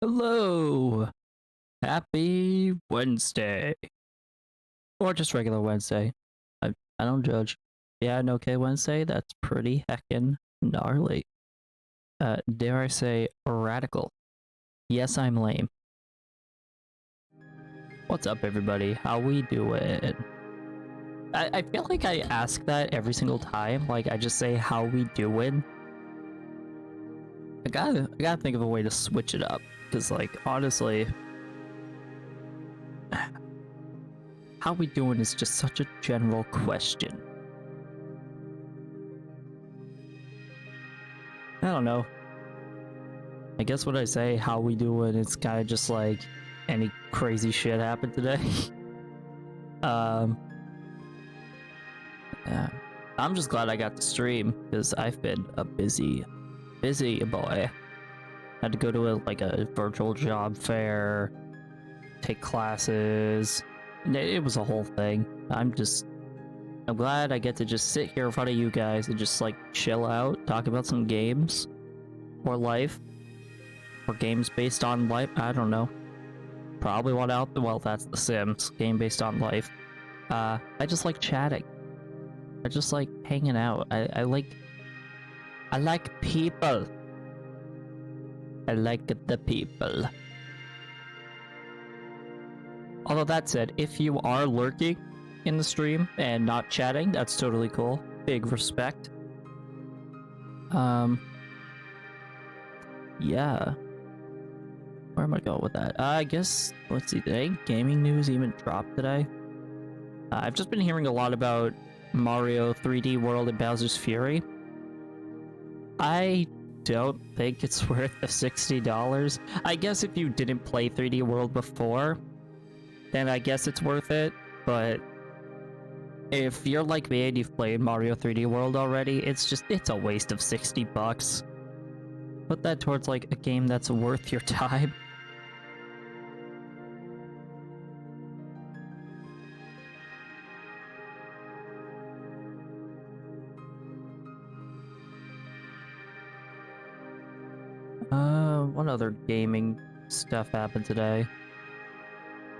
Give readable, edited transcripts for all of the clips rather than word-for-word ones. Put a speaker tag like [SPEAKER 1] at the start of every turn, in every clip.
[SPEAKER 1] Hello! Happy Wednesday. Or just regular Wednesday. I don't judge. Yeah, an okay Wednesday? That's pretty heckin' gnarly. Dare I say radical. Yes, I'm lame. What's up, everybody? How we doing? I feel like I ask that every single time. Like, I just say, how we doing? I gotta think of a way to switch it up. Because, like, honestly... how we doing is just such a general question. I don't know. I guess what I say, how we doing, it's kind of just like any crazy shit happened today. Yeah. I'm just glad I got to stream because I've been a busy boy. Had to go to a virtual job fair, take classes. It was a whole thing. I'm glad I get to just sit here in front of you guys and just like chill out, talk about some games or life. Or games based on life, I don't know. Probably one out, well, that's The Sims, game based on life. I just like chatting. I just like hanging out. I like people. I like the people. Although that said, if you are lurking in the stream and not chatting, that's totally cool. Big respect. Yeah. Where am I going with that? I guess, let's see, today gaming news even dropped today? I've just been hearing a lot about Mario 3D World and Bowser's Fury. I don't think it's worth the $60. I guess if you didn't play 3D World before, then I guess it's worth it, but if you're like me and you've played Mario 3D World already, it's a waste of $60. Put that towards like a game that's worth your time. What other gaming stuff happened today?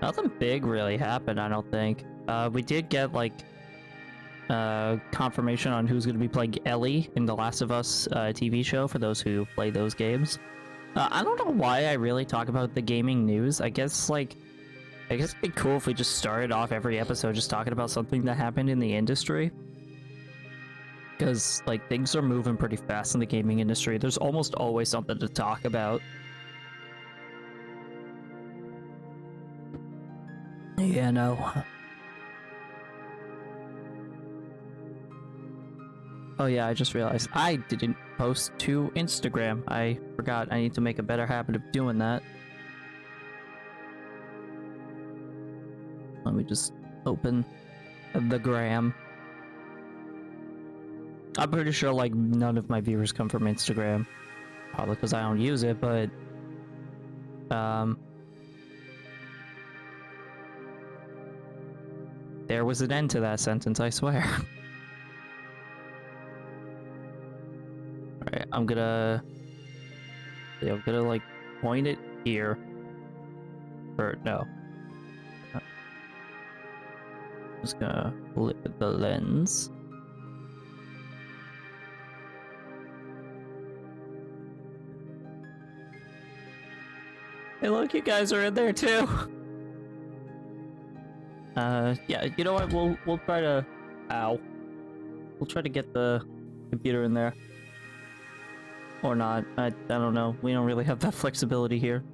[SPEAKER 1] Nothing big really happened, I don't think. We did get like confirmation on who's going to be playing Ellie in The Last of Us TV show for those who play those games. I don't know why I really talk about the gaming news. I guess it'd be cool if we just started off every episode just talking about something that happened in the industry. Because, like, things are moving pretty fast in the gaming industry. There's almost always something to talk about. Yeah, no. Oh yeah, I just realized I didn't post to Instagram. I forgot. I need to make a better habit of doing that. Let me just open the gram. I'm pretty sure like none of my viewers come from Instagram. Probably because I don't use it, but there was an end to that sentence, I swear. Alright, I'm gonna like point it here. Or no. I'm just gonna flip the lens. Hey look, you guys are in there too! Yeah, you know what, we'll try to... Ow. We'll try to get the computer in there. Or not, I don't know, we don't really have that flexibility here.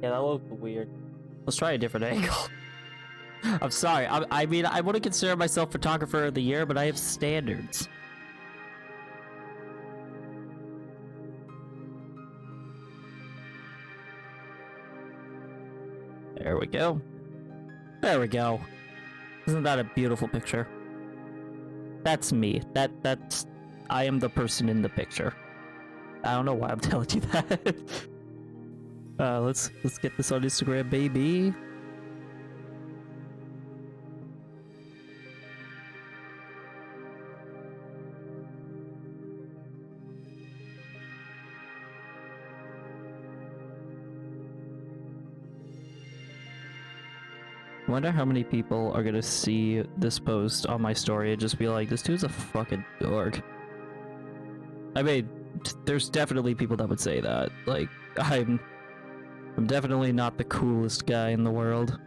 [SPEAKER 1] Yeah, that looked weird. Let's try a different angle. I'm sorry. I mean, I want to consider myself photographer of the year, but I have standards. There we go. There we go. Isn't that a beautiful picture? That's me. That's... I am the person in the picture. I don't know why I'm telling you that. Let's get this on Instagram, baby. Wonder how many people are gonna see this post on my story and just be like, this dude's a fucking dork. I mean, there's definitely people that would say that. Like, I'm definitely not the coolest guy in the world.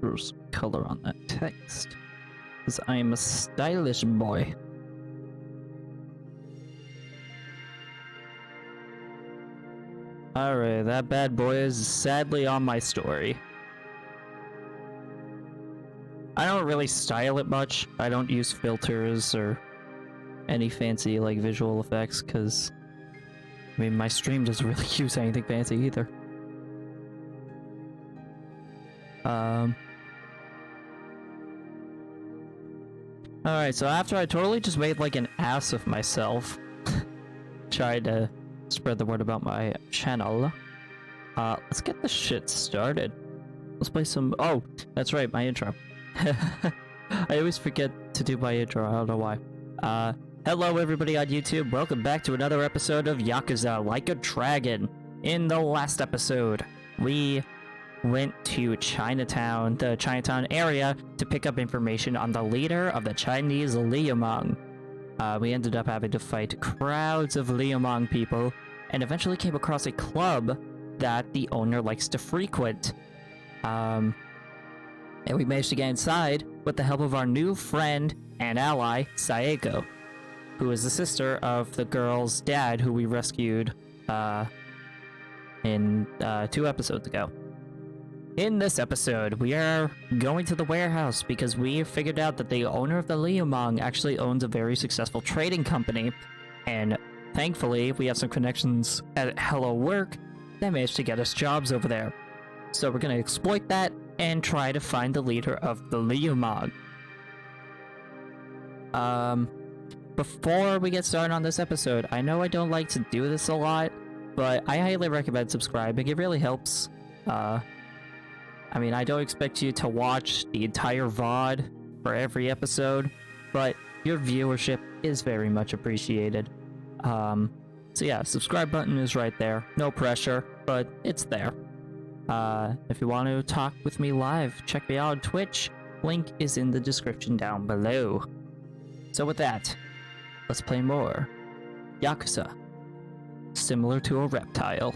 [SPEAKER 1] Throw some color on that text, because I am a stylish boy. Alright, that bad boy is sadly on my story. I don't really style it much. I don't use filters or any fancy like visual effects, because I mean my stream doesn't really use anything fancy either. Alright, so after I totally just made like an ass of myself, tried to spread the word about my channel, let's get this shit started. Let's play some— oh, that's right, my intro. I always forget to do my intro, I don't know why. Hello everybody on YouTube, welcome back to another episode of Yakuza Like a Dragon. In the last episode, we went to Chinatown, the Chinatown area, to pick up information on the leader of the Chinese Liumang. We ended up having to fight crowds of Liumang people, and eventually came across a club that the owner likes to frequent. And we managed to get inside with the help of our new friend and ally, Saeko, who is the sister of the girl's dad who we rescued in 2 episodes ago. In this episode, we are going to the warehouse because we figured out that the owner of the Liumang actually owns a very successful trading company, and thankfully we have some connections at Hello Work that managed to get us jobs over there. So we're going to exploit that and try to find the leader of the Liumang. Before we get started on this episode, I know I don't like to do this a lot, but I highly recommend subscribing. It really helps. I mean, I don't expect you to watch the entire VOD for every episode, but your viewership is very much appreciated. So yeah, subscribe button is right there. No pressure, but it's there. If you want to talk with me live, check me out on Twitch. Link is in the description down below. So with that, let's play more Yakuza. Similar to a reptile.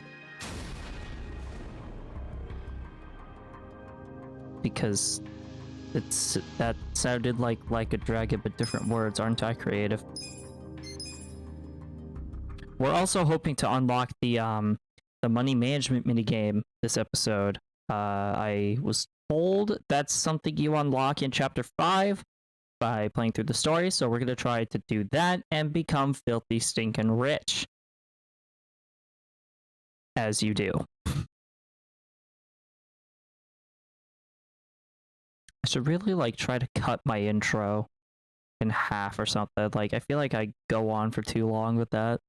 [SPEAKER 1] Because that sounded like a dragon, but different words. Aren't I creative? We're also hoping to unlock the money management minigame this episode. I was told that's something you unlock in chapter 5 by playing through the story, so we're gonna try to do that and become filthy stinking rich. As you do. I should really like try to cut my intro in half or something. Like, I feel like I go on for too long with that.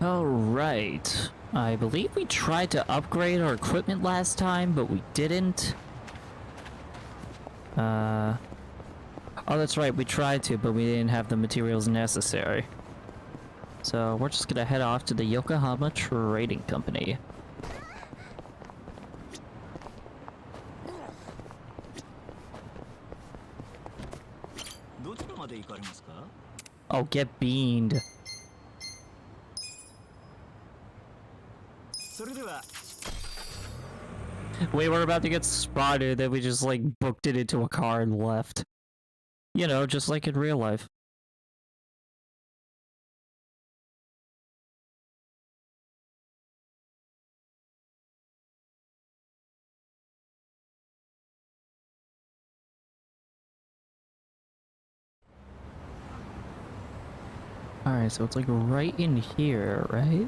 [SPEAKER 1] Alright. I believe we tried to upgrade our equipment last time, but we didn't. Oh, that's right, we tried to, but we didn't have the materials necessary. So we're just gonna head off to the Yokohama Trading Company. Oh, get beaned. We were about to get spotted, then we just like booked it into a car and left. You know, just like in real life. Alright, so it's like right in here, right?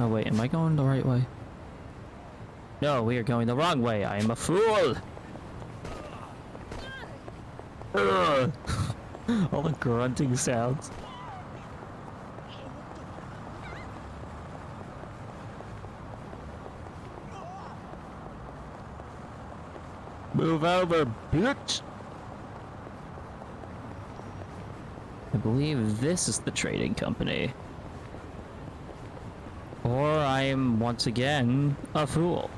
[SPEAKER 1] Oh wait, am I going the right way? No, we are going the wrong way. I am a fool! Ugh. All the grunting sounds. Move over, bitch! I believe this is the trading company. Or I am once again a fool.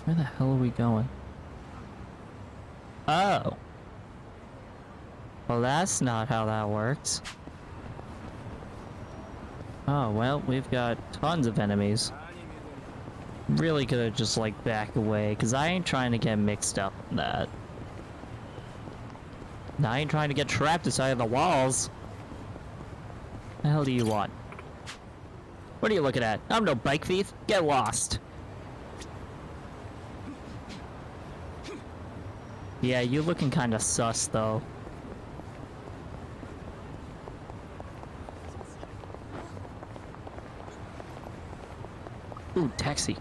[SPEAKER 1] Where the hell are we going? Oh. Well, that's not how that works. Oh, well, we've got tons of enemies. Really could just, like, back away, because I ain't trying to get mixed up in that. I ain't trying to get trapped inside of the walls. The hell do you want? What are you looking at? I'm no bike thief. Get lost. Yeah, you looking kind of sus, though. Ooh, taxi.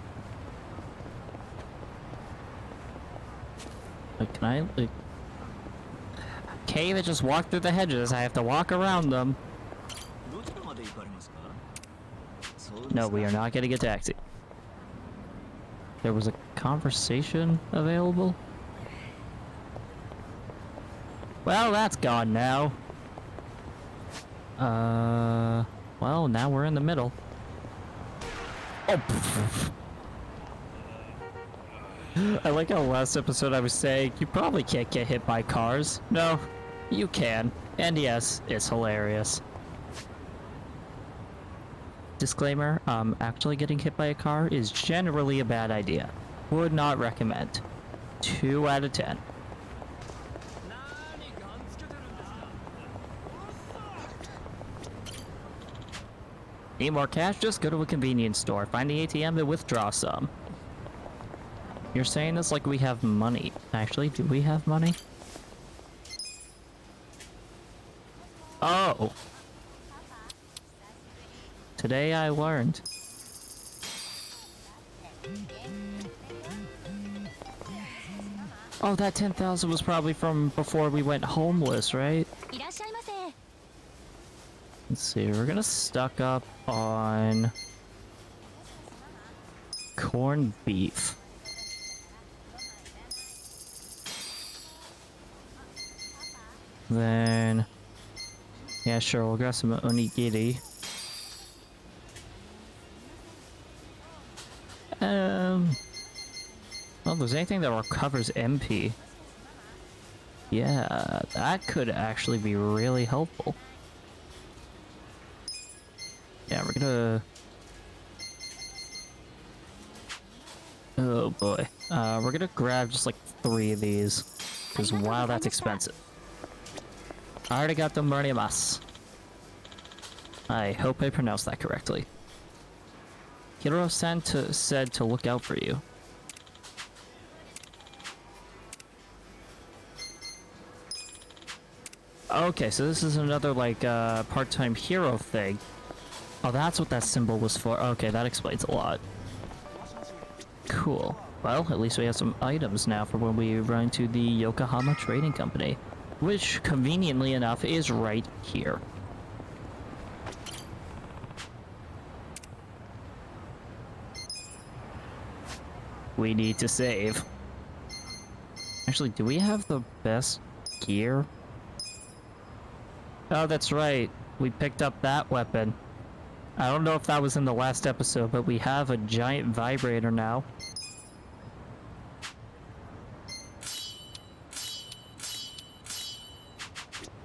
[SPEAKER 1] Can I, like... Can't even just walk through the hedges. I have to walk around them. No, we are not getting a taxi. There was a conversation available? Well, that's gone now. Well, now we're in the middle. Oh, I like how last episode I was saying, you probably can't get hit by cars. No, you can. And yes, it's hilarious. Disclaimer, actually getting hit by a car is generally a bad idea. Would not recommend. 2 out of 10. Need more cash? Just go to a convenience store. Find the ATM and withdraw some. You're saying this like we have money. Actually, do we have money? Oh! Today I learned. Oh, that 10,000 was probably from before we went homeless, right? Let's see, we're gonna stock up on corned beef. Then, yeah, sure, we'll grab some onigiri. Well, if there's anything that recovers MP. Yeah, that could actually be really helpful. Yeah, we're gonna... Oh boy. We're gonna grab just like 3 of these. Because wow, that's expensive. Arigato gozaimasu. I hope I pronounced that correctly. Hiro-san said to look out for you. Okay, so this is another, like, part-time hero thing. Oh, that's what that symbol was for. Okay, that explains a lot. Cool. Well, at least we have some items now for when we run into the Yokohama Trading Company. Which, conveniently enough, is right here. We need to save. Actually, do we have the best gear? Oh, that's right. We picked up that weapon. I don't know if that was in the last episode, but we have a giant vibrator now.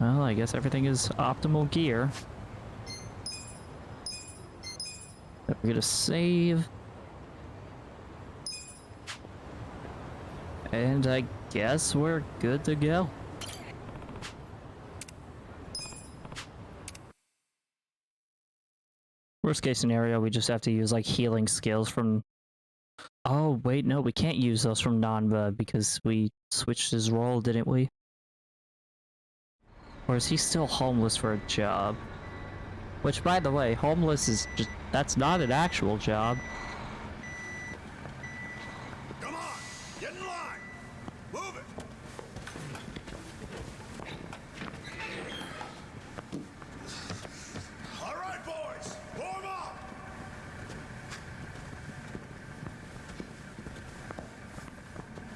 [SPEAKER 1] Well, I guess everything is optimal gear. We're gonna save. And I guess we're good to go. Worst case scenario, we just have to use like healing skills from... Oh, wait, no, we can't use those from Nanba because we switched his role, didn't we? Or is he still homeless for a job? Which, by the way, homeless is just... that's not an actual job.
[SPEAKER 2] Come on! Get in line! Move it! All right, boys! Warm up!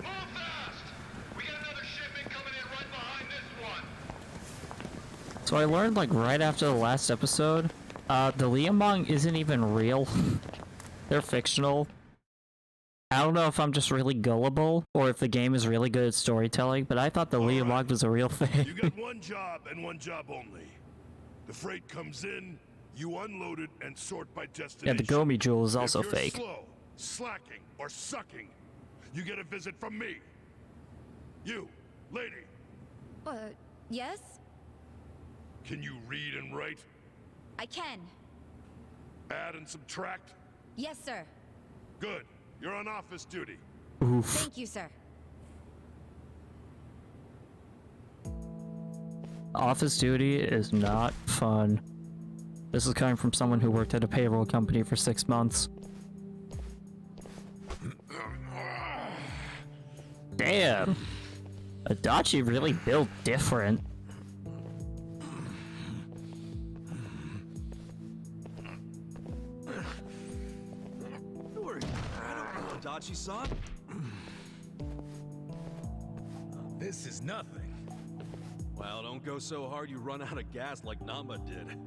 [SPEAKER 3] Move fast! We got another shipment coming in right behind this one.
[SPEAKER 1] So I learned, like, right after the last episode, the Liamong isn't even real. They're fictional. I don't know if I'm just really gullible, or if the game is really good at storytelling, but I thought the Liamong was a real thing.
[SPEAKER 2] You got one job and one job only. The freight comes in, you unload it and sort by destination.
[SPEAKER 1] Yeah, the Gomi Jewel is also
[SPEAKER 2] if you're
[SPEAKER 1] fake.
[SPEAKER 2] slow, slacking, or sucking, you get a visit from me. You, lady,
[SPEAKER 4] Yes?
[SPEAKER 2] can you read and write?
[SPEAKER 4] I can.
[SPEAKER 2] Add and subtract?
[SPEAKER 4] Yes, sir.
[SPEAKER 2] Good. You're on office duty.
[SPEAKER 1] Oof.
[SPEAKER 4] Thank you, sir.
[SPEAKER 1] Office duty is not fun. This is coming from someone who worked at a payroll company for 6 months. Damn! Adachi really built different.
[SPEAKER 5] Don't worry, I don't know Adachi-san.
[SPEAKER 2] This is nothing.
[SPEAKER 5] Well, don't go so hard you run out of gas like Namba did.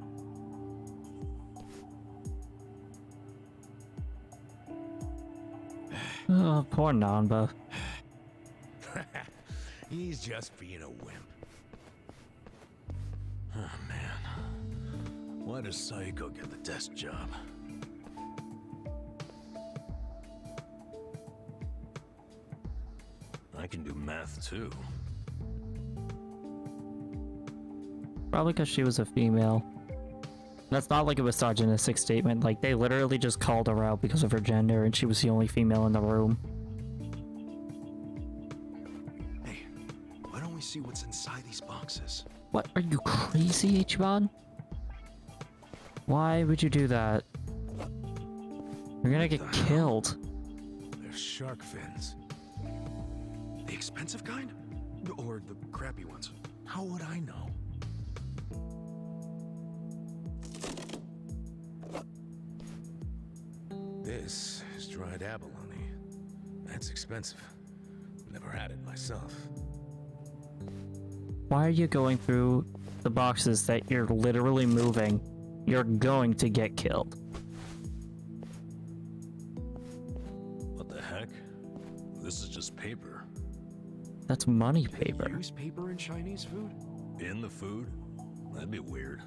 [SPEAKER 1] Oh, poor Nanba.
[SPEAKER 2] He's just being a wimp.
[SPEAKER 5] Oh, man. Why does Saiko get the desk job? I can do math, too.
[SPEAKER 1] Probably because she was a female. That's not like a misogynistic statement. Like, they literally just called her out because of her gender, and she was the only female in the room.
[SPEAKER 5] Hey, why don't we see what's inside these boxes?
[SPEAKER 1] What? Are you crazy, Ichiban? Why would you do that? You're gonna get killed.
[SPEAKER 2] They're shark fins.
[SPEAKER 5] The expensive kind? Or the crappy ones?
[SPEAKER 2] How would I know? This is dried abalone. That's expensive. Never had it myself.
[SPEAKER 1] Why are you going through the boxes that you're literally moving? You're going to get killed.
[SPEAKER 5] What the heck? This is just paper.
[SPEAKER 1] That's money
[SPEAKER 5] They
[SPEAKER 1] paper.
[SPEAKER 5] use paper in Chinese food? In the food? That'd be weird.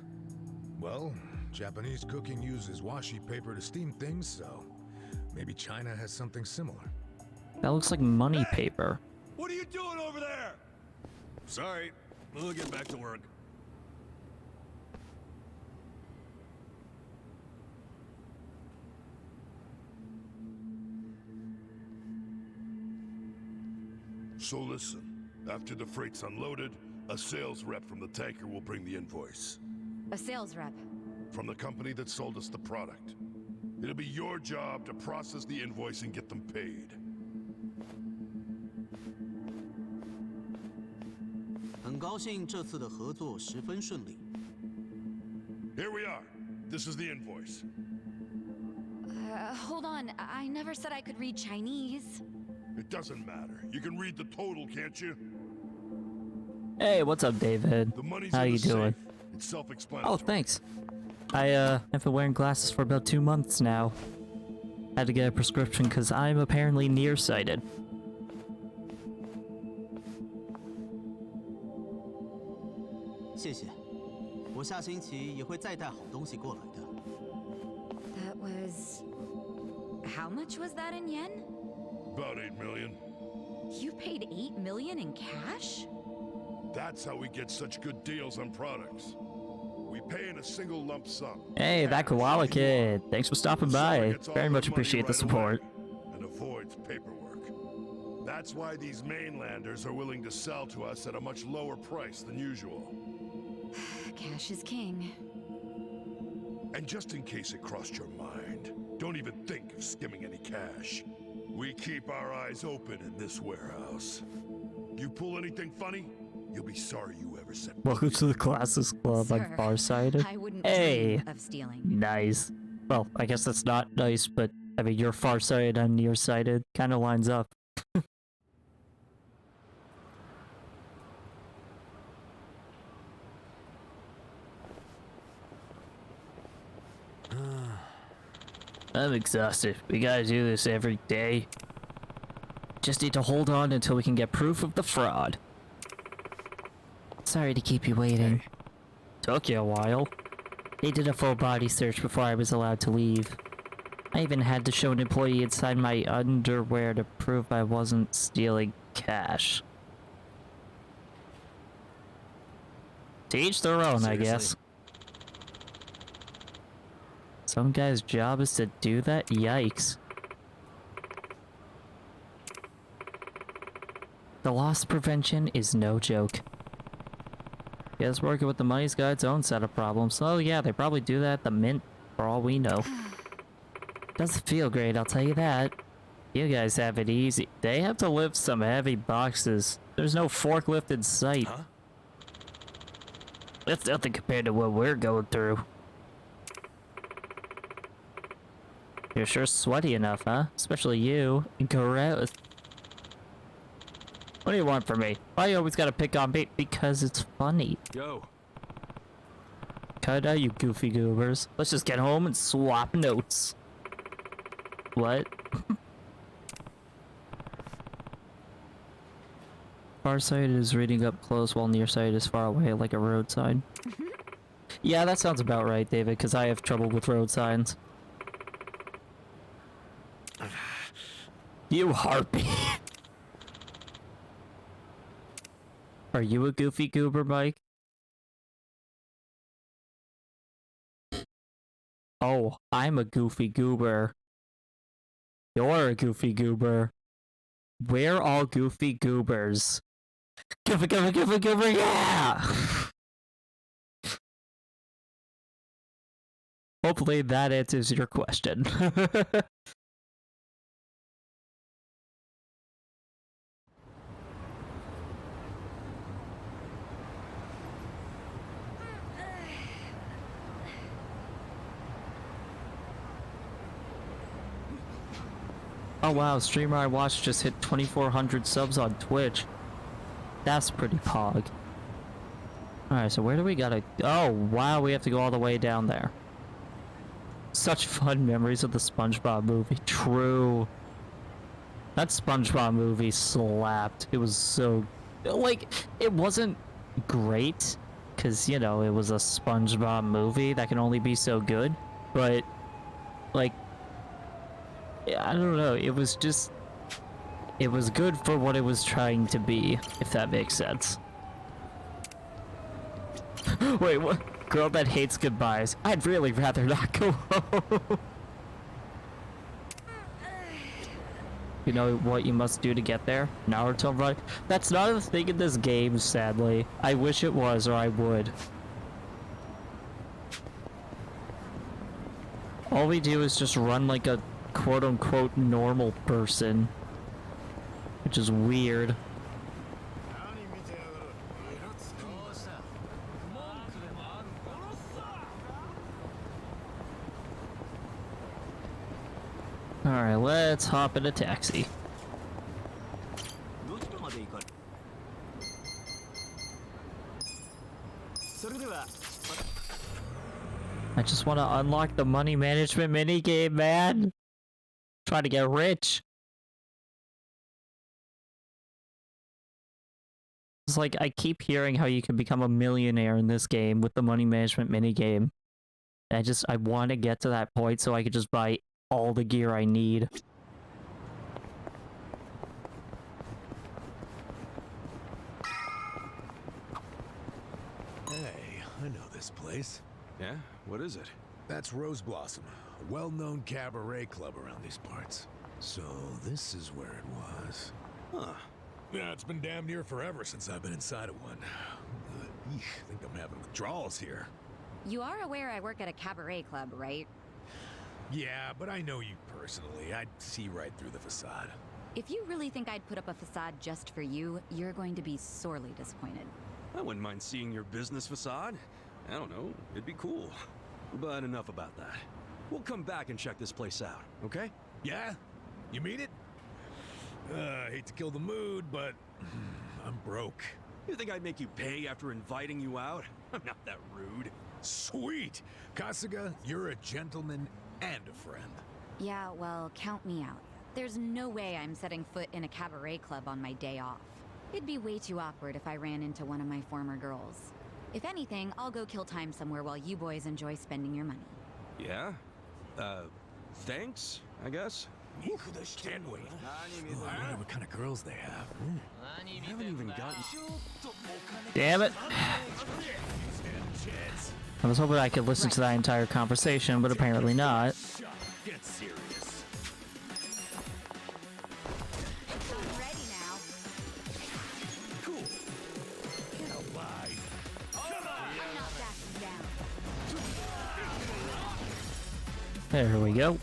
[SPEAKER 6] Well, Japanese cooking uses washi paper to steam things, so maybe China has something similar.
[SPEAKER 1] That looks like money paper.
[SPEAKER 5] What are you doing over there? Sorry, we'll get back to work.
[SPEAKER 2] So listen, after the freight's unloaded, a sales rep from the tanker will bring the invoice.
[SPEAKER 4] A sales rep.
[SPEAKER 2] From the company that sold us the product. It'll be your job to process the invoice and get them paid.
[SPEAKER 7] 很高兴这次的合作十分顺利。
[SPEAKER 2] Here we are. This is the invoice.
[SPEAKER 4] Hold on. I never said I could read Chinese.
[SPEAKER 2] It doesn't matter. You can read the total, can't you?
[SPEAKER 1] Hey, what's up, David?
[SPEAKER 2] The money's
[SPEAKER 1] How
[SPEAKER 2] in
[SPEAKER 1] you
[SPEAKER 2] the
[SPEAKER 1] doing?
[SPEAKER 2] safe. It's self-explanatory.
[SPEAKER 1] Oh, thanks. I have been wearing glasses for about 2 months now. Had to get a prescription because I'm apparently nearsighted.
[SPEAKER 7] 我下星期也会再带好东西过来的。
[SPEAKER 4] That was... How much was that in yen?
[SPEAKER 2] About 8 million.
[SPEAKER 4] You paid 8 million in cash?
[SPEAKER 2] That's how we get such good deals on products. We pay in a single lump sum.
[SPEAKER 1] Hey, that koala kid. Thanks for stopping by. Very much appreciate the support.
[SPEAKER 2] And avoids paperwork. That's why these mainlanders are willing to sell to us at a much lower price than usual.
[SPEAKER 4] Cash is king.
[SPEAKER 2] And just in case it crossed your mind, don't even think of skimming any cash. We keep our eyes open in this warehouse. You pull anything funny, you'll be sorry you ever said.
[SPEAKER 1] Welcome to the Classes Club. I'm
[SPEAKER 4] Sir,
[SPEAKER 1] farsighted.
[SPEAKER 4] I wouldn't
[SPEAKER 1] Hey.
[SPEAKER 4] dream of stealing.
[SPEAKER 1] Nice. Well, I guess that's not nice, but I mean, you're farsighted and nearsighted. Kind of lines up. I'm exhausted. We gotta do this every day. Just need to hold on until we can get proof of the fraud. Sorry to keep you waiting. Took you a while. They did a full body search before I was allowed to leave. I even had to show an employee inside my underwear to prove I wasn't stealing cash. To each their own, I guess. Some guy's job is to do that? Yikes. The loss prevention is no joke. Guess working with the money's got its own set of problems. Oh yeah, they probably do that at the Mint, for all we know. Doesn't feel great, I'll tell you that. You guys have it easy. They have to lift some heavy boxes. There's no forklift in sight.
[SPEAKER 5] Huh?
[SPEAKER 1] That's nothing compared to what we're going through. You're sure sweaty enough, huh? Especially you. Gross. What do you want from me? Why you always gotta pick on me? Because it's funny.
[SPEAKER 5] Yo.
[SPEAKER 1] Cut out, you goofy goobers. Let's just get home and swap notes. What? Farsighted is reading up close while nearsighted is far away, like a road sign. Yeah, that sounds about right, David, because I have trouble with road signs. You harpy. Are you a goofy goober, Mike? Oh, I'm a goofy goober. You're a goofy goober. We're all goofy goobers. Goober, goober, goober, goober, yeah! Hopefully that answers your question. Oh wow, streamer I watched just hit 2,400 subs on Twitch. That's pretty pog. Alright, so where do we gotta... Oh wow, we have to go all the way down there. Such fun memories of the SpongeBob movie. True. That SpongeBob movie slapped. It was so... Like, it wasn't great, because, you know, it was a SpongeBob movie that can only be so good, but, like, I don't know, it was just... It was good for what it was trying to be, if that makes sense. Wait, what? Girl that hates goodbyes. I'd really rather not go home. You know what you must do to get there? Naruto run? That's not a thing in this game, sadly. I wish it was, or I would. All we do is just run like a quote-unquote normal person. Which is weird. Alright, let's hop in a taxi. I just want to unlock the money management minigame, man. Try to get rich. It's like, I keep hearing how you can become a millionaire in this game with the money management minigame. I want to get to that point so I could just buy all the gear I need.
[SPEAKER 6] Hey, I know this place.
[SPEAKER 5] Yeah? What is it?
[SPEAKER 6] That's Rose Blossom, a well-known cabaret club around these parts. So this is where it was.
[SPEAKER 5] Huh.
[SPEAKER 6] Yeah, it's been damn near forever since I've been inside of one. I think I'm having withdrawals here.
[SPEAKER 4] You are aware I work at a cabaret club, right?
[SPEAKER 6] Yeah, but I know you personally. I'd see right through the facade.
[SPEAKER 4] If you really think I'd put up a facade just for you, you're going to be sorely disappointed.
[SPEAKER 5] I wouldn't mind seeing your business facade. I don't know, it'd be cool. But enough about that. We'll come back and check this place out, okay?
[SPEAKER 6] Yeah? You mean it? I hate to kill the mood, but I'm broke.
[SPEAKER 5] You think I'd make you pay after inviting you out? I'm not that rude.
[SPEAKER 6] Sweet! Kasuga, you're a gentleman and a friend.
[SPEAKER 4] Yeah, well, count me out. There's no way I'm setting foot in a cabaret club on my day off. It'd be way too awkward if I ran into one of my former girls. If anything, I'll go kill time somewhere while you boys enjoy spending your money.
[SPEAKER 5] Yeah? Thanks, I guess?
[SPEAKER 6] Can't wait. I wonder what kind of girls they have.
[SPEAKER 5] I haven't even gotten...
[SPEAKER 1] Damn it. I was hoping I could listen to that entire conversation, but apparently not.
[SPEAKER 5] Get serious.
[SPEAKER 4] I'm ready now.
[SPEAKER 5] Cool.
[SPEAKER 4] I'm not backing down.
[SPEAKER 1] There we go.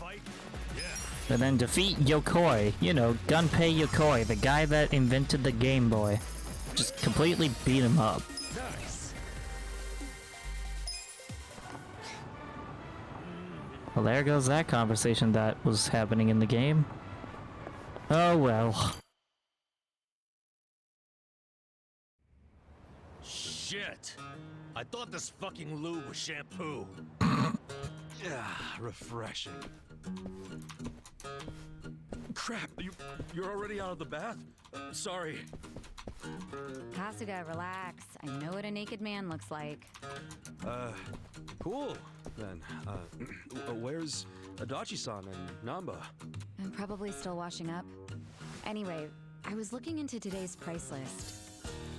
[SPEAKER 1] And then defeat Yokoi. You know, Gunpei Yokoi, the guy that invented the Game Boy. Just completely beat him up.
[SPEAKER 6] Nice.
[SPEAKER 1] Well, there goes that conversation that was happening in the game. Oh well.
[SPEAKER 5] Shit! I thought this fucking lube was shampoo. Yeah, refreshing. Crap, you're already out of the bath? Sorry.
[SPEAKER 4] Kasuga, relax. I know what a naked man looks like.
[SPEAKER 5] Cool. Then, where's Adachi-san and Namba?
[SPEAKER 4] I'm probably still washing up. Anyway, I was looking into today's price list.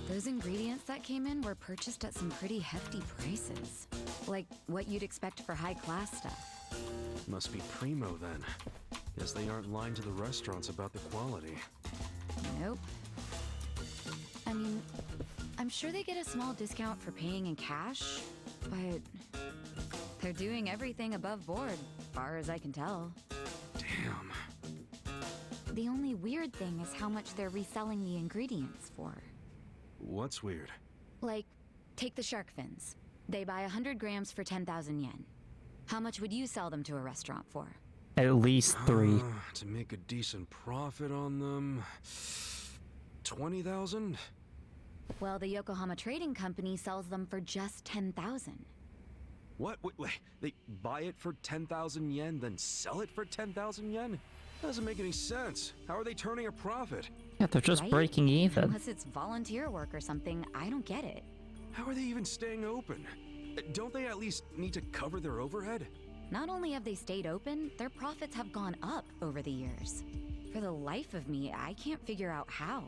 [SPEAKER 4] Those ingredients that came in were purchased at some pretty hefty prices. Like what you'd expect for high-class stuff.
[SPEAKER 5] Must be primo then. Guess they aren't lying to the restaurants about the quality.
[SPEAKER 4] Nope. I mean, I'm sure they get a small discount for paying in cash, but they're doing everything above board, far as I can tell.
[SPEAKER 5] Damn.
[SPEAKER 4] The only weird thing is how much they're reselling the ingredients for.
[SPEAKER 5] What's weird?
[SPEAKER 4] Like, take the shark fins. They buy 100 grams for 10,000 yen. How much would you sell them to a restaurant for?
[SPEAKER 1] At least 3.
[SPEAKER 5] To make a decent profit on them... 20,000?
[SPEAKER 4] Well, the Yokohama Trading Company sells them for just 10,000.
[SPEAKER 5] What? Wait, they buy it for 10,000 yen, then sell it for 10,000 yen? That doesn't make any sense. How are they turning a profit?
[SPEAKER 1] Yeah, they're just
[SPEAKER 4] Right?
[SPEAKER 1] breaking even.
[SPEAKER 4] Unless it's volunteer work or something, I don't get it.
[SPEAKER 5] How are they even staying open? Don't they at least need to cover their overhead?
[SPEAKER 4] Not only have they stayed open, their profits have gone up over the years. For the life of me, I can't figure out how.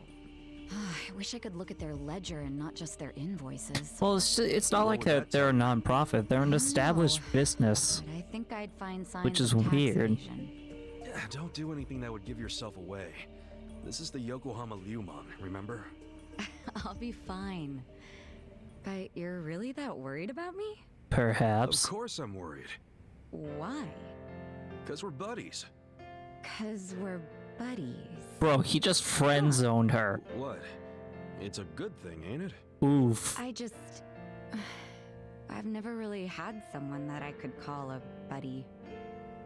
[SPEAKER 4] I wish I could look at their ledger and not just their invoices.
[SPEAKER 1] Well, it's not like they're a non-profit. They're an established business.
[SPEAKER 4] But I think I'd find signs
[SPEAKER 1] Which is
[SPEAKER 4] of tax
[SPEAKER 1] weird.
[SPEAKER 4] evasion.
[SPEAKER 5] Don't do anything that would give yourself away. This is the Yokohama Ryuman, remember?
[SPEAKER 4] I'll be fine. But you're really that worried about me?
[SPEAKER 1] Perhaps.
[SPEAKER 5] Of course I'm worried.
[SPEAKER 4] Why?
[SPEAKER 5] Because we're buddies.
[SPEAKER 4] 'Cause we're buddies.
[SPEAKER 1] Bro, he just friend zoned her.
[SPEAKER 5] What? It's a good thing, ain't it?
[SPEAKER 1] Oof.
[SPEAKER 4] I just... I've never really had someone that I could call a buddy.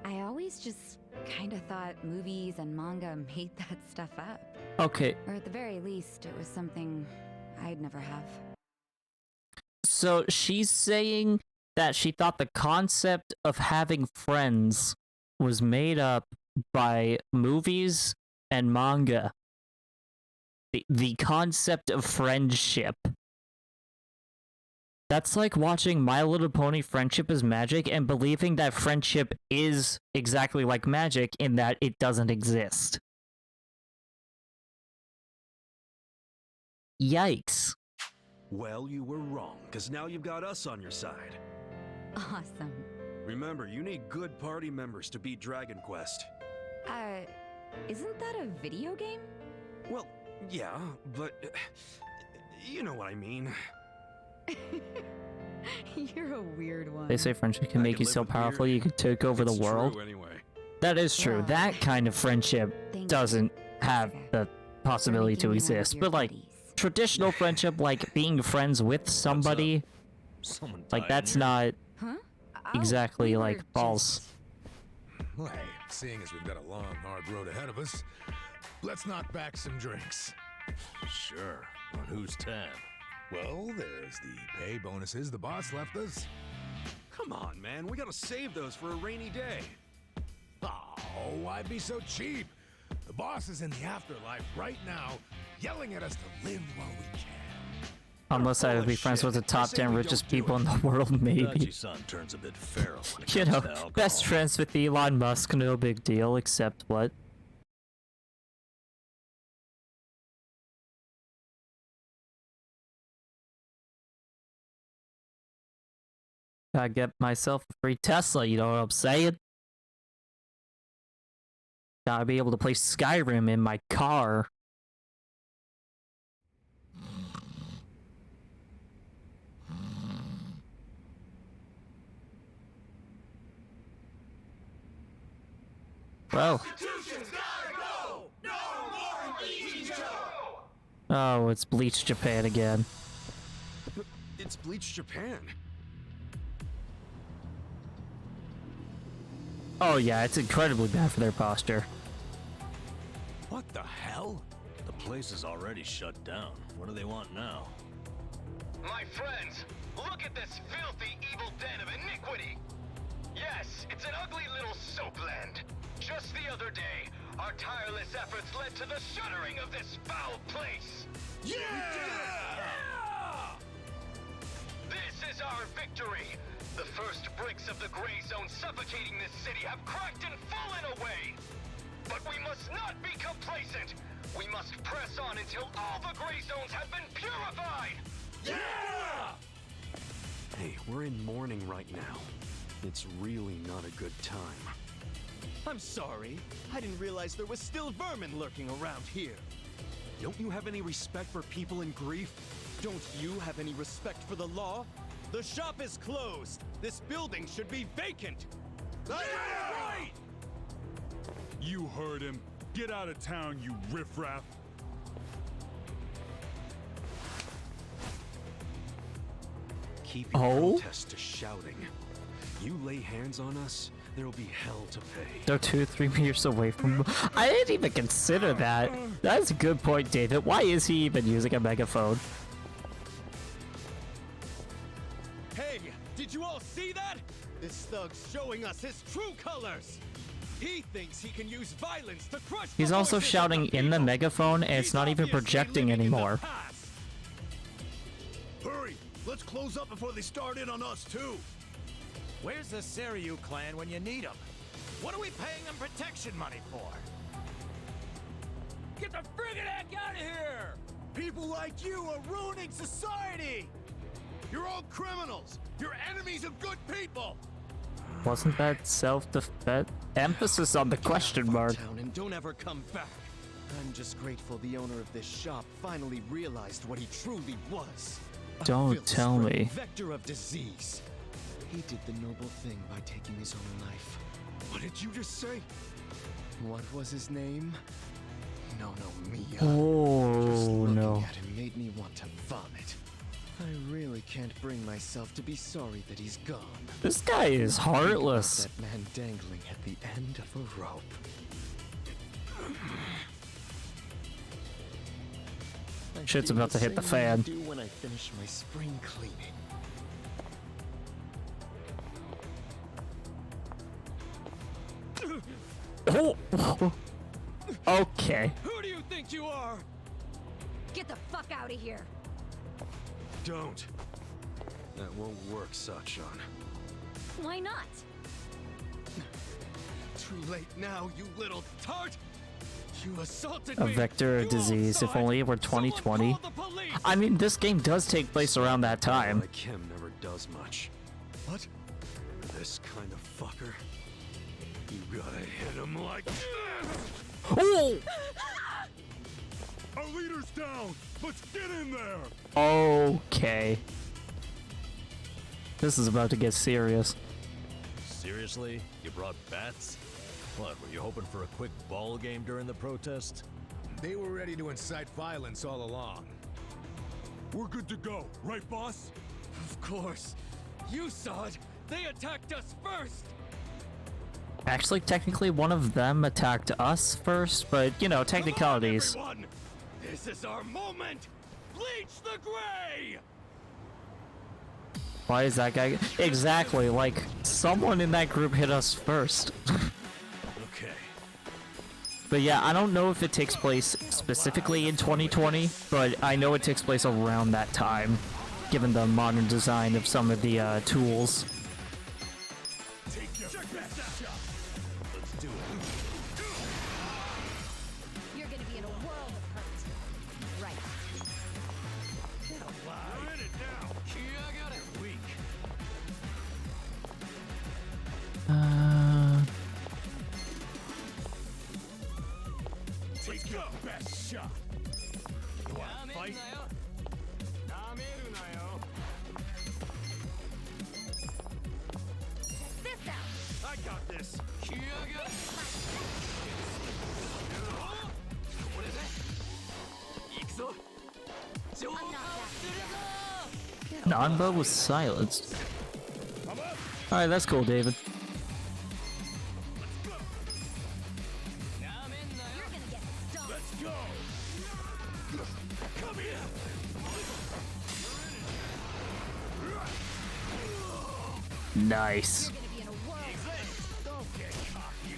[SPEAKER 4] I always just kind of thought movies and manga made that stuff up.
[SPEAKER 1] Okay,
[SPEAKER 4] Or at the very least, it was something I'd never have.
[SPEAKER 1] so she's saying that she thought the concept of having friends was made up by movies and manga. The concept of friendship. That's like watching My Little Pony Friendship is Magic and believing that friendship is exactly like magic in that it doesn't exist. Yikes.
[SPEAKER 5] Well, you were wrong, because now you've got us on your side.
[SPEAKER 4] Awesome.
[SPEAKER 5] Remember, you need good party members to beat Dragon Quest.
[SPEAKER 4] Isn't that a video game?
[SPEAKER 5] Well, yeah, but... you know what I mean.
[SPEAKER 4] You're a weird one.
[SPEAKER 1] They say friendship can
[SPEAKER 5] I
[SPEAKER 1] make
[SPEAKER 5] can
[SPEAKER 1] you
[SPEAKER 5] live
[SPEAKER 1] so
[SPEAKER 5] with beer.
[SPEAKER 1] powerful you could take over the
[SPEAKER 5] It's
[SPEAKER 1] world.
[SPEAKER 5] true anyway.
[SPEAKER 1] That is true.
[SPEAKER 4] Well,
[SPEAKER 1] That kind of friendship
[SPEAKER 4] thank you.
[SPEAKER 1] doesn't have
[SPEAKER 4] Sugar.
[SPEAKER 1] the possibility
[SPEAKER 4] For
[SPEAKER 1] to
[SPEAKER 4] making me one of
[SPEAKER 1] exist.
[SPEAKER 4] your
[SPEAKER 1] But like
[SPEAKER 4] buddies.
[SPEAKER 1] traditional friendship, like being friends with somebody,
[SPEAKER 8] Someone
[SPEAKER 1] like
[SPEAKER 8] died
[SPEAKER 1] that's
[SPEAKER 8] in here.
[SPEAKER 1] not
[SPEAKER 4] Huh?
[SPEAKER 1] exactly
[SPEAKER 4] we were
[SPEAKER 1] like balls.
[SPEAKER 4] just-
[SPEAKER 6] Well, hey, seeing as we've got a long, hard road ahead of us, let's knock back some drinks.
[SPEAKER 8] Sure. On whose tab?
[SPEAKER 6] Well, there's the pay bonuses the boss left us.
[SPEAKER 5] Come on, man. We gotta save those for a rainy day.
[SPEAKER 6] Oh, why be so cheap? The boss is in the afterlife right now, yelling at us to live while we can.
[SPEAKER 1] Unless I
[SPEAKER 5] full
[SPEAKER 1] would
[SPEAKER 5] of
[SPEAKER 1] be friends
[SPEAKER 5] shit.
[SPEAKER 1] with the
[SPEAKER 5] I
[SPEAKER 1] top
[SPEAKER 5] say
[SPEAKER 1] 10
[SPEAKER 5] we
[SPEAKER 1] richest
[SPEAKER 5] don't do
[SPEAKER 1] people
[SPEAKER 5] it.
[SPEAKER 1] in the world, maybe.
[SPEAKER 8] Dachi-san turns a bit feral when it
[SPEAKER 1] You
[SPEAKER 8] comes
[SPEAKER 1] know,
[SPEAKER 8] to alcohol.
[SPEAKER 1] best friends with Elon Musk, no big deal, except what? Gotta get myself a free Tesla, you know what I'm saying? Gotta be able to play Skyrim in my car. Well. Oh, it's Bleach Japan again.
[SPEAKER 5] It's Bleach Japan.
[SPEAKER 1] Oh yeah, it's incredibly bad for their posture.
[SPEAKER 5] What the hell?
[SPEAKER 8] The place is already shut down. What do they want now?
[SPEAKER 3] My friends, look at this filthy, evil den of iniquity! Yes, it's an ugly little soapland. Just the other day, our tireless efforts led to the shuttering of this foul place.
[SPEAKER 2] Yeah!
[SPEAKER 3] This is our victory! The first bricks of the gray zone suffocating this city have cracked and fallen away! But we must not be complacent! We must press on until all the gray zones have been purified!
[SPEAKER 2] Yeah!
[SPEAKER 5] Hey, we're in mourning right now. It's really not a good time.
[SPEAKER 9] I'm sorry. I didn't realize there was still vermin lurking around here.
[SPEAKER 5] Don't you have any respect for people in grief?
[SPEAKER 9] Don't you have any respect for the law? The shop is closed. This building should be vacant.
[SPEAKER 2] Right! You heard him. Get out of town, you riffraff.
[SPEAKER 5] Keep your
[SPEAKER 1] Oh?
[SPEAKER 5] protest to shouting. You lay hands on us, there'll be hell to pay.
[SPEAKER 1] They're 2 or 3 meters away from. I didn't even consider that. That's a good point, David. Why is he even using a megaphone?
[SPEAKER 9] Hey, did you all see that? This thug's showing us his true colors. He thinks he can use violence to crush the
[SPEAKER 1] He's also
[SPEAKER 9] voices of
[SPEAKER 1] shouting
[SPEAKER 9] the
[SPEAKER 1] in the
[SPEAKER 9] people.
[SPEAKER 1] megaphone, and it's
[SPEAKER 9] He's
[SPEAKER 1] not even
[SPEAKER 9] obviously
[SPEAKER 1] projecting
[SPEAKER 9] living in the
[SPEAKER 1] anymore.
[SPEAKER 9] past.
[SPEAKER 2] Hurry! Let's close up before they start in on us, too.
[SPEAKER 10] Where's the Seiryu clan when you need them? What are we paying them protection money for? Get the friggin' heck out of here! People like you are ruining society!
[SPEAKER 2] You're all criminals! You're enemies of good people!
[SPEAKER 1] Wasn't that self-defense? Emphasis on the question mark.
[SPEAKER 9] Town and don't ever come back. I'm just grateful the owner of this shop finally realized what he truly was. A
[SPEAKER 1] Don't
[SPEAKER 9] filth
[SPEAKER 1] tell
[SPEAKER 9] spreading
[SPEAKER 1] me.
[SPEAKER 9] Vector of disease. He did the noble thing by taking his own life.
[SPEAKER 5] What did you just say?
[SPEAKER 9] What was his name? No, Mia. Just
[SPEAKER 1] Oh
[SPEAKER 9] looking
[SPEAKER 1] no.
[SPEAKER 9] at him made me want to vomit. I really can't bring myself to be sorry that he's gone.
[SPEAKER 1] This guy is
[SPEAKER 9] Think about
[SPEAKER 1] heartless.
[SPEAKER 9] that man dangling at the end of a rope. I
[SPEAKER 1] Shit's
[SPEAKER 9] feel
[SPEAKER 1] about to hit the
[SPEAKER 9] same way I
[SPEAKER 1] fan.
[SPEAKER 9] do when I finish my spring cleaning.
[SPEAKER 1] Oh. Okay.
[SPEAKER 9] Who do you think you are?
[SPEAKER 4] Get the fuck out of here.
[SPEAKER 5] Don't. That won't work, Sachan.
[SPEAKER 4] Why not?
[SPEAKER 9] Too late now, you little tart! You assaulted
[SPEAKER 1] A
[SPEAKER 9] me!
[SPEAKER 1] vector of
[SPEAKER 9] You all
[SPEAKER 1] disease.
[SPEAKER 9] saw
[SPEAKER 1] If
[SPEAKER 9] it!
[SPEAKER 1] only it were
[SPEAKER 9] Someone
[SPEAKER 1] 2020.
[SPEAKER 9] call the police!
[SPEAKER 1] I mean, this game does take place around that time.
[SPEAKER 5] Like him never does much.
[SPEAKER 9] What?
[SPEAKER 5] This kind of fucker. You gotta hit him like.
[SPEAKER 1] Oh.
[SPEAKER 2] Our leader's down! Let's get in there!
[SPEAKER 1] Okay. This is about to get serious.
[SPEAKER 8] Seriously? You brought bats? What, were you hoping for a quick ball game during the protest?
[SPEAKER 6] They were ready to incite violence all along.
[SPEAKER 2] We're good to go, right, boss?
[SPEAKER 9] Of course. You saw it. They attacked us first.
[SPEAKER 1] Actually, technically, one of them attacked us first, but, you know, technicalities.
[SPEAKER 9] Come on, everyone! This is our moment! Bleach the gray!
[SPEAKER 1] Why is that guy... Exactly, like, someone in that group hit us first.
[SPEAKER 8] Okay.
[SPEAKER 1] But yeah, I don't know if it takes place specifically in 2020, but I know it takes place around that time, given the modern design of some of the tools.
[SPEAKER 8] Let's do it.
[SPEAKER 4] You're gonna be in a world of hurt. Right.
[SPEAKER 9] We're in it now. I got it. Weak.
[SPEAKER 6] Take your best shot. You wanna fight?
[SPEAKER 4] This out.
[SPEAKER 9] I got this. What is it?
[SPEAKER 4] I'm not that.
[SPEAKER 1] Nanba was silenced. Alright, that's cool, David.
[SPEAKER 4] You're gonna get stomped.
[SPEAKER 6] Let's go. Come here.
[SPEAKER 1] Nice.
[SPEAKER 4] You're gonna be in a world.
[SPEAKER 6] Don't get cocky.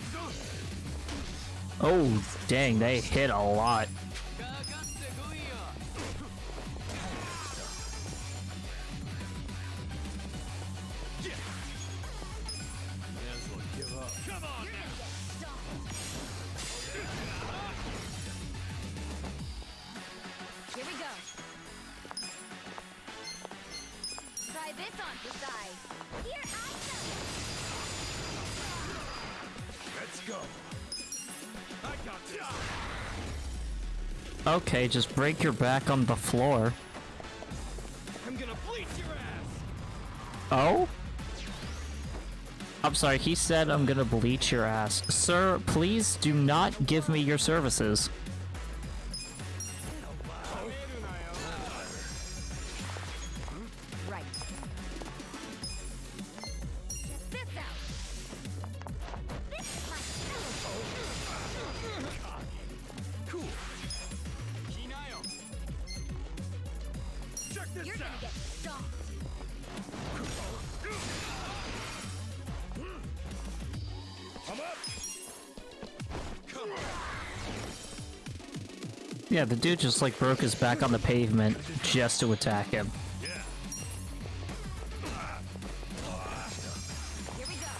[SPEAKER 1] Oh, dang, they hit a lot.
[SPEAKER 6] Give up. Come on
[SPEAKER 4] You're
[SPEAKER 6] now.
[SPEAKER 4] gonna get stomped. Here we go. Try this on the side. Here I
[SPEAKER 6] Let's go.
[SPEAKER 9] I got this.
[SPEAKER 1] Okay, just break your back on the floor.
[SPEAKER 9] I'm gonna bleach your ass.
[SPEAKER 1] Oh? I'm sorry, he said I'm gonna bleach your ass. Sir, please do not give me your services.
[SPEAKER 4] Right. This out. This is my
[SPEAKER 6] Cool. Check this
[SPEAKER 4] You're
[SPEAKER 6] out.
[SPEAKER 4] gonna get stomped.
[SPEAKER 6] I'm up. Come on.
[SPEAKER 1] Yeah, the dude just like broke his back on the pavement just to attack him.
[SPEAKER 6] Yeah.
[SPEAKER 4] Here we go.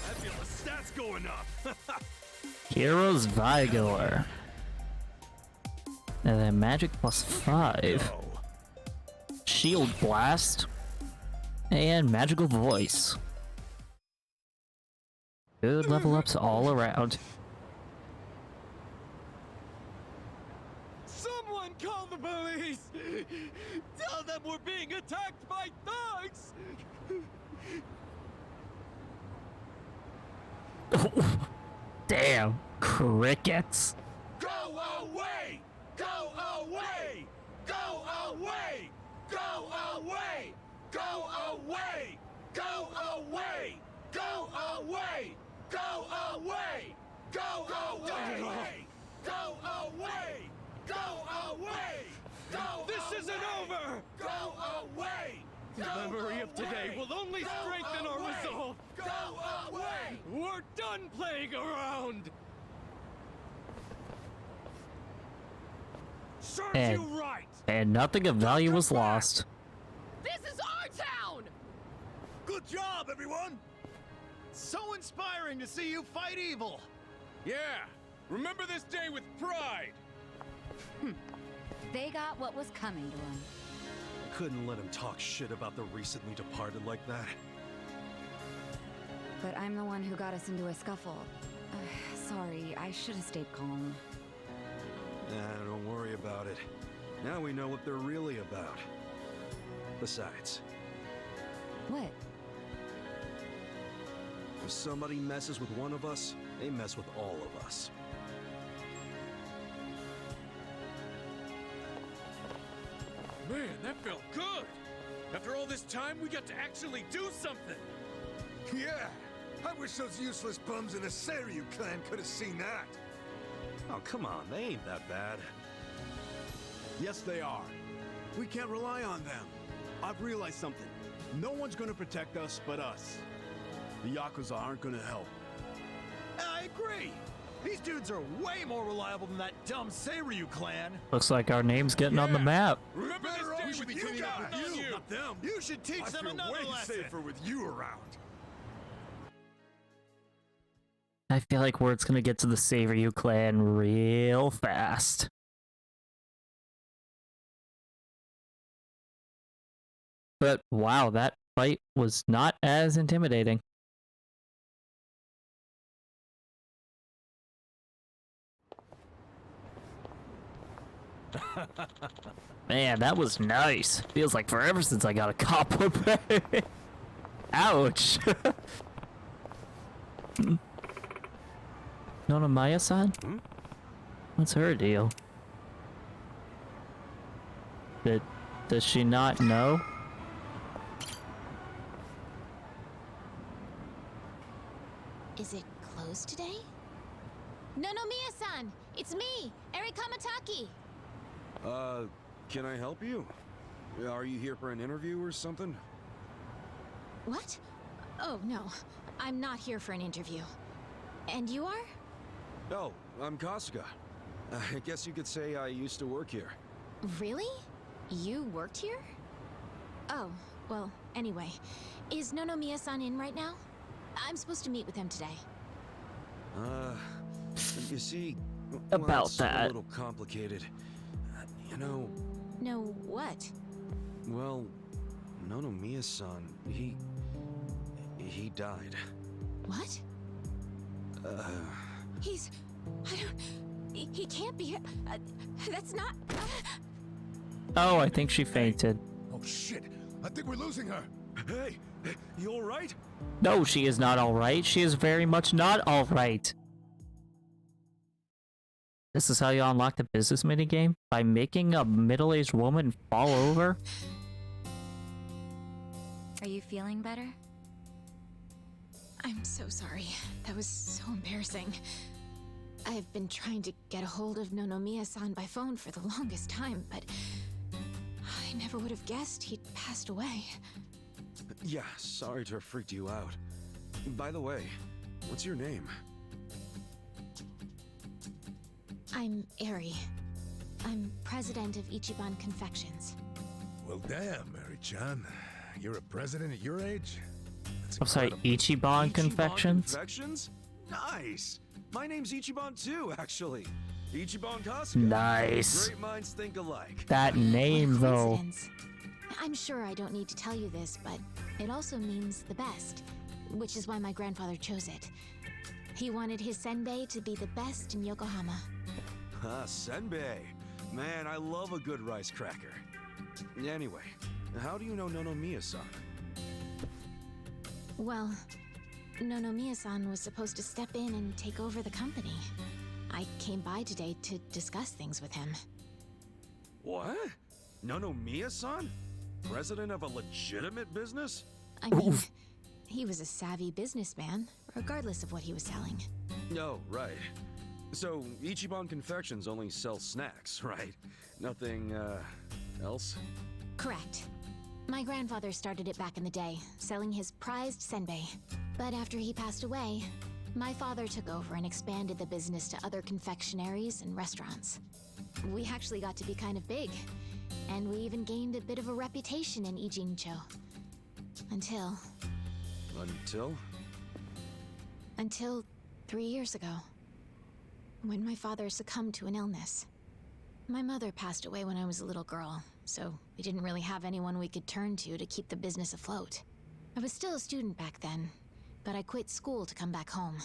[SPEAKER 6] I feel the stats going up.
[SPEAKER 1] Heroes Vigor. And then magic +5.
[SPEAKER 6] Oh.
[SPEAKER 1] Shield Blast. And magical voice. Good level ups all around.
[SPEAKER 9] Someone call the police! Tell them we're being attacked by thugs!
[SPEAKER 1] Damn, crickets.
[SPEAKER 6] Go away! Go away! Go away! Go away! Go away! Go away! Go away! Go away! Go away! Go away! Go away! Go
[SPEAKER 9] This isn't over!
[SPEAKER 6] Go away!
[SPEAKER 9] The memory of today will only strengthen our resolve!
[SPEAKER 6] Go away!
[SPEAKER 9] We're done playing around!
[SPEAKER 6] Serves
[SPEAKER 1] And-
[SPEAKER 6] you right!
[SPEAKER 1] And nothing of value was lost.
[SPEAKER 11] This is our town!
[SPEAKER 6] Good job, everyone!
[SPEAKER 10] So inspiring to see you fight evil.
[SPEAKER 9] Yeah! Remember this day with pride!
[SPEAKER 4] They got what was coming to them.
[SPEAKER 5] Couldn't let him talk shit about the recently departed like that.
[SPEAKER 4] But I'm the one who got us into a scuffle. Sorry, I should have stayed calm.
[SPEAKER 5] Don't worry about it. Now we know what they're really about. Besides,
[SPEAKER 4] What?
[SPEAKER 5] if somebody messes with one of us, they mess with all of us.
[SPEAKER 9] Man, that felt good! After all this time, we got to actually do something!
[SPEAKER 6] Yeah, I wish those useless bums in the Seiryu clan could have seen that.
[SPEAKER 5] Oh, come on, they ain't that bad.
[SPEAKER 12] Yes, they are. We can't rely on them. I've realized something. No one's gonna protect us but us. The Yakuza aren't gonna help.
[SPEAKER 10] I agree! These dudes are way more reliable than that dumb Seiryu clan!
[SPEAKER 1] Looks like our name's getting on the map.
[SPEAKER 9] Remember this day
[SPEAKER 6] We should be
[SPEAKER 9] with
[SPEAKER 6] cleaning up
[SPEAKER 9] guys,
[SPEAKER 6] with you,
[SPEAKER 9] not
[SPEAKER 6] them.
[SPEAKER 10] You should teach
[SPEAKER 6] I
[SPEAKER 10] them
[SPEAKER 6] feel
[SPEAKER 10] another
[SPEAKER 6] way
[SPEAKER 10] lesson!
[SPEAKER 6] safer with you around.
[SPEAKER 1] I feel like word's gonna get to the Seiryu clan real fast. But wow, that fight was not as intimidating. Man, that was nice. Feels like forever since I got a copper pay. Ouch. Nonomaya-san? What's her deal? Does she not know?
[SPEAKER 13] Is it closed today? Nonomiya-san! It's me, Eri Kamataki!
[SPEAKER 5] Can I help you? Are you here for an interview or something?
[SPEAKER 13] What? Oh, no. I'm not here for an interview. And you are?
[SPEAKER 5] Oh, I'm Kasuga. I guess you could say I used to work here.
[SPEAKER 13] Really? You worked here? Oh, well, anyway. Is Nonomiya-san in right now? I'm supposed to meet with him today.
[SPEAKER 5] You see...
[SPEAKER 1] About
[SPEAKER 5] well, it's
[SPEAKER 1] that.
[SPEAKER 5] a little complicated. You know...
[SPEAKER 13] No, what?
[SPEAKER 5] Well, Nonomiya-san, he died.
[SPEAKER 13] What? He's... I don't... He can't be... that's not...
[SPEAKER 1] Oh, I think she fainted.
[SPEAKER 6] Oh shit! I think we're losing her.
[SPEAKER 5] Hey, you all right?
[SPEAKER 1] No, she is not alright. She is very much not alright. This is how you unlock the business minigame? By making a middle-aged woman fall over?
[SPEAKER 4] Are you feeling better?
[SPEAKER 13] I'm so sorry. That was so embarrassing. I've been trying to get a hold of Nonomiya-san by phone for the longest time, but... I never would have guessed he'd passed away.
[SPEAKER 5] Yeah, sorry to have freaked you out. By the way, what's your name?
[SPEAKER 13] I'm Eri. I'm president of Ichiban Confections.
[SPEAKER 6] Well, damn, Mary-chan. You're a president at your age? That's
[SPEAKER 1] I'm sorry,
[SPEAKER 6] incredible.
[SPEAKER 1] Ichiban Confections?
[SPEAKER 5] Confections? Nice! My name's Ichiban too, actually. Ichiban Kasuga.
[SPEAKER 1] Nice.
[SPEAKER 5] Great minds think alike.
[SPEAKER 1] That name,
[SPEAKER 13] What a
[SPEAKER 1] though.
[SPEAKER 13] coincidence. I'm sure I don't need to tell you this, but it also means the best, which is why my grandfather chose it. He wanted his senbei to be the best in Yokohama.
[SPEAKER 5] Ah, senbei. Man, I love a good rice cracker. Anyway, how do you know Nonomiya-san?
[SPEAKER 13] Well, Nonomiya-san was supposed to step in and take over the company. I came by today to discuss things with him.
[SPEAKER 5] What? Nonomiya-san? President of a legitimate business?
[SPEAKER 13] I mean, he was a savvy businessman, regardless of what he was selling.
[SPEAKER 5] Oh, right. So, Ichiban Confections only sells snacks, right? Nothing, else?
[SPEAKER 13] Correct. My grandfather started it back in the day, selling his prized senbei. But after he passed away, my father took over and expanded the business to other confectionaries and restaurants. We actually got to be kind of big, and we even gained a bit of a reputation in Ijincho. Until
[SPEAKER 5] Until?
[SPEAKER 13] 3 years ago, when my father succumbed to an illness. My mother passed away when I was a little girl, so we didn't really have anyone we could turn to keep the business afloat. I was still a student back then, but I quit school to come back home.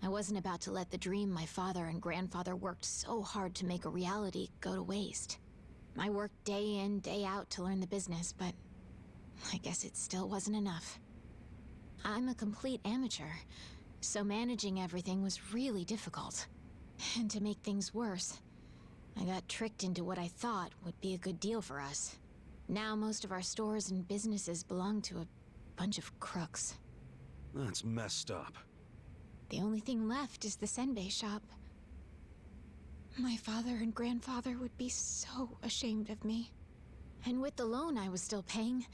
[SPEAKER 13] I wasn't about to let the dream my father and grandfather worked so hard to make a reality go to waste. I worked day in, day out to learn the business, but I guess it still wasn't enough. I'm a complete amateur, so managing everything was really difficult. And to make things worse, I got tricked into what I thought would be a good deal for us. Now most of our stores and businesses belong to a bunch of crooks.
[SPEAKER 5] That's messed up.
[SPEAKER 13] The only thing left is the senbei shop. My father and grandfather would be so ashamed of me. And with the loan I was still paying,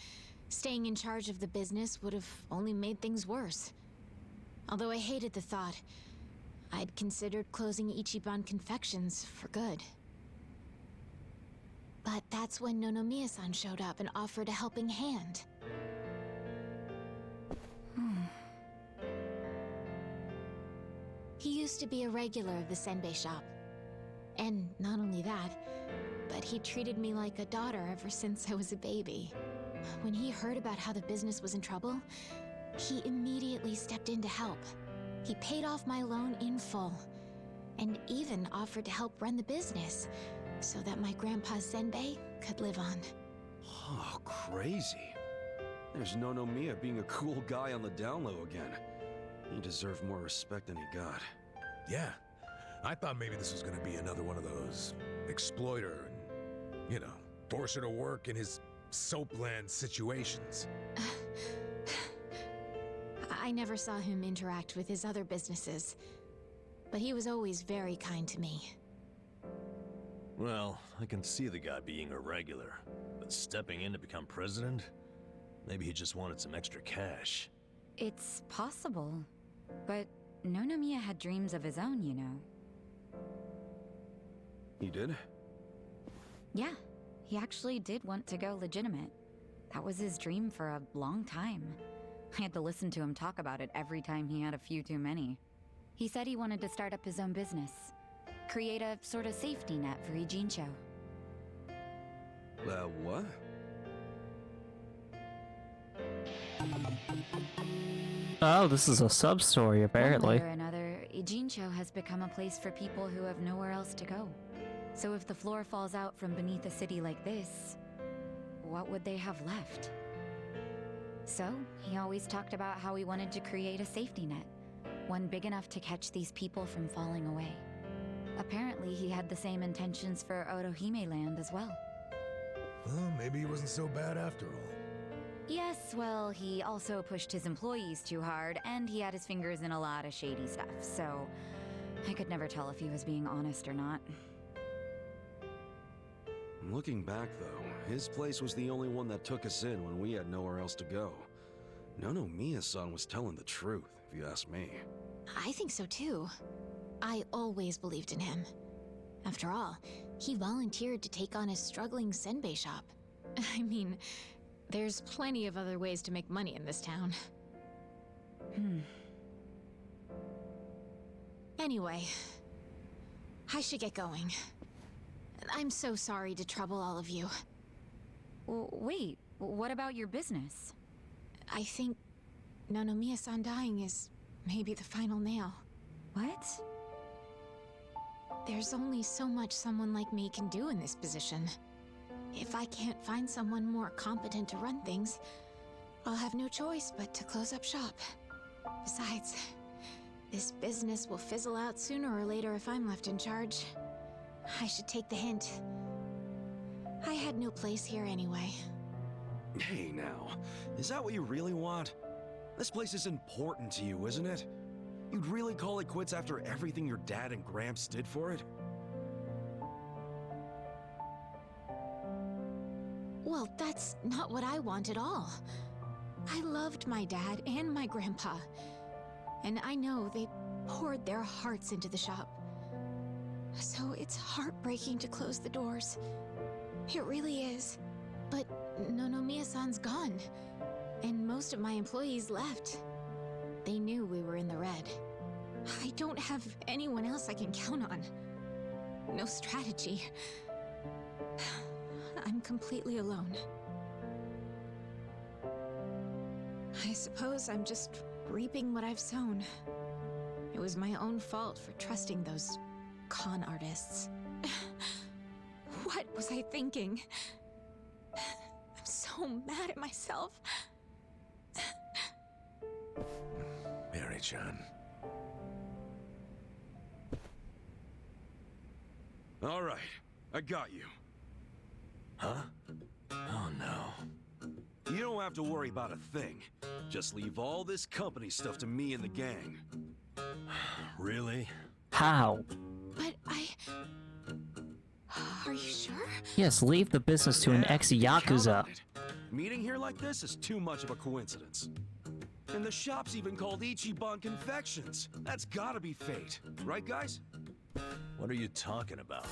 [SPEAKER 13] staying in charge of the business would have only made things worse. Although I hated the thought, I'd considered closing Ichiban Confections for good. But that's when Nonomiya-san showed up and offered a helping hand. He used to be a regular of the senbei shop. And not only that, but he treated me like a daughter ever since I was a baby. When he heard about how the business was in trouble, he immediately stepped in to help. He paid off my loan in full, and even offered to help run the business, so that my grandpa's senbei could live on.
[SPEAKER 5] Oh, crazy. There's Nonomiya being a cool guy on the down low again. He deserved more respect than he got.
[SPEAKER 6] Yeah, I thought maybe this was gonna be another one of those exploiter and, you know, force her to work in his soapland situations.
[SPEAKER 13] I never saw him interact with his other businesses, but he was always very kind to me.
[SPEAKER 8] Well, I can see the guy being a regular, but stepping in to become president? Maybe he just wanted some extra cash.
[SPEAKER 4] It's possible, but Nonomiya had dreams of his own, you know.
[SPEAKER 5] He did?
[SPEAKER 4] Yeah, he actually did want to go legitimate. That was his dream for a long time. I had to listen to him talk about it every time he had a few too many. He said he wanted to start up his own business. Create a sort of safety net for Ijincho.
[SPEAKER 5] What?
[SPEAKER 1] Oh, this is a sub-story, apparently.
[SPEAKER 4] One way or another, Ijincho has become a place for people who have nowhere else to go. So if the floor falls out from beneath a city like this, what would they have left? So, he always talked about how he wanted to create a safety net, one big enough to catch these people from falling away. Apparently, he had the same intentions for Orohime Land as well.
[SPEAKER 6] Well, maybe he wasn't so bad after all.
[SPEAKER 4] Yes, well, he also pushed his employees too hard, and he had his fingers in a lot of shady stuff, so I could never tell if he was being honest or not.
[SPEAKER 5] Looking back, though, his place was the only one that took us in when we had nowhere else to go. Nonomiya-san was telling the truth, if you ask me.
[SPEAKER 13] I think so too. I always believed in him. After all, he volunteered to take on his struggling senbei shop. I mean, there's plenty of other ways to make money in this town. Anyway, I should get going. I'm so sorry to trouble all of you.
[SPEAKER 4] Wait, what about your business?
[SPEAKER 13] I think Nonomiya-san dying is maybe the final nail.
[SPEAKER 4] What?
[SPEAKER 13] There's only so much someone like me can do in this position. If I can't find someone more competent to run things, I'll have no choice but to close up shop. Besides, this business will fizzle out sooner or later if I'm left in charge. I should take the hint. I had no place here anyway.
[SPEAKER 5] Hey now, is that what you really want? This place is important to you, isn't it? You'd really call it quits after everything your dad and Gramps did for it?
[SPEAKER 13] Well, that's not what I want at all. I loved my dad and my grandpa, and I know they poured their hearts into the shop. So it's heartbreaking to close the doors. It really is. But Nonomiya-san's gone, and most of my employees left. They knew we were in the red. I don't have anyone else I can count on. No strategy. I'm completely alone. I suppose I'm just reaping what I've sown. It It was my own fault for trusting those con artists. What was I thinking? I'm so mad at myself.
[SPEAKER 6] Mary-chan.
[SPEAKER 5] All right, I got you.
[SPEAKER 8] Huh? Oh no.
[SPEAKER 5] You don't have to worry about a thing. Just leave all this company stuff to me and the gang.
[SPEAKER 8] Really?
[SPEAKER 1] How?
[SPEAKER 13] But Are you sure?
[SPEAKER 1] Yes, leave the business to an
[SPEAKER 5] Yeah,
[SPEAKER 1] ex-Yakuza.
[SPEAKER 5] count on it. Meeting here like this is too much of a coincidence. And the shop's even called Ichiban Confections. That's gotta be fate, right guys?
[SPEAKER 8] What are you talking about?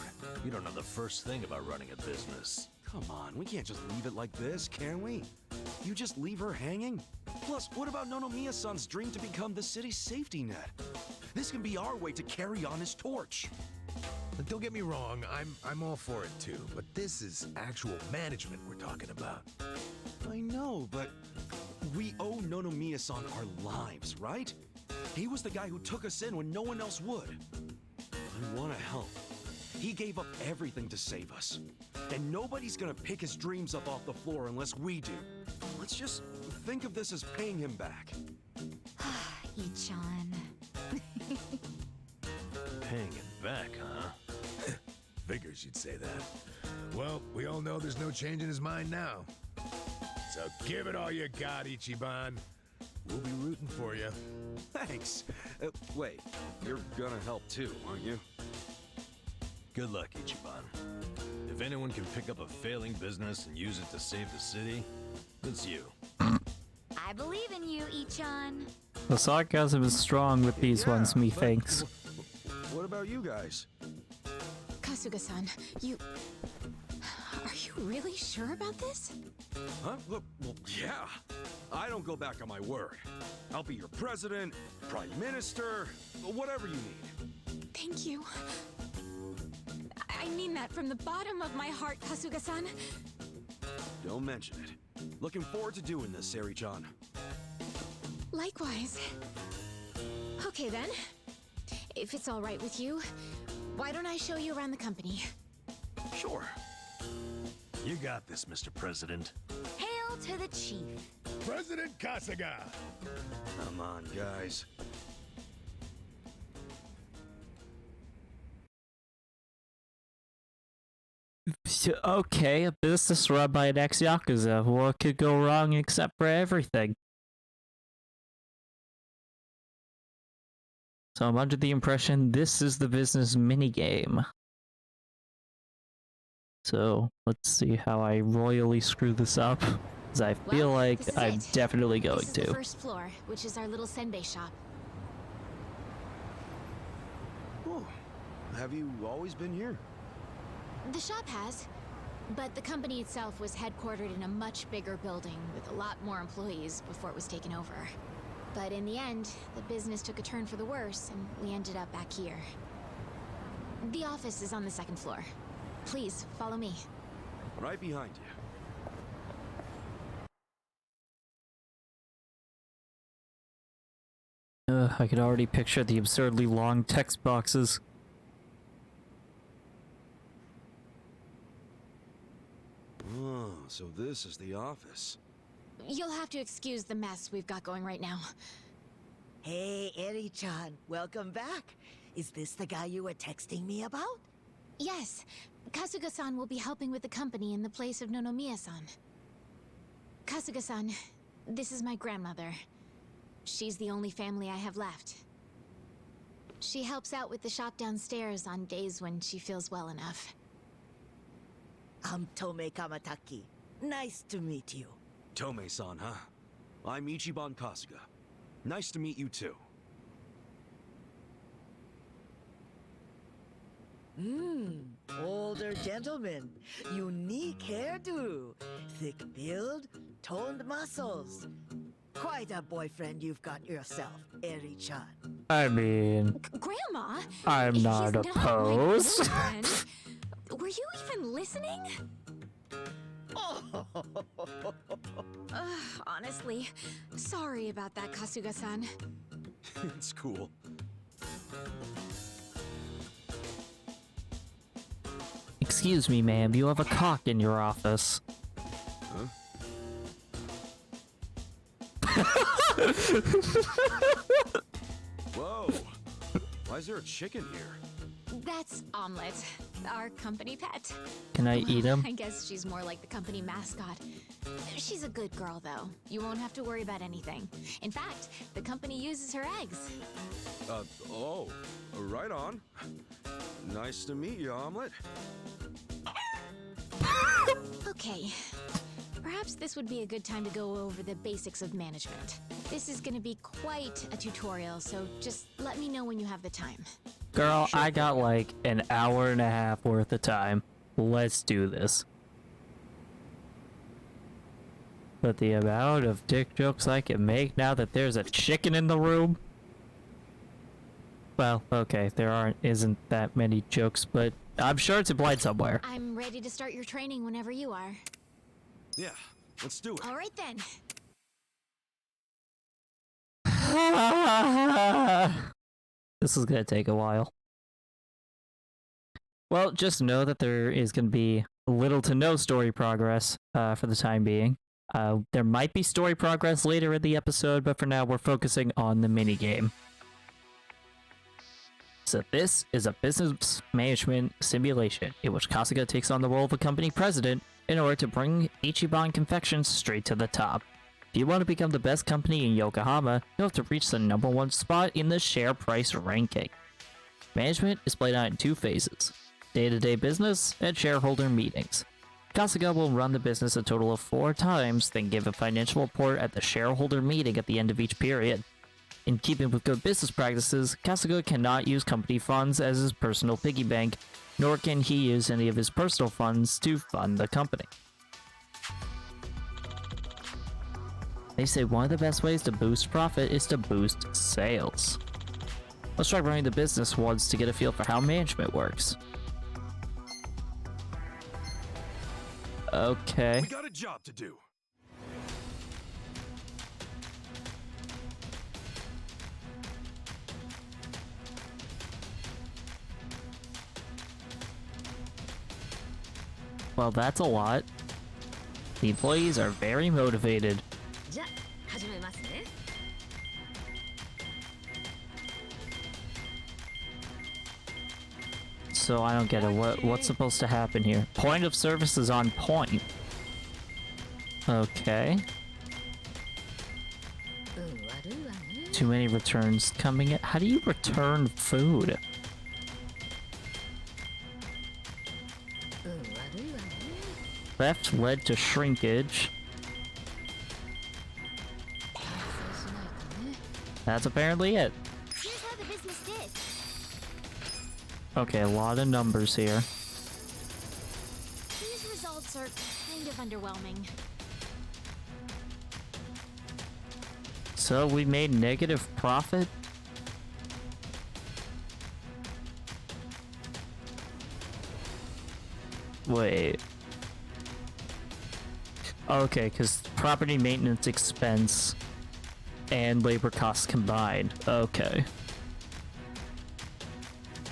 [SPEAKER 8] You don't know the first thing about running a business.
[SPEAKER 5] Come on, we can't just leave it like this, can we? You just leave her hanging? Plus, what about Nonomiya-san's dream to become the city's safety net? This can be our way to carry on his torch.
[SPEAKER 6] But don't get me wrong, I'm all for it too, but this is actual management we're talking about.
[SPEAKER 5] I know, but we owe Nonomiya-san our lives, right? He was the guy who took us in when no one else would. I want to help. He gave up everything to save us. And nobody's gonna pick his dreams up off the floor unless we do. Let's just think of this as paying him back.
[SPEAKER 4] Ichan.
[SPEAKER 8] Paying him back, huh?
[SPEAKER 6] Figures you'd say that. Well, we all know there's no change in his mind now. So give it all you got, Ichiban. We'll be rooting for you.
[SPEAKER 5] Thanks. Wait, you're gonna help too, aren't you?
[SPEAKER 8] Good luck, Ichiban. If anyone can pick up a failing business and use it to save the city, it's you.
[SPEAKER 4] I believe in you, Ichan.
[SPEAKER 1] The sarcasm is strong with these ones,
[SPEAKER 5] but
[SPEAKER 1] methinks.
[SPEAKER 5] What about you guys?
[SPEAKER 13] Kasuga-san, Are you really sure about this?
[SPEAKER 5] Huh? Well, yeah. I don't go back on my word. I'll be your president, prime minister, whatever you need.
[SPEAKER 13] Thank you. I mean that from the bottom of my heart, Kasuga-san.
[SPEAKER 5] Don't mention it. Looking forward to doing this, Sari-chan.
[SPEAKER 13] Likewise. Okay then. If it's all right with you, why don't I show you around the company?
[SPEAKER 5] Sure.
[SPEAKER 8] You got this, Mr. President.
[SPEAKER 4] Hail to the chief.
[SPEAKER 6] President Kasuga!
[SPEAKER 5] Come on, guys.
[SPEAKER 1] Okay, a business run by an ex-Yakuza. What could go wrong except for everything? So I'm under the impression this is the business minigame. So let's see how I royally screw this up. Because I feel like I'm definitely going
[SPEAKER 13] This is
[SPEAKER 1] to.
[SPEAKER 13] the first floor, which is our little senbei shop.
[SPEAKER 5] Oh, have you always been here?
[SPEAKER 13] The shop has, but the company itself was headquartered in a much bigger building with a lot more employees before it was taken over. But in the end, the business took a turn for the worse, and we ended up back here. The office is on the second floor. Please, follow me.
[SPEAKER 5] Right behind you.
[SPEAKER 1] I could already picture the absurdly long text boxes.
[SPEAKER 5] Oh, so this is the office.
[SPEAKER 13] You'll have to excuse the mess we've got going right now.
[SPEAKER 14] Hey, Eri-chan, welcome back. Is this the guy you were texting me about?
[SPEAKER 13] Yes, Kasuga-san will be helping with the company in the place of Nonomiya-san. Kasuga-san, this is my grandmother. She's the only family I have left. She helps out with the shop downstairs on days when she feels well enough.
[SPEAKER 14] I'm Tome Kamataki. Nice to meet you.
[SPEAKER 5] Tome-san, huh? I'm Ichiban Kasuga. Nice to meet you too.
[SPEAKER 14] Older gentleman. Unique hairdo. Thick build, toned muscles. Quite a boyfriend you've got yourself, Eri-chan.
[SPEAKER 1] I mean,
[SPEAKER 13] Grandma?
[SPEAKER 1] I'm not
[SPEAKER 13] He's
[SPEAKER 1] opposed.
[SPEAKER 13] Not my boyfriend. Were you even listening? Honestly, sorry about that, Kasuga-san.
[SPEAKER 5] It's cool.
[SPEAKER 1] Excuse me, ma'am, you have a cock in your office.
[SPEAKER 5] Huh? Whoa! Why is there a chicken here?
[SPEAKER 13] That's Omelet, our company pet.
[SPEAKER 1] Can I eat him?
[SPEAKER 13] I guess she's more like the company mascot. She's a good girl, though. You won't have to worry about anything. In fact, the company uses her eggs.
[SPEAKER 5] Right on. Nice to meet you, Omelet.
[SPEAKER 13] Okay. Perhaps this would be a good time to go over the basics of management. This is gonna be quite a tutorial, so just let me know when you have the time.
[SPEAKER 1] Girl, sure. I got like an hour and a half worth of time. Let's do this. But the amount of dick jokes I can make now that there's a chicken in the room. Well, okay, isn't that many jokes, but I'm sure it's implied somewhere.
[SPEAKER 13] I'm ready to start your training whenever you are.
[SPEAKER 5] Yeah, let's do it.
[SPEAKER 13] All right then.
[SPEAKER 1] This is gonna take a while. Well, just know that there is gonna be little to no story progress for the time being. There might be story progress later in the episode, but for now we're focusing on the minigame. So this is a business management simulation in which Kasuga takes on the role of a company president in order to bring Ichiban Confections straight to the top. If you want to become the best company in Yokohama, you'll have to reach the #1 spot in the share price ranking. Management is played out in 2 phases: day-to-day business and shareholder meetings. Kasuga will run the business a total of 4 times, then give a financial report at the shareholder meeting at the end of each period. In keeping with good business practices, Kasuga cannot use company funds as his personal piggy bank, nor can he use any of his personal funds to fund the company. They say one of the best ways to boost profit is to boost sales. Let's try running the business once to get a feel for how management works. Okay.
[SPEAKER 5] We got a job to do.
[SPEAKER 1] Well, that's a lot. The employees are very motivated. So I don't get it. What's supposed to happen here? Point of service is on point. Okay. Too many returns coming in. How do you return food? Theft led to shrinkage. That's apparently it.
[SPEAKER 13] Here's how the business did.
[SPEAKER 1] Okay, a lot of numbers here.
[SPEAKER 13] These results are kind of underwhelming.
[SPEAKER 1] So we made negative profit? Wait. Okay, because property maintenance expense and labor costs combined. Okay.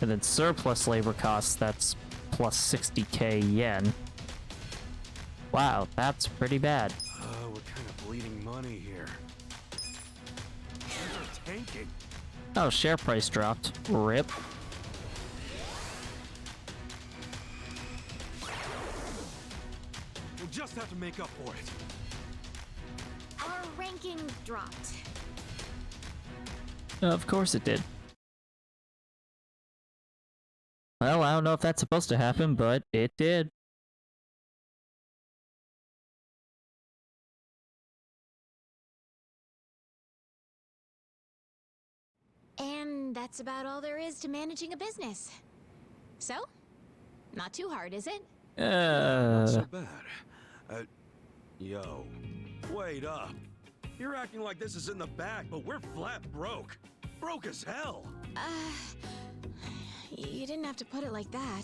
[SPEAKER 1] And then surplus labor costs, that's plus 60k yen. Wow, that's pretty bad.
[SPEAKER 5] Oh, we're kind of bleeding money here. Shares are tanking.
[SPEAKER 1] Oh, share price dropped. RIP.
[SPEAKER 5] We'll just have to make up for it.
[SPEAKER 13] Our ranking dropped.
[SPEAKER 1] Of course it did. Well, I don't know if that's supposed to happen, but it did.
[SPEAKER 13] And that's about all there is to managing a business. So, not too hard, is it?
[SPEAKER 5] Not so bad. Yo, wait up. You're acting like this is in the bag, but we're flat broke. Broke as hell.
[SPEAKER 13] You didn't have to put it like that.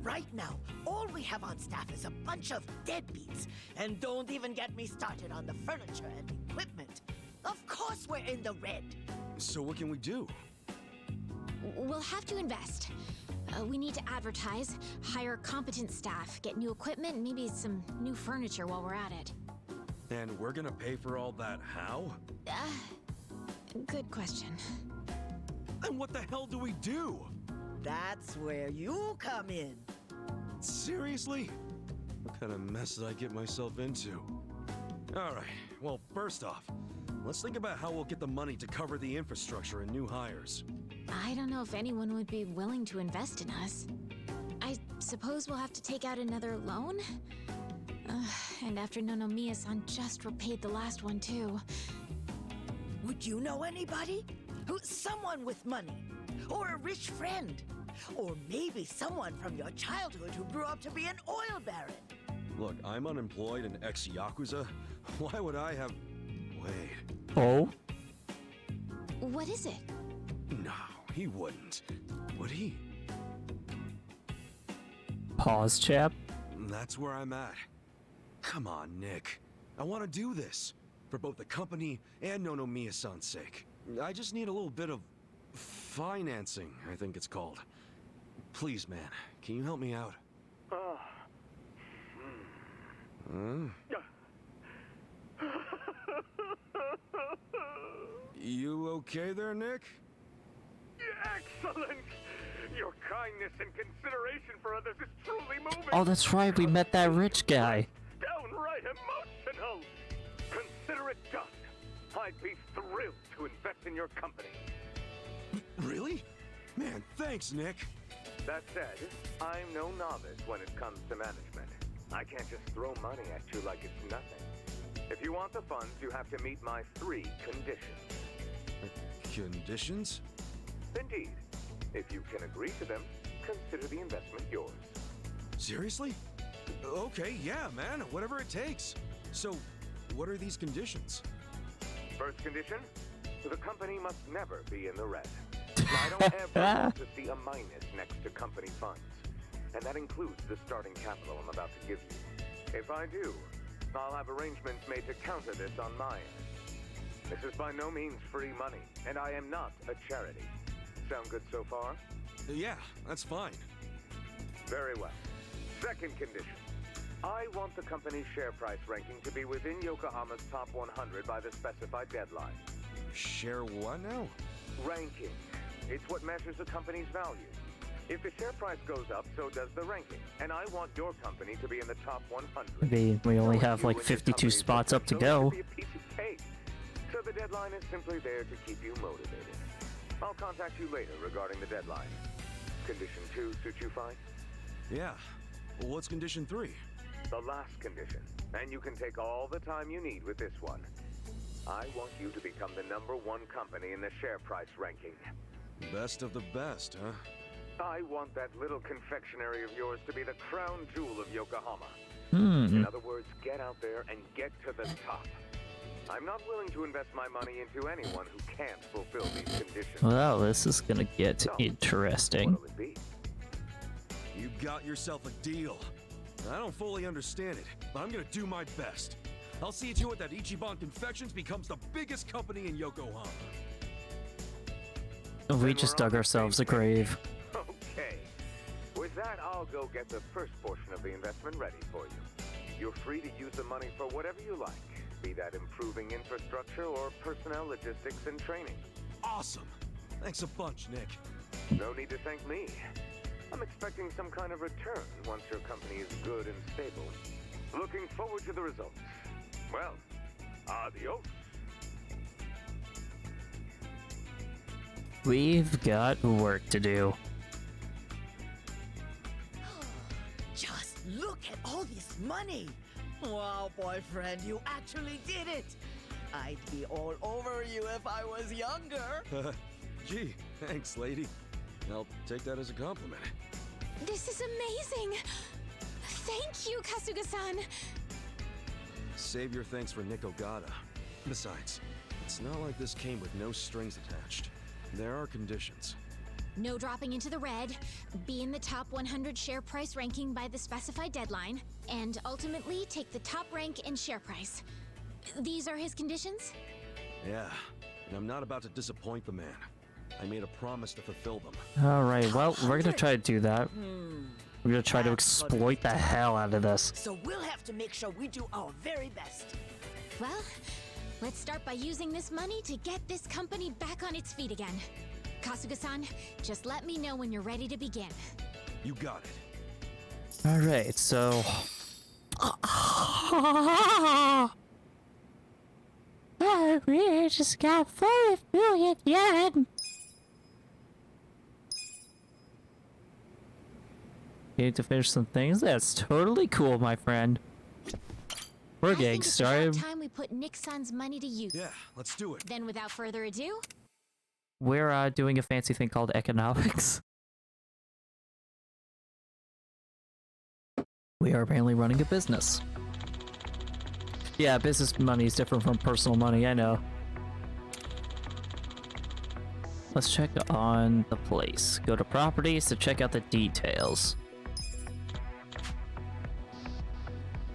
[SPEAKER 14] Right now, all we have on staff is a bunch of deadbeats. And don't even get me started on the furniture and equipment. Of course we're in the red.
[SPEAKER 5] So what can we do?
[SPEAKER 13] We'll have to invest. We need to advertise, hire competent staff, get new equipment, and maybe some new furniture while we're at it.
[SPEAKER 5] And we're gonna pay for all that how?
[SPEAKER 13] Good question.
[SPEAKER 5] Then what the hell do we do?
[SPEAKER 14] That's where you come in.
[SPEAKER 5] Seriously? What kind of mess did I get myself into? Alright, well, first off, let's think about how we'll get the money to cover the infrastructure and new hires.
[SPEAKER 13] I don't know if anyone would be willing to invest in us. I suppose we'll have to take out another loan? And after Nonomiya-san just repaid the last one, too.
[SPEAKER 14] Would you know anybody? Someone with money? Or a rich friend? Or maybe someone from your childhood who grew up to be an oil baron?
[SPEAKER 5] Look, I'm unemployed and ex-Yakuza. Why would I have... Wait.
[SPEAKER 1] Oh?
[SPEAKER 13] What is it?
[SPEAKER 5] No, he wouldn't. Would he?
[SPEAKER 1] Pause, chap.
[SPEAKER 5] That's where I'm at. Come on, Nick. I want to do this. For both the company and Nonomiya-san's sake. I just need a little bit of... financing, I think it's called. Please, man, can you help me out? You okay there, Nick?
[SPEAKER 3] Excellent! Your kindness and consideration for others is truly moving.
[SPEAKER 1] Oh, that's right. We met that rich guy.
[SPEAKER 3] Downright emotional. Consider it done. I'd be thrilled to invest in your company.
[SPEAKER 5] Really? Man, thanks, Nick.
[SPEAKER 3] That said, I'm no novice when it comes to management. I can't just throw money at you like it's nothing. If you want the funds, you have to meet my 3 conditions.
[SPEAKER 5] Conditions?
[SPEAKER 3] Indeed. If you can agree to them, consider the investment yours.
[SPEAKER 5] Seriously? Okay, yeah, man, whatever it takes. So, what are these conditions?
[SPEAKER 3] First condition, the company must never be in the red. I don't ever want to see a minus next to company funds. And that includes the starting capital I'm about to give you. If I do, I'll have arrangements made to counter this on my end. This is by no means free money, and I am not a charity. Sound good so far?
[SPEAKER 5] Yeah, that's fine.
[SPEAKER 3] Very well. Second condition. I want the company's share price ranking to be within Yokohama's top 100 by the specified deadline.
[SPEAKER 5] Share what now?
[SPEAKER 3] Ranking. It's what measures a company's value. If the share price goes up, so does the ranking. And I want your company to be in the top 100.
[SPEAKER 1] We only have like 52 spots up to go.
[SPEAKER 3] So the deadline is simply there to keep you motivated. I'll contact you later regarding the deadline. Condition 2 suit you fine?
[SPEAKER 5] Yeah. Well, what's condition 3?
[SPEAKER 3] The last condition. And you can take all the time you need with this one. I want you to become the #1 company in the share price ranking.
[SPEAKER 5] Best of the best, huh?
[SPEAKER 3] I want that little confectionery of yours to be the crown jewel of Yokohama.
[SPEAKER 1] In
[SPEAKER 3] other words, get out there and get to the top. I'm not willing to invest my money into anyone who can't fulfill these conditions.
[SPEAKER 1] Well, this is gonna get interesting.
[SPEAKER 3] What'll it be?
[SPEAKER 5] You got yourself a deal. I don't fully understand it, but I'm gonna do my best. I'll see to it that Ichiban Confections becomes the biggest company in Yokohama.
[SPEAKER 1] We just dug ourselves a grave.
[SPEAKER 3] Okay. With that, I'll go get the first portion of the investment ready for you. You're free to use the money for whatever you like, be that improving infrastructure or personnel logistics and training.
[SPEAKER 5] Awesome! Thanks a bunch, Nick.
[SPEAKER 3] No need to thank me. I'm expecting some kind of return once your company is good and stable. Looking forward to the results. Well, adios.
[SPEAKER 1] We've got work to do.
[SPEAKER 14] Just look at all this money! Wow, boyfriend, you actually did it! I'd be all over you if I was younger!
[SPEAKER 5] Gee, thanks, lady. I'll take that as a compliment.
[SPEAKER 13] This is amazing! Thank you, Kasuga-san!
[SPEAKER 5] Save your thanks for Nick Ogata. Besides, it's not like this came with no strings attached. There are conditions.
[SPEAKER 13] No dropping into the red, be in the top 100 share price ranking by the specified deadline, and ultimately take the top rank in share price. These are his conditions?
[SPEAKER 5] Yeah, and I'm not about to disappoint the man. I made a promise to fulfill them.
[SPEAKER 1] Alright, well, we're gonna try to do that. We're gonna try to exploit the hell out of this.
[SPEAKER 14] So we'll have to make sure we do our very best.
[SPEAKER 13] Well, let's start by using this money to get this company back on its feet again. Kasuga-san, just let me know when you're ready to begin.
[SPEAKER 5] You got it.
[SPEAKER 1] Alright, so... we just got 4 billion yen! You need to finish some things? That's totally cool, my friend. We're getting started.
[SPEAKER 13] It's about time we put Nick-san's money to use.
[SPEAKER 5] Yeah, let's do it.
[SPEAKER 13] Then without further ado...
[SPEAKER 1] We're doing a fancy thing called economics. We are apparently running a business. Yeah, business money is different from personal money, I know. Let's check on the place. Go to properties to check out the details.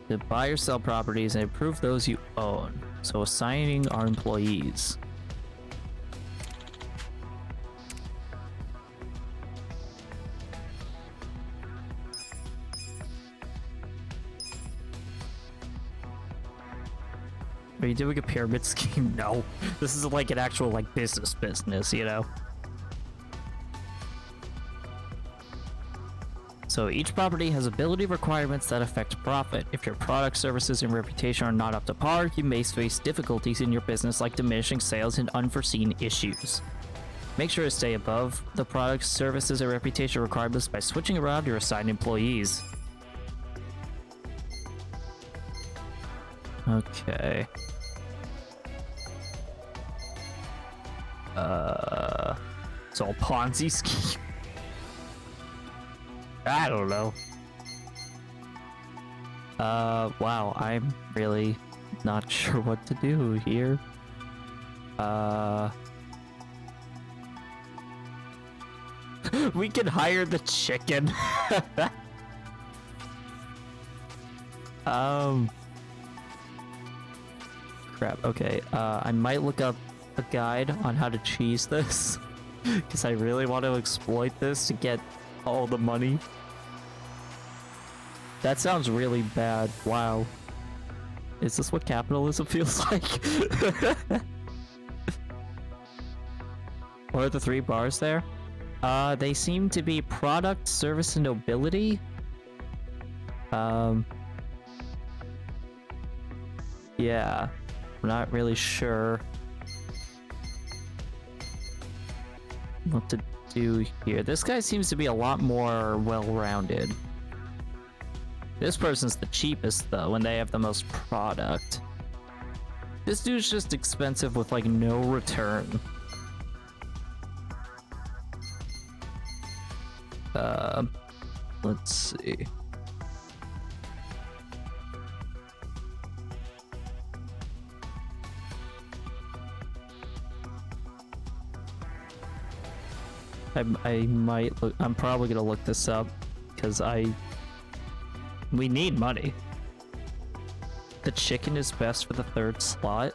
[SPEAKER 1] To buy or sell properties and improve those you own. So assigning our employees. Are you doing a pyramid scheme? No. This is like an actual like business, you know? So each property has ability requirements that affect profit. If your product, services, and reputation are not up to par, you may face difficulties in your business like diminishing sales and unforeseen issues. Make sure to stay above the products, services, and reputation requirements by switching around your assigned employees. Okay. It's all Ponzi scheme. I don't know. Wow, I'm really not sure what to do here. We can hire the chicken. Crap, okay. I might look up a guide on how to cheese this. Because I really want to exploit this to get all the money. That sounds really bad. Wow. Is this what capitalism feels like? What are the 3 bars there? They seem to be product, service, and nobility. Yeah. I'm not really sure what to do here. This guy seems to be a lot more well-rounded. This person's the cheapest though, and they have the most product. This dude's just expensive with like no return. Let's see. I might look. I'm probably gonna look this up because we need money. The chicken is best for the 3rd slot.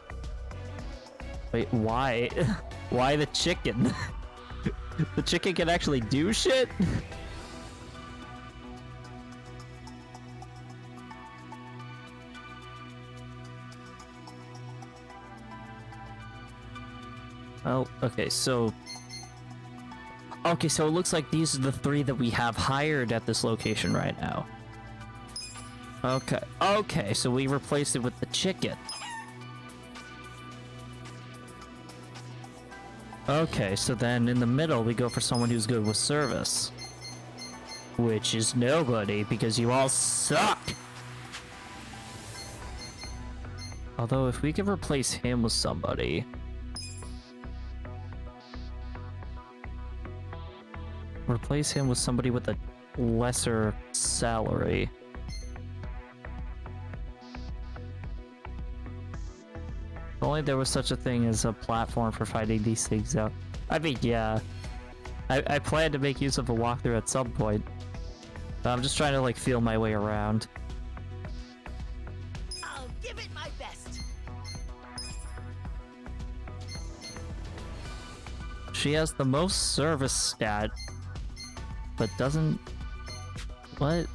[SPEAKER 1] Wait, why? Why the chicken? The chicken can actually do shit? Oh, okay, so... Okay, so it looks like these are the 3 that we have hired at this location right now. Okay, so we replaced it with the chicken. Okay, so then in the middle we go for someone who's good with service. Which is nobody, because you all suck! Although if we could replace him with somebody... Replace him with somebody with a lesser salary. If only there was such a thing as a platform for finding these things out. I mean, yeah. I plan to make use of a walkthrough at some point. But I'm just trying to, like, feel my way around.
[SPEAKER 14] I'll give it my best.
[SPEAKER 1] she has the most service stat, but doesn't... What?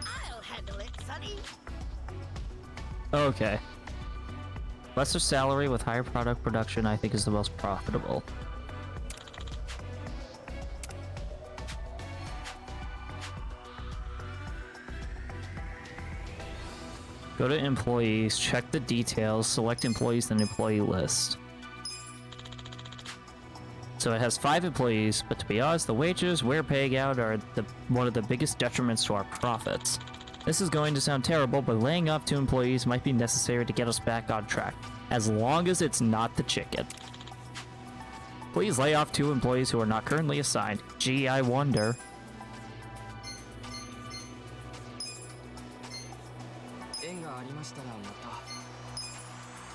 [SPEAKER 14] I'll handle it, Sonny.
[SPEAKER 1] Okay. Lesser salary with higher product production, I think, is the most profitable. Go to employees, check the details, select employees, then employee list. So it has 5 employees, but to be honest, the wages we're paying out are one of the biggest detriments to our profits. This is going to sound terrible, but laying off 2 employees might be necessary to get us back on track, as long as it's not the chicken. Please lay off 2 employees who are not currently assigned. Gee, I wonder.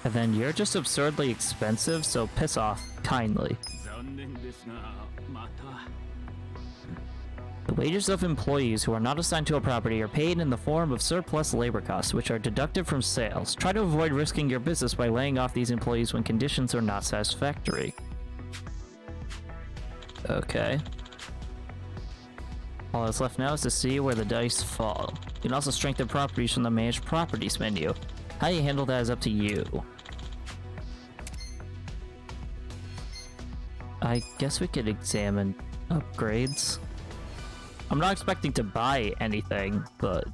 [SPEAKER 1] And then you're just absurdly expensive, so piss off, kindly. The wages of employees who are not assigned to a property are paid in the form of surplus labor costs, which are deducted from sales. Try to avoid risking your business by laying off these employees when conditions are not satisfactory. Okay. All that's left now is to see where the dice fall. You can also strengthen properties from the Manage Properties menu. How you handle that is up to you. I guess we could examine upgrades. I'm not expecting to buy anything, but...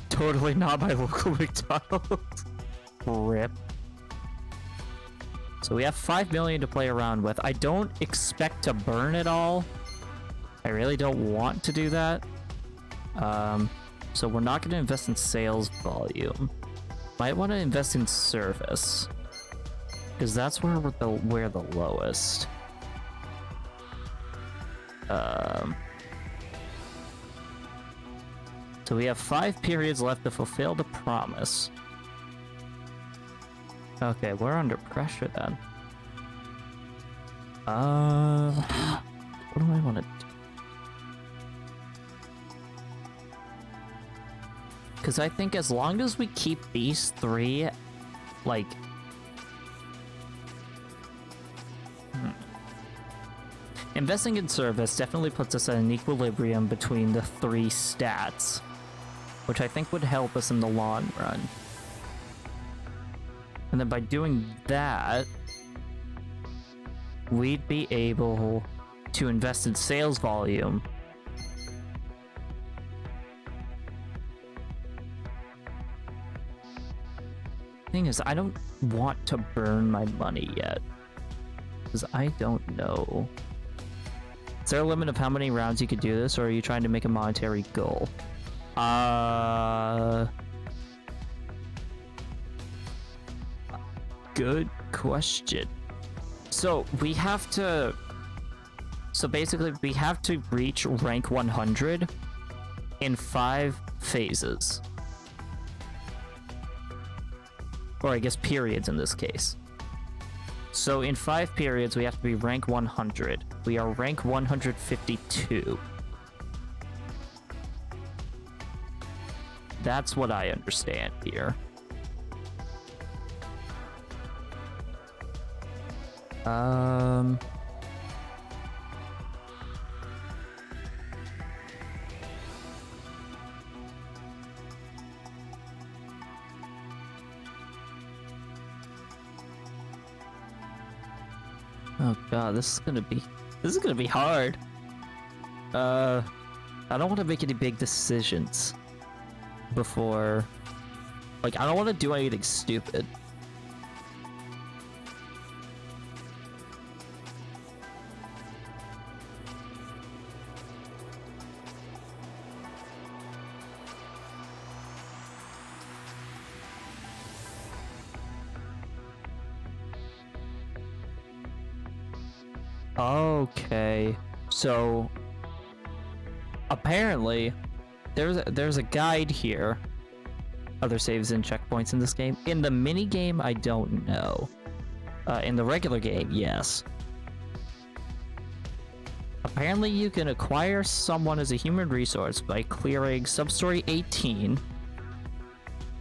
[SPEAKER 1] Totally not my local McDonald's. Rip. So we have 5 million to play around with. I don't expect to burn it all. I really don't want to do that. So we're not going to invest in sales volume. Might want to invest in service, because that's where we're the lowest. So we have 5 periods left to fulfill the promise. Okay, we're under pressure then. What do I want to do? Because I think as long as we keep these 3, like... Investing in service definitely puts us at an equilibrium between the 3 stats, which I think would help us in the long run. And then by doing that, we'd be able to invest in sales volume. Thing is, I don't want to burn my money yet, because I don't know. Is there a limit of how many rounds you could do this, or are you trying to make a monetary goal? Good question. So we have to... So basically, we have to reach rank 100 in 5 phases. Or I guess periods in this case. So in 5 periods, we have to be rank 100. We are rank 152. That's what I understand here. Oh god, this is gonna be hard. I don't want to make any big decisions before, like, I don't want to do anything stupid. Okay, so apparently there's a guide here. Other saves and checkpoints in this game. In the mini game, I don't know. In the regular game, yes. Apparently you can acquire someone as a human resource by clearing Substory 18.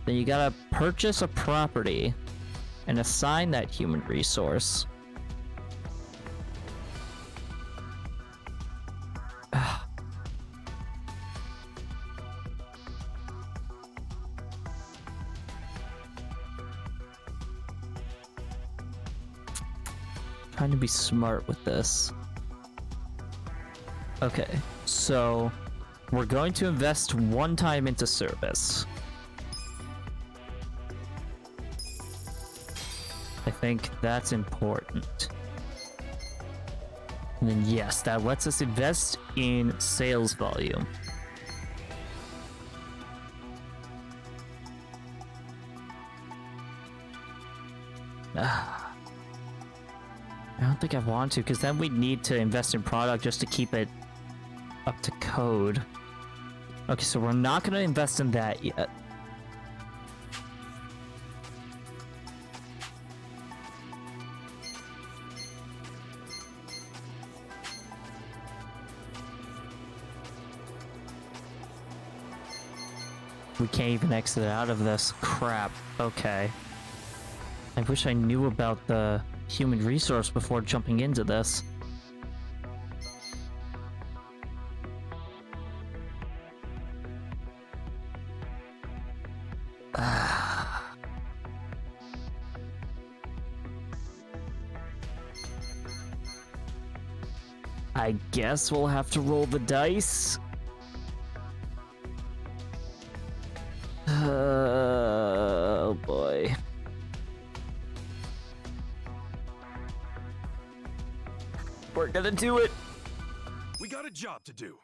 [SPEAKER 1] Then you gotta purchase a property and assign that human resource. Trying to be smart with this. Okay, so we're going to invest one time into service. I think that's important. And then yes, that lets us invest in sales volume. I don't think I want to, because then we'd need to invest in product just to keep it up to code. Okay, so we're not going to invest in that yet. We can't even exit out of this. Crap. Okay. I wish I knew about the human resource before jumping into this. I guess we'll have to roll the dice. Oh boy. We're gonna do it.
[SPEAKER 5] We got a job to do.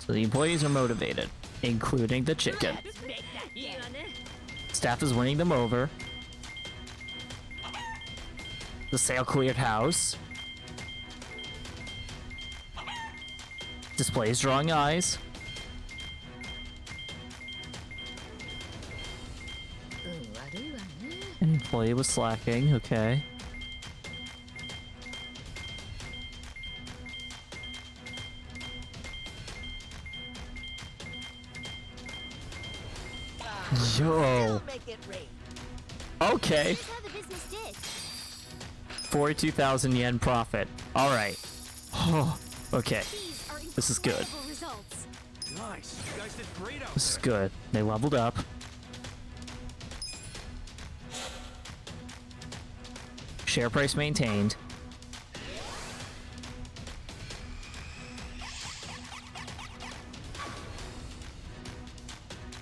[SPEAKER 1] So the employees are motivated, including the chicken. Staff is winning them over. The sale cleared house. Display is drawing eyes. An employee was slacking, okay. Yo. Okay. 42,000 yen profit. All right. Oh, okay. This is good.
[SPEAKER 5] Nice. You guys did great out
[SPEAKER 1] This is good. They leveled up. Share price maintained.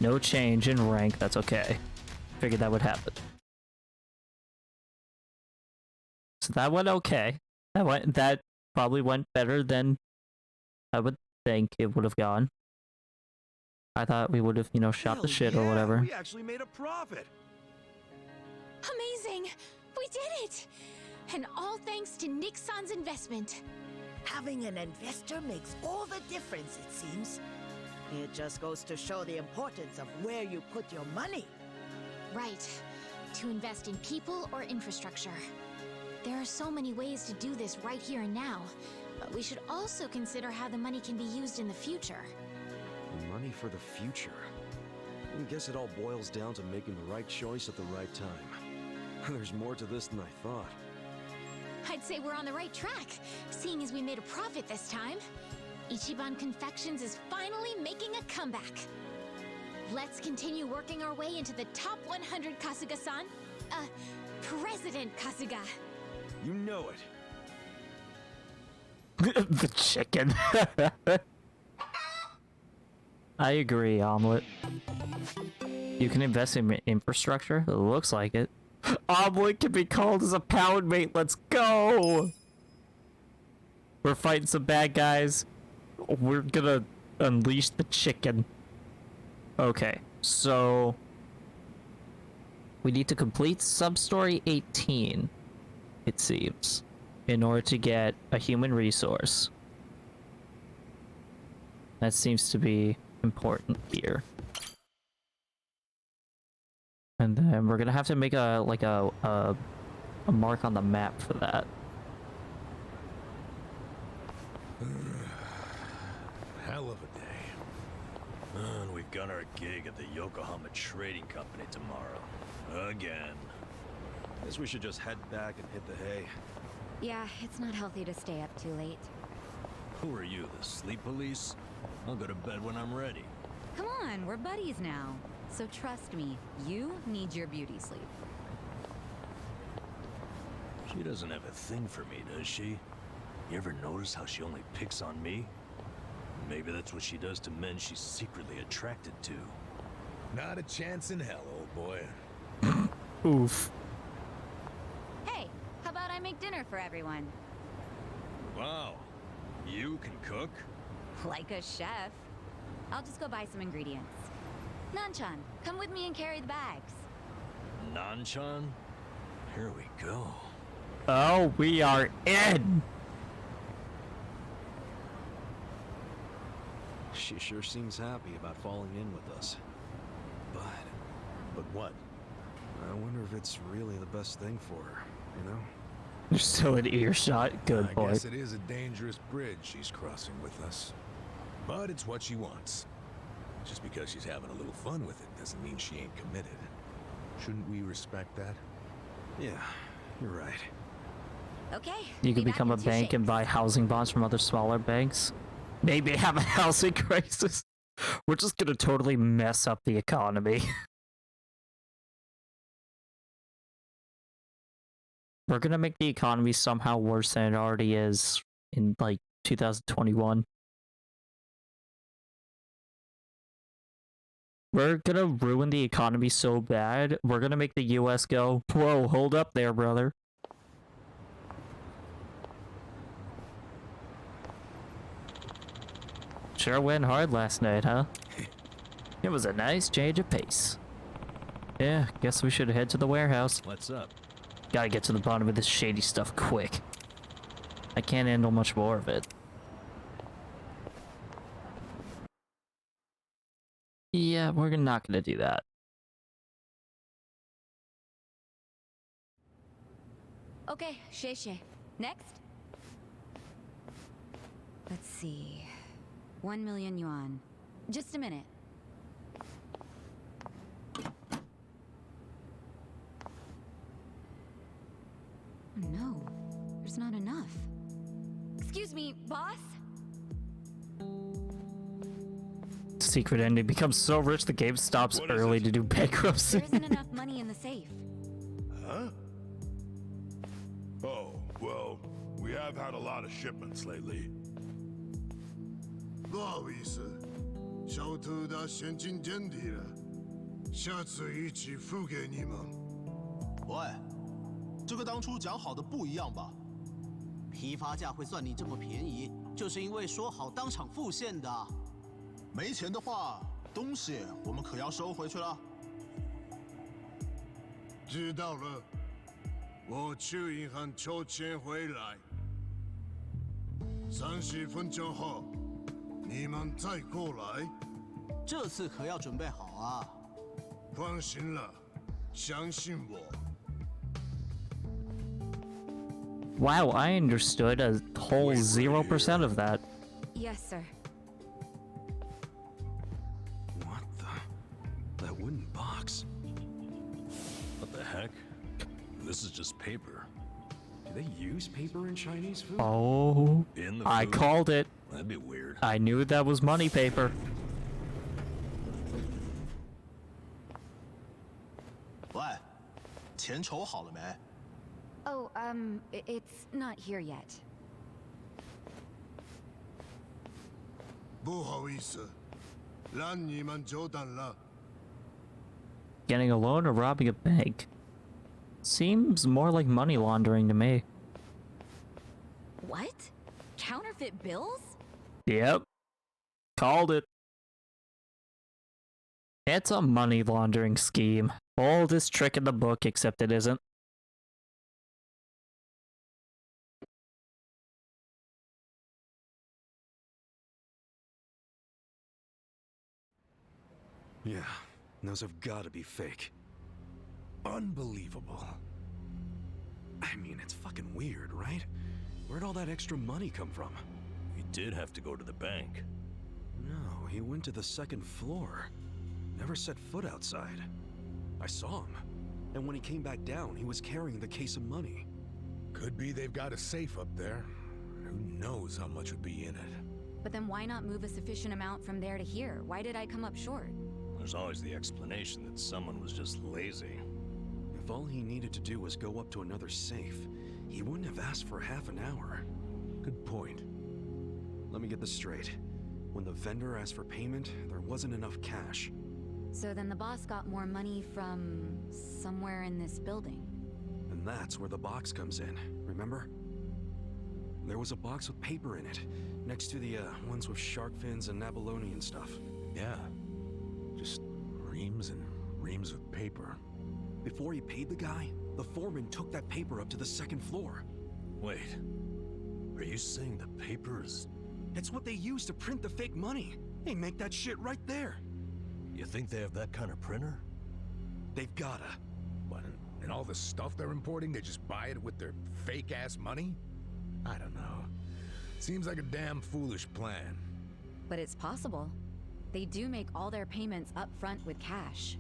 [SPEAKER 1] No change in rank. That's okay. Figured that would happen. So that went okay. That probably went better than I would think it would have gone. I thought we would have, you know, shot the shit or whatever.
[SPEAKER 5] We actually made a profit.
[SPEAKER 13] Amazing! We did it! And all thanks to Nick-san's investment.
[SPEAKER 14] Having an investor makes all the difference, it seems. It just goes to show the importance of where you put your money.
[SPEAKER 13] Right. To invest in people or infrastructure. There are so many ways to do this right here and now, but we should also consider how the money can be used in the future.
[SPEAKER 5] Money for the future. I guess it all boils down to making the right choice at the right time. There's more to this than I thought.
[SPEAKER 13] I'd say we're on the right track, seeing as we made a profit this time. Ichiban Confections is finally making a comeback. Let's continue working our way into the top 100, Kasuga-san. President Kasuga.
[SPEAKER 5] You know it.
[SPEAKER 1] The chicken. I agree, Omelet. You can invest in infrastructure? It looks like it. Omelet can be called as a pound mate. Let's go! We're fighting some bad guys. We're gonna unleash the chicken. Okay, so we need to complete Substory 18, it seems, in order to get a human resource. That seems to be important here. And then we're gonna have to make a mark on the map for that.
[SPEAKER 6] Hell of a day.
[SPEAKER 8] And we've got our gig at the Yokohama Trading Company tomorrow. Again.
[SPEAKER 5] Guess we should just head back and hit the hay.
[SPEAKER 4] Yeah, it's not healthy to stay up too late.
[SPEAKER 8] Who are you, the sleep police? I'll go to bed when I'm ready.
[SPEAKER 4] Come on, we're buddies now. So trust me, you need your beauty sleep.
[SPEAKER 8] She doesn't have a thing for me, does she? You ever notice how she only picks on me? Maybe that's what she does to men she's secretly attracted to.
[SPEAKER 6] Not a chance in hell, old boy.
[SPEAKER 1] Oof.
[SPEAKER 4] Hey, how about I make dinner for everyone?
[SPEAKER 8] Wow. You can cook?
[SPEAKER 4] Like a chef. I'll just go buy some ingredients. Nanchan, come with me and carry the bags.
[SPEAKER 8] Nanchan? Here we go.
[SPEAKER 1] Oh, we are in!
[SPEAKER 5] She sure seems happy about falling in with us.
[SPEAKER 6] But what?
[SPEAKER 5] I wonder if it's really the best thing for her, you know?
[SPEAKER 1] You're still in earshot. Good boy.
[SPEAKER 6] I guess it is a dangerous bridge she's crossing with us. But it's what she wants. Just because she's having a little fun with it doesn't mean she ain't committed. Shouldn't we respect that?
[SPEAKER 5] Yeah, you're right.
[SPEAKER 4] Okay.
[SPEAKER 1] You could become a bank and buy housing bonds from other smaller banks. Maybe have a housing crisis. We're just gonna totally mess up the economy. We're gonna make the economy somehow worse than it already is in, like, 2021. We're gonna ruin the economy so bad, we're gonna make the US go, whoa, hold up there, brother. Sure went hard last night, huh? It was a nice change of pace. Yeah, guess we should head to the warehouse.
[SPEAKER 8] What's up?
[SPEAKER 1] Gotta get to the bottom of this shady stuff quick. I can't handle much more of it. Yeah, we're not gonna do that.
[SPEAKER 4] Okay, Sheshe. Next? Let's see. 1 million yuan. Just a minute. No, there's not enough. Excuse me, boss?
[SPEAKER 1] Secret ending becomes so rich the game stops early to do bankruptcy.
[SPEAKER 4] There isn't enough money in the safe.
[SPEAKER 2] Huh? Oh, well, we have had a lot of shipments lately.
[SPEAKER 15] 不好意思，小偷的现金见底了，下次一起付给你们。
[SPEAKER 7] 喂，这个当初讲好的不一样吧？批发价会算你这么便宜，就是因为说好当场付现的。没钱的话，东西我们可要收回去了。
[SPEAKER 15] 知道了，我去银行抽钱回来。30分钟后，你们再过来。
[SPEAKER 7] 这次可要准备好啊！
[SPEAKER 15] 放心了，相信我。
[SPEAKER 1] Wow, I understood a whole 0% of that.
[SPEAKER 4] Yes, sir.
[SPEAKER 5] What the? That wooden box?
[SPEAKER 8] What the heck? This is just paper.
[SPEAKER 5] Do they use paper in Chinese food?
[SPEAKER 1] Oh,
[SPEAKER 8] In the
[SPEAKER 1] I
[SPEAKER 8] food?
[SPEAKER 1] called it.
[SPEAKER 8] That'd be weird.
[SPEAKER 1] I knew that was money paper.
[SPEAKER 7] 喂，钱筹好了没？
[SPEAKER 4] Oh, it's not here yet.
[SPEAKER 15] 不好意思，让你们久等了。
[SPEAKER 1] Getting a loan or robbing a bank? Seems more like money laundering to me.
[SPEAKER 4] What? Counterfeit bills?
[SPEAKER 1] Yep. Called it. It's a money laundering scheme. Oldest trick in the book, except it isn't.
[SPEAKER 5] Yeah, those have got to be fake.
[SPEAKER 6] Unbelievable.
[SPEAKER 5] I mean, it's fucking weird, right? Where'd all that extra money come from?
[SPEAKER 8] He did have to go to the bank.
[SPEAKER 5] No, he went to the second floor. Never set foot outside. I saw him. And when he came back down, he was carrying the case of money.
[SPEAKER 6] Could be they've got a safe up there. Who knows how much would be in it?
[SPEAKER 4] But then why not move a sufficient amount from there to here? Why did I come up short?
[SPEAKER 8] There's always the explanation that someone was just lazy.
[SPEAKER 5] If all he needed to do was go up to another safe, he wouldn't have asked for half an hour.
[SPEAKER 6] Good point.
[SPEAKER 5] Let me get this straight. When the vendor asked for payment, there wasn't enough cash.
[SPEAKER 4] So then the boss got more money from somewhere in this building.
[SPEAKER 5] And that's where the box comes in, remember? There was a box with paper in it, next to the ones with shark fins and abalone and stuff.
[SPEAKER 6] Yeah. Just reams and reams of paper.
[SPEAKER 5] Before he paid the guy, the foreman took that paper up to the second floor.
[SPEAKER 8] Wait, are you saying the paper is...
[SPEAKER 5] It's what they use to print the fake money. They make that shit right there.
[SPEAKER 8] You think they have that kind of printer?
[SPEAKER 5] They've gotta.
[SPEAKER 6] What, and all the stuff they're importing, they just buy it with their fake-ass money? I don't know. Seems like a damn foolish plan.
[SPEAKER 4] But it's possible. They do make all their payments up front with cash.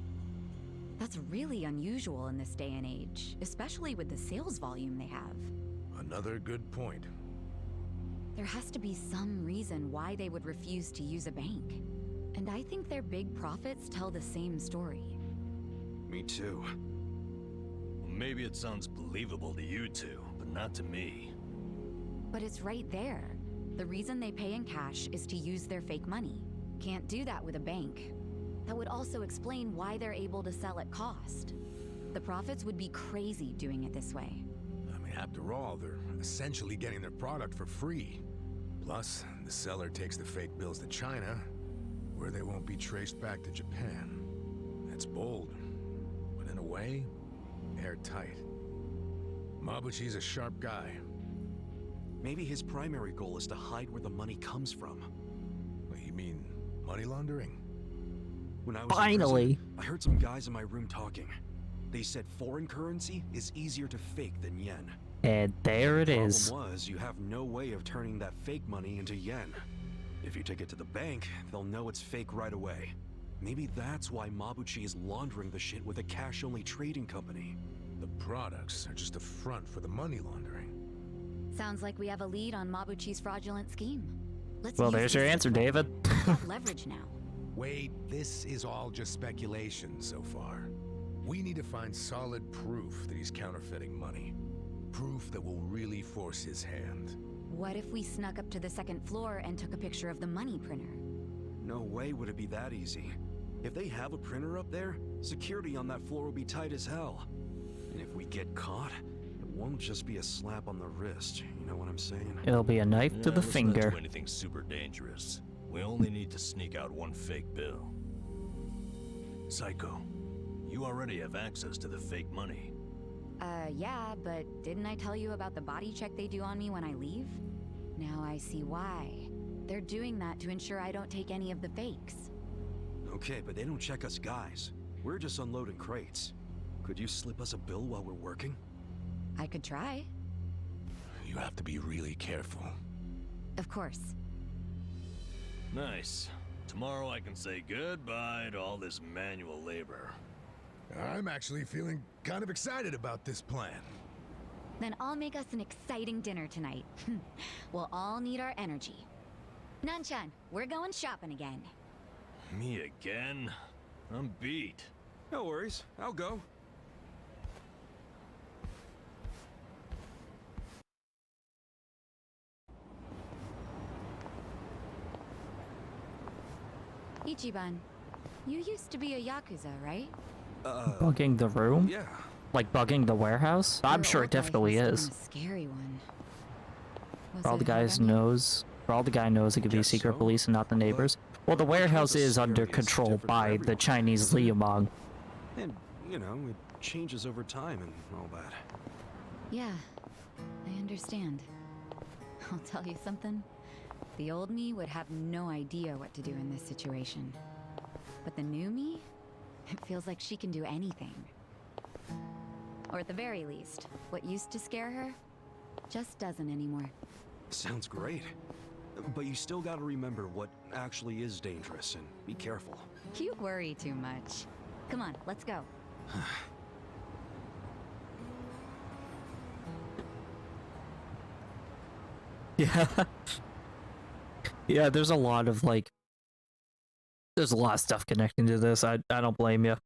[SPEAKER 4] That's really unusual in this day and age, especially with the sales volume they have.
[SPEAKER 6] Another good point.
[SPEAKER 4] There has to be some reason why they would refuse to use a bank. And I think their big profits tell the same story.
[SPEAKER 5] Me too.
[SPEAKER 8] Maybe it sounds believable to you two, but not to me.
[SPEAKER 4] But it's right there. The reason they pay in cash is to use their fake money. Can't do that with a bank. That would also explain why they're able to sell at cost. The profits would be crazy doing it this way.
[SPEAKER 6] I mean, after all, they're essentially getting their product for free. Plus, the seller takes the fake bills to China, where they won't be traced back to Japan. That's bold, but in a way, airtight. Mabuchi's a sharp guy.
[SPEAKER 5] Maybe his primary goal is to hide where the money comes from.
[SPEAKER 6] What, you mean money laundering?
[SPEAKER 5] When I was
[SPEAKER 1] Finally!
[SPEAKER 5] in prison, I heard some guys in my room talking. They said foreign currency is easier to fake than yen.
[SPEAKER 1] And there it
[SPEAKER 5] The
[SPEAKER 1] is.
[SPEAKER 5] problem was, you have no way of turning that fake money into yen. If you take it to the bank, they'll know it's fake right away. Maybe that's why Mabuchi is laundering the shit with a cash-only trading company.
[SPEAKER 6] The products are just a front for the money laundering.
[SPEAKER 4] Sounds like we have a lead on Mabuchi's fraudulent scheme. Let's
[SPEAKER 1] Well,
[SPEAKER 4] use
[SPEAKER 1] there's your
[SPEAKER 4] this
[SPEAKER 1] answer,
[SPEAKER 4] as
[SPEAKER 1] David.
[SPEAKER 4] we've got leverage now.
[SPEAKER 6] Wait, this is all just speculation so far. We need to find solid proof that he's counterfeiting money. Proof that will really force his hand.
[SPEAKER 4] What if we snuck up to the second floor and took a picture of the money printer?
[SPEAKER 5] No way would it be that easy. If they have a printer up there, security on that floor will be tight as hell. And if we get caught, it won't just be a slap on the wrist, you know what I'm saying?
[SPEAKER 1] It'll be a knife to the
[SPEAKER 8] Let's not
[SPEAKER 1] finger.
[SPEAKER 8] do anything super dangerous. We only need to sneak out one fake bill. Psycho, you already have access to the fake money.
[SPEAKER 4] Yeah, but didn't I tell you about the body check they do on me when I leave? Now I see why. They're doing that to ensure I don't take any of the fakes.
[SPEAKER 5] Okay, but they don't check us guys. We're just unloading crates. Could you slip us a bill while we're working?
[SPEAKER 4] I could try.
[SPEAKER 6] You have to be really careful.
[SPEAKER 4] Of course.
[SPEAKER 8] Nice. Tomorrow I can say goodbye to all this manual labor.
[SPEAKER 6] I'm actually feeling kind of excited about this plan.
[SPEAKER 4] Then I'll make us an exciting dinner tonight. We'll all need our energy. Nanchan, we're going shopping again.
[SPEAKER 8] Me again? I'm beat.
[SPEAKER 5] No worries, I'll go.
[SPEAKER 4] Ichiban, you used to be a Yakuza, right?
[SPEAKER 1] Bugging the room?
[SPEAKER 5] Yeah.
[SPEAKER 1] Like bugging the warehouse? I'm
[SPEAKER 4] Your
[SPEAKER 1] sure it
[SPEAKER 4] old life
[SPEAKER 1] definitely
[SPEAKER 4] must
[SPEAKER 1] is.
[SPEAKER 4] have been a scary one. Was
[SPEAKER 1] For all
[SPEAKER 4] it
[SPEAKER 1] the guys
[SPEAKER 4] hard on you?
[SPEAKER 1] knows, for all the guy knows, it could be
[SPEAKER 5] Guess
[SPEAKER 1] secret
[SPEAKER 5] so.
[SPEAKER 1] police and not the neighbors. Well, the warehouse is under
[SPEAKER 5] scary is
[SPEAKER 1] control
[SPEAKER 5] different for
[SPEAKER 1] by the
[SPEAKER 5] everyone,
[SPEAKER 1] Chinese
[SPEAKER 5] isn't it?
[SPEAKER 1] Liumang.
[SPEAKER 5] And, you know, it changes over time and all that.
[SPEAKER 4] Yeah, I understand. I'll tell you something. The old me would have no idea what to do in this situation. But the new me? It feels like she can do anything. Or at the very least, what used to scare her just doesn't anymore.
[SPEAKER 5] Sounds great. But you still gotta remember what actually is dangerous and be careful.
[SPEAKER 4] You worry too much. Come on, let's go.
[SPEAKER 1] Yeah. Yeah, there's a lot of there's a lot of stuff connecting to this. I don't blame you.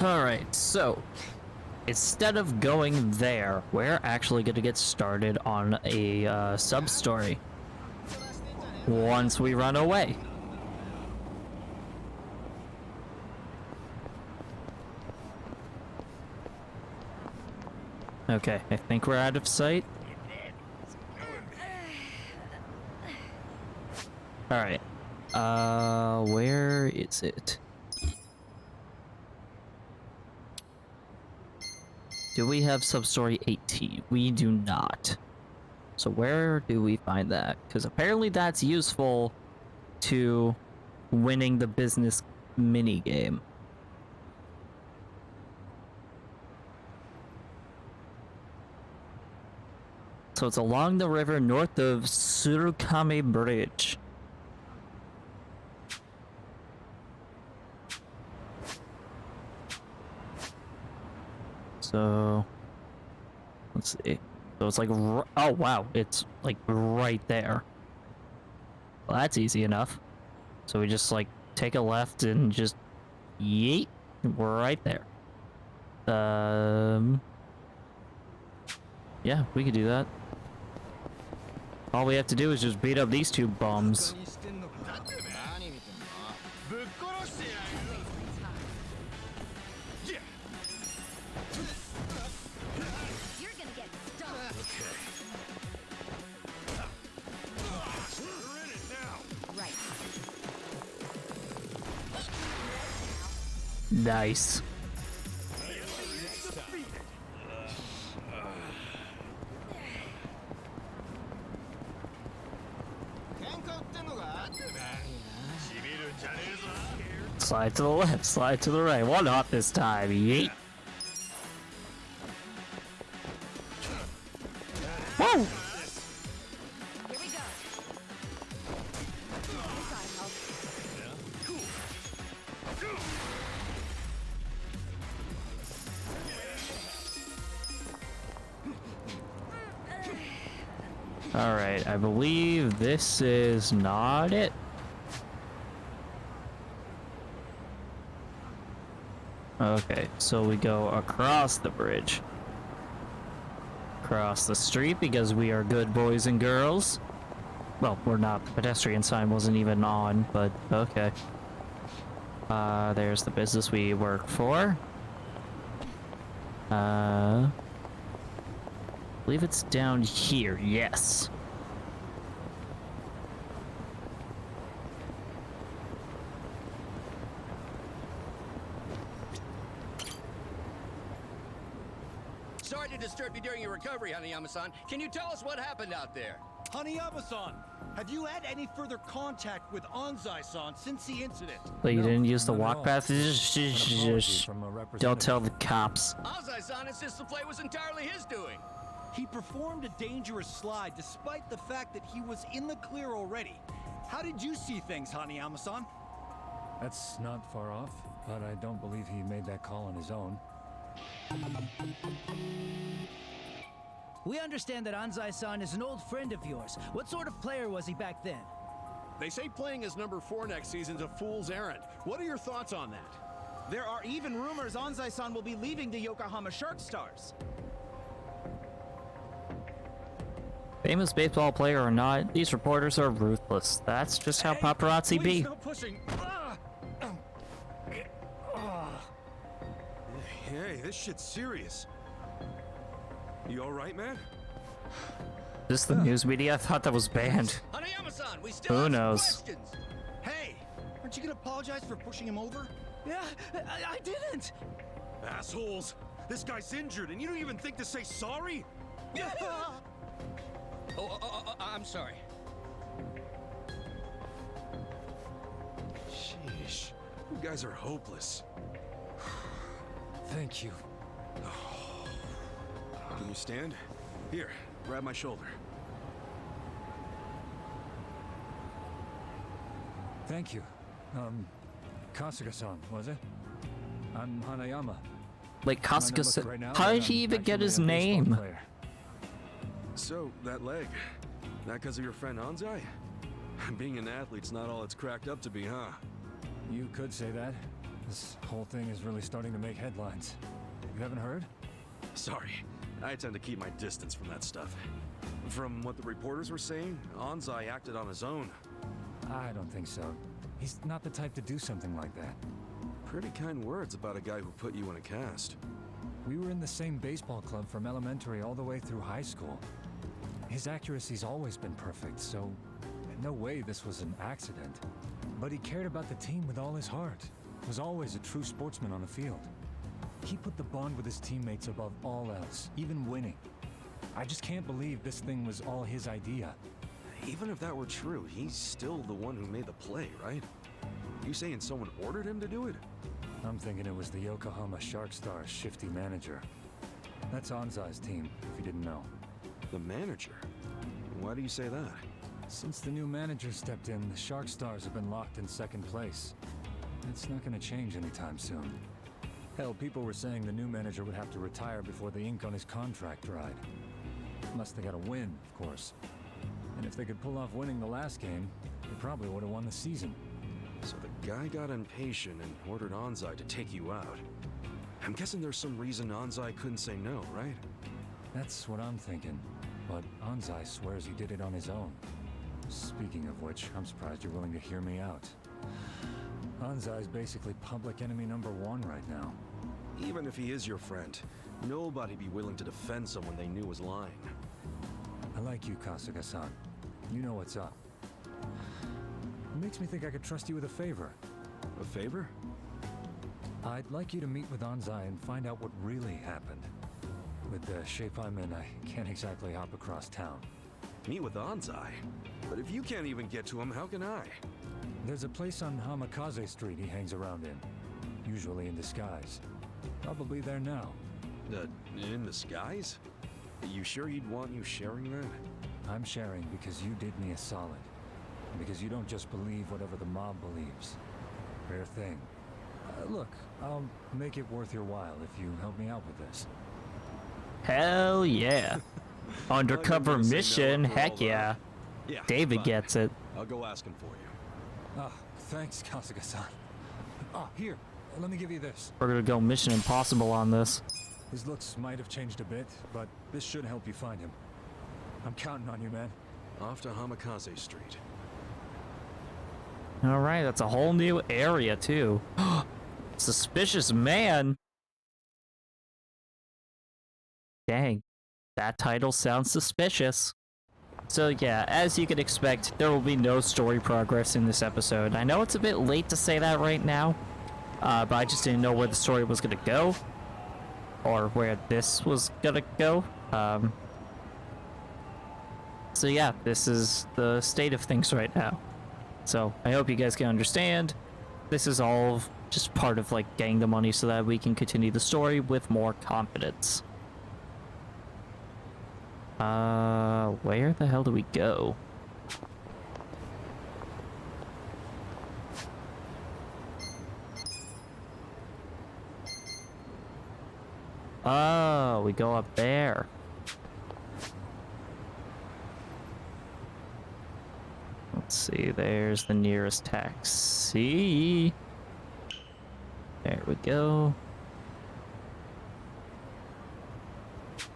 [SPEAKER 1] Alright, so instead of going there, we're actually going to get started on a sub-story once we run away. Okay, I think we're out of sight. Alright, where is it? Do we have sub-story 18? We do not. So where do we find that? Because apparently that's useful to winning the business minigame. So it's along the river north of Surukame Bridge. So let's see. So it's like, oh wow, it's like right there. Well, that's easy enough. So we just like take a left and just yeet. We're right there. Yeah, we could do that. All we have to do is just beat up these two bums. Nice. Slide to the left, slide to the right. One hop this time. Yeet. Whoa! Alright, I believe this is not it. Okay, so we go across the bridge. Across the street because we are good boys and girls. Well, we're not. The pedestrian sign wasn't even on, but okay. There's the business we work for. I believe it's down here, yes.
[SPEAKER 16] Sorry to disturb you during your recovery, Hanayama-san. Can you tell us what happened out there?
[SPEAKER 10] Hanayama-san, have you had any further contact with Anzai-san since the incident?
[SPEAKER 1] But you didn't use the walk path? Don't tell the cops.
[SPEAKER 16] Anzai-san insists the play was entirely his doing.
[SPEAKER 10] He performed a dangerous slide despite the fact that he was in the clear already. How did you see things, Hanayama-san?
[SPEAKER 17] That's not far off, but I don't believe he made that call on his own.
[SPEAKER 18] We understand that Anzai-san is an old friend of yours. What sort of player was he back then?
[SPEAKER 9] They say playing as number 4 next season's a fool's errand. What are your thoughts on that?
[SPEAKER 19] There are even rumors Anzai-san will be leaving the Yokohama Shark Stars.
[SPEAKER 1] Famous baseball player or not, these reporters are ruthless. That's just how paparazzi be.
[SPEAKER 10] No pushing.
[SPEAKER 5] Hey, this shit's serious. You alright, man?
[SPEAKER 1] This the news media? I thought that was banned.
[SPEAKER 16] Hanayama-san, we still
[SPEAKER 1] Who
[SPEAKER 16] have
[SPEAKER 1] knows?
[SPEAKER 16] some questions.
[SPEAKER 10] Hey, aren't you gonna apologize for pushing him over?
[SPEAKER 19] Yeah, I didn't.
[SPEAKER 5] Assholes! This guy's injured, and you don't even think to say sorry?
[SPEAKER 16] I'm sorry.
[SPEAKER 5] Sheesh. You guys are hopeless.
[SPEAKER 17] Thank you.
[SPEAKER 5] Can you stand? Here, grab my shoulder.
[SPEAKER 17] Thank you. Kasuga-san, was it? I'm Hanayama.
[SPEAKER 1] Like Kasuga,
[SPEAKER 17] Right now,
[SPEAKER 1] how did
[SPEAKER 17] but
[SPEAKER 1] he
[SPEAKER 17] I'm
[SPEAKER 1] even get
[SPEAKER 17] actually
[SPEAKER 1] his
[SPEAKER 17] a baseball
[SPEAKER 1] name?
[SPEAKER 17] player.
[SPEAKER 5] So, that leg. That because of your friend Anzai? Being an athlete's not all it's cracked up to be, huh?
[SPEAKER 17] You could say that. This whole thing is really starting to make headlines. You haven't heard?
[SPEAKER 5] Sorry, I tend to keep my distance from that stuff. From what the reporters were saying, Anzai acted on his own.
[SPEAKER 17] I don't think so. He's not the type to do something like that.
[SPEAKER 5] Pretty kind words about a guy who put you in a cast.
[SPEAKER 17] We were in the same baseball club from elementary all the way through high school. His accuracy's always been perfect, so no way this was an accident. But he cared about the team with all his heart. Was always a true sportsman on the field. He put the bond with his teammates above all else, even winning. I just can't believe this thing was all his idea.
[SPEAKER 5] Even if that were true, he's still the one who made the play, right? You saying someone ordered him to do it?
[SPEAKER 17] I'm thinking it was the Yokohama Shark Stars' shifty manager. That's Anzai's team, if you didn't know.
[SPEAKER 5] The manager? Why do you say that?
[SPEAKER 17] Since the new manager stepped in, the Shark Stars have been locked in second place. It's not gonna change anytime soon. Hell, people were saying the new manager would have to retire before the ink on his contract dried. Unless they got a win, of course. And if they could pull off winning the last game, they probably would have won the season.
[SPEAKER 5] So the guy got impatient and ordered Anzai to take you out. I'm guessing there's some reason Anzai couldn't say no, right?
[SPEAKER 17] That's what I'm thinking. But Anzai swears he did it on his own. Speaking of which, I'm surprised you're willing to hear me out. Anzai's basically public enemy #1 right now.
[SPEAKER 5] Even if he is your friend, nobody'd be willing to defend someone they knew was lying.
[SPEAKER 17] I like you, Kasuga-san. You know what's up. It makes me think I could trust you with a favor.
[SPEAKER 5] A favor?
[SPEAKER 17] I'd like you to meet with Anzai and find out what really happened. With the shape I'm in, I can't exactly hop across town.
[SPEAKER 5] Meet with Anzai? But if you can't even get to him, how can I?
[SPEAKER 17] There's a place on Hamikaze Street he hangs around in. Usually in disguise. Probably there now.
[SPEAKER 5] In disguise? You sure he'd want you sharing that?
[SPEAKER 17] I'm sharing because you did me a solid. Because you don't just believe whatever the mob believes. Rare thing. Look, I'll make it worth your while if you help me out with this.
[SPEAKER 1] Hell yeah. Undercover mission, heck yeah.
[SPEAKER 5] Yeah,
[SPEAKER 1] David
[SPEAKER 5] fine.
[SPEAKER 1] gets it.
[SPEAKER 5] I'll go ask him for you.
[SPEAKER 17] Ah, thanks, Kasuga-san. Ah, here, let me give you this.
[SPEAKER 1] We're gonna go Mission Impossible on this.
[SPEAKER 17] His looks might have changed a bit, but this should help you find him. I'm counting on you, man.
[SPEAKER 5] Off to Hamikaze Street.
[SPEAKER 1] Alright, that's a whole new area, too. Suspicious man! Dang, that title sounds suspicious. So yeah, as you can expect, there will be no story progress in this episode. I know it's a bit late to say that right now, but I just didn't know where the story was gonna go. Or where this was gonna go. So yeah, this is the state of things right now. So I hope you guys can understand. This is all just part of like getting the money so that we can continue the story with more confidence. Where the hell do we go? Oh, we go up there. Let's see, there's the nearest taxi. There we go.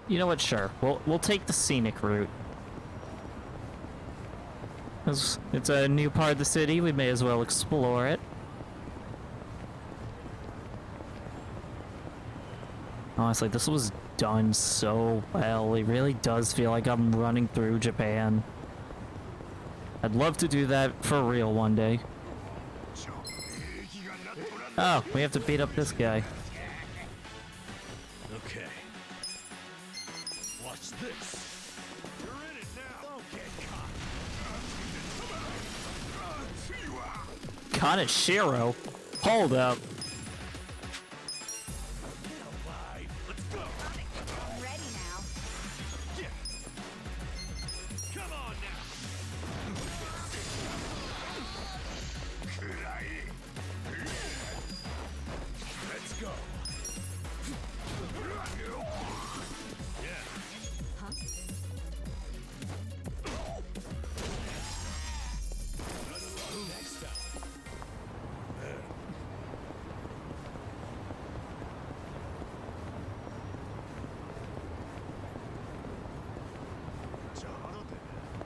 [SPEAKER 1] You know what, sure. We'll take the scenic route. It's a new part of the city, we may as well explore it. Honestly, this was done so well. It really does feel like I'm running through Japan. I'd love to do that for real one day. Oh, we have to beat up this guy.
[SPEAKER 8] Okay. Watch this. You're in it now. Don't get caught.
[SPEAKER 1] Kaneshiro? Hold up.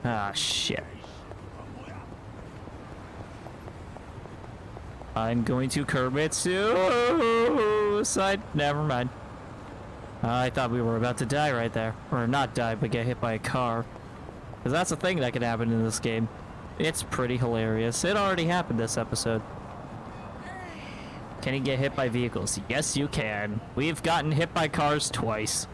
[SPEAKER 1] Ah, shit. I'm going to commit suicide. Never mind. I thought we were about to die right there. Or not die, but get hit by a car. Because that's a thing that can happen in this game. It's pretty hilarious. It already happened this episode. Can you get hit by vehicles? Yes, you can. We've gotten hit by cars twice.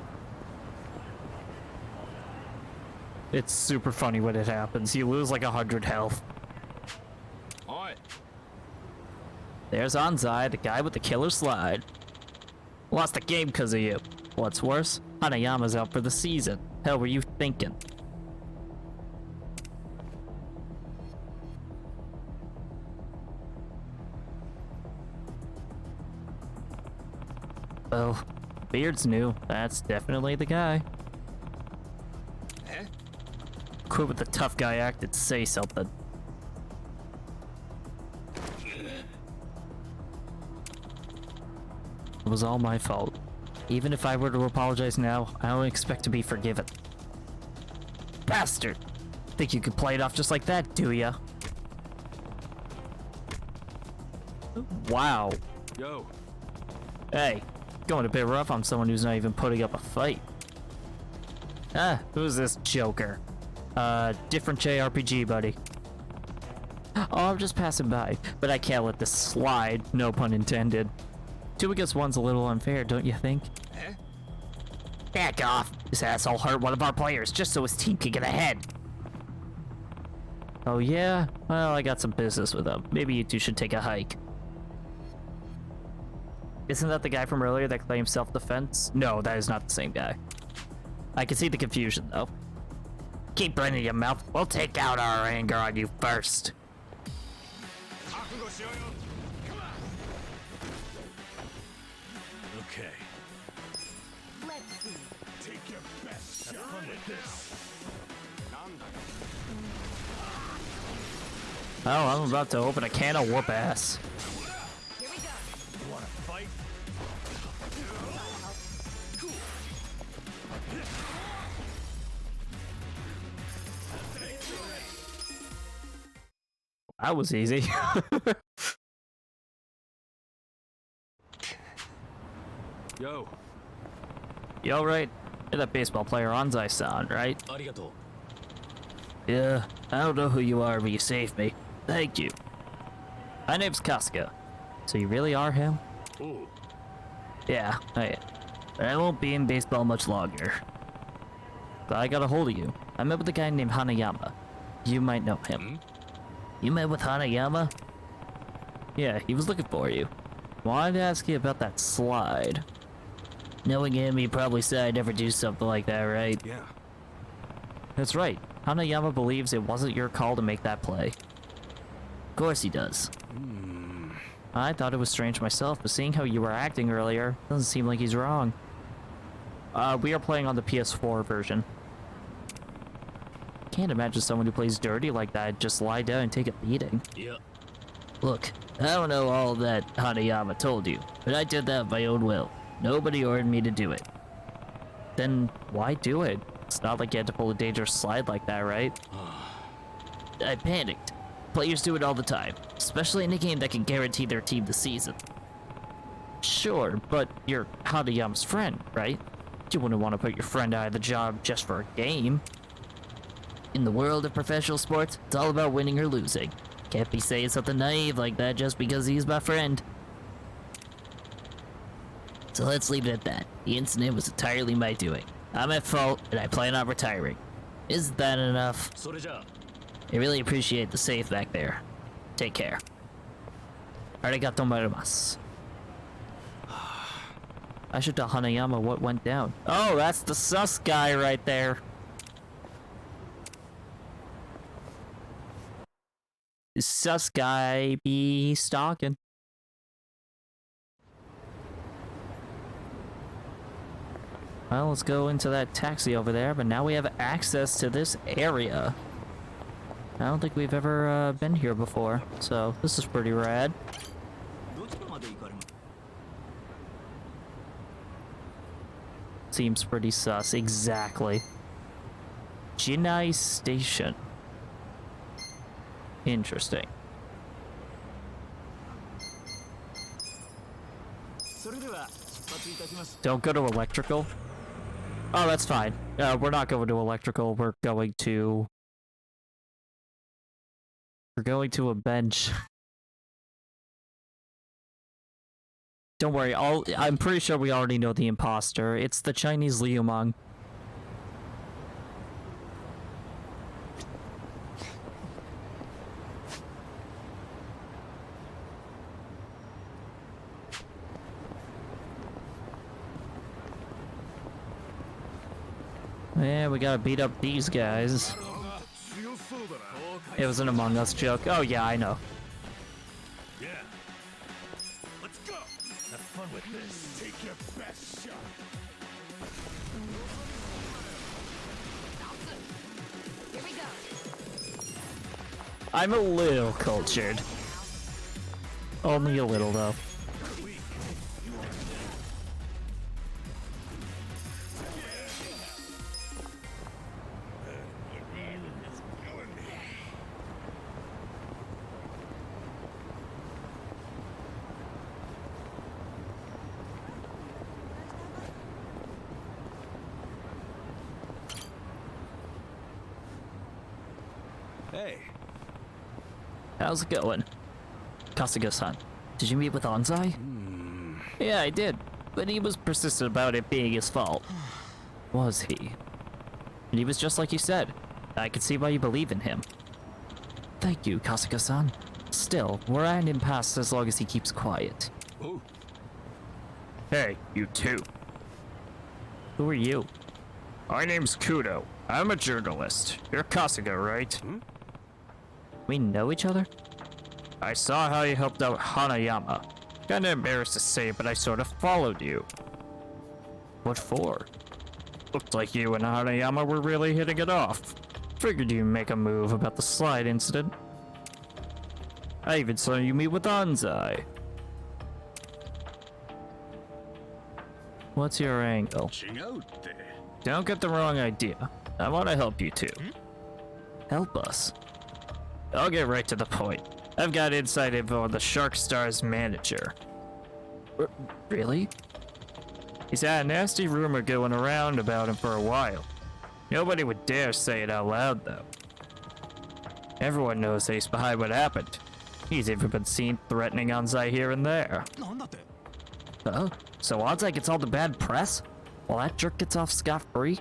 [SPEAKER 1] It's super funny when it happens. You lose like 100 health.
[SPEAKER 8] Alright.
[SPEAKER 1] There's Anzai, the guy with the killer slide. Lost the game because of you. What's worse, Hanayama's out for the season. Hell were you thinking? Well, Beard's new. That's definitely the guy. Quit with the tough guy act and say something. It was all my fault. Even if I were to apologize now, I don't expect to be forgiven. Bastard! Think you could play it off just like that, do ya? Wow.
[SPEAKER 6] Yo.
[SPEAKER 1] Hey, going a bit rough on someone who's not even putting up a fight. Ah, who's this joker? Different JRPG, buddy. Oh, I'm just passing by, but I can't let this slide, no pun intended. 2 against 1's a little unfair, don't you think?
[SPEAKER 16] Huh?
[SPEAKER 1] Back off! This asshole hurt one of our players just so his team could get ahead. Oh yeah? Well, I got some business with him. Maybe you two should take a hike. Isn't that the guy from earlier that claimed self-defense? No, that is not the same guy. I can see the confusion, though. Keep running your mouth. We'll take out our anger on you first.
[SPEAKER 8] Okay.
[SPEAKER 14] Let's see.
[SPEAKER 2] Take your best shot. Have fun with this.
[SPEAKER 1] Oh, I'm about to open a can of whoop ass.
[SPEAKER 14] Here we go.
[SPEAKER 8] You wanna fight?
[SPEAKER 1] That was easy.
[SPEAKER 6] Yo.
[SPEAKER 1] You alright? You're that baseball player Anzai-san, right?
[SPEAKER 8] Arigato.
[SPEAKER 1] Yeah, I don't know who you are, but you saved me. Thank you. My name's Kasuga. So you really are him?
[SPEAKER 8] Ooh.
[SPEAKER 1] Yeah, I am. But I won't be in baseball much longer. But I got a hold of you. I met with a guy named Hanayama. You might know him. You met with Hanayama? Yeah, he was looking for you. Wanted to ask you about that slide. Knowing him, he probably said I'd never do something like that, right?
[SPEAKER 6] Yeah.
[SPEAKER 1] That's right. Hanayama believes it wasn't your call to make that play. Of course he does. I thought it was strange myself, but seeing how you were acting earlier, doesn't seem like he's wrong. We are playing on the PS4 version. Can't imagine someone who plays dirty like that just lie down and take a beating.
[SPEAKER 8] Yeah.
[SPEAKER 1] Look, I don't know all that Hanayama told you, but I did that of my own will. Nobody ordered me to do it. Then why do it? It's not like you had to pull a dangerous slide like that, right? I panicked. Players do it all the time, especially in a game that can guarantee their team the season. Sure, but you're Hanayama's friend, right? You wouldn't want to put your friend out of the job just for a game. In the world of professional sports, it's all about winning or losing. Can't be saying something naive like that just because he's my friend. So let's leave it at that. The incident was entirely my doing. I'm at fault, and I plan on retiring. Isn't that enough? I really appreciate the save back there. Take care. Arigato gozaimasu. I should tell Hanayama what went down. Oh, that's the sus guy right there. This sus guy be stalking. Well, let's go into that taxi over there, but now we have access to this area. I don't think we've ever been here before, so this is pretty rad. Seems pretty sus, exactly. Jinai Station. Interesting. Don't go to electrical. Oh, that's fine. We're not going to electrical. We're going to a bench. Don't worry. I'm pretty sure we already know the imposter. It's the Chinese Liu Meng. Yeah, we gotta beat up these guys. It was an Among Us joke. Oh yeah, I know.
[SPEAKER 8] Yeah. Let's go. Have fun with this. Take your best shot.
[SPEAKER 4] Here we go.
[SPEAKER 1] I'm a little cultured. Only a little though.
[SPEAKER 5] Hey.
[SPEAKER 1] How's it going? Kasuga-san, did you meet with Anzai? Yeah, I did, but he was persistent about it being his fault. Was he? And he was just like you said. I can see why you believe in him. Thank you, Kasuga-san. Still, we're at an impasse as long as he keeps quiet.
[SPEAKER 8] Oh.
[SPEAKER 1] Hey, you two. Who are you?
[SPEAKER 20] My name's Kudo. I'm a journalist. You're Kasuga, right?
[SPEAKER 1] We know each other?
[SPEAKER 20] I saw how you helped out Hanayama. Kinda embarrassed to say, but I sort of followed you.
[SPEAKER 1] What for?
[SPEAKER 20] Looked like you and Hanayama were really hitting it off. Figured you'd make a move about the slide incident. I even saw you meet with Anzai.
[SPEAKER 1] What's your angle?
[SPEAKER 20] Don't get the wrong idea. I want to help you two.
[SPEAKER 1] Help us?
[SPEAKER 20] I'll get right to the point. I've got inside info on the Shark Star's manager.
[SPEAKER 1] Really?
[SPEAKER 20] He's had a nasty rumor going around about him for a while. Nobody would dare say it out loud, though. Everyone knows that he's behind what happened. He's even been seen threatening Anzai here and there.
[SPEAKER 1] Oh, so Anzai gets all the bad press? While that jerk gets off scot-free?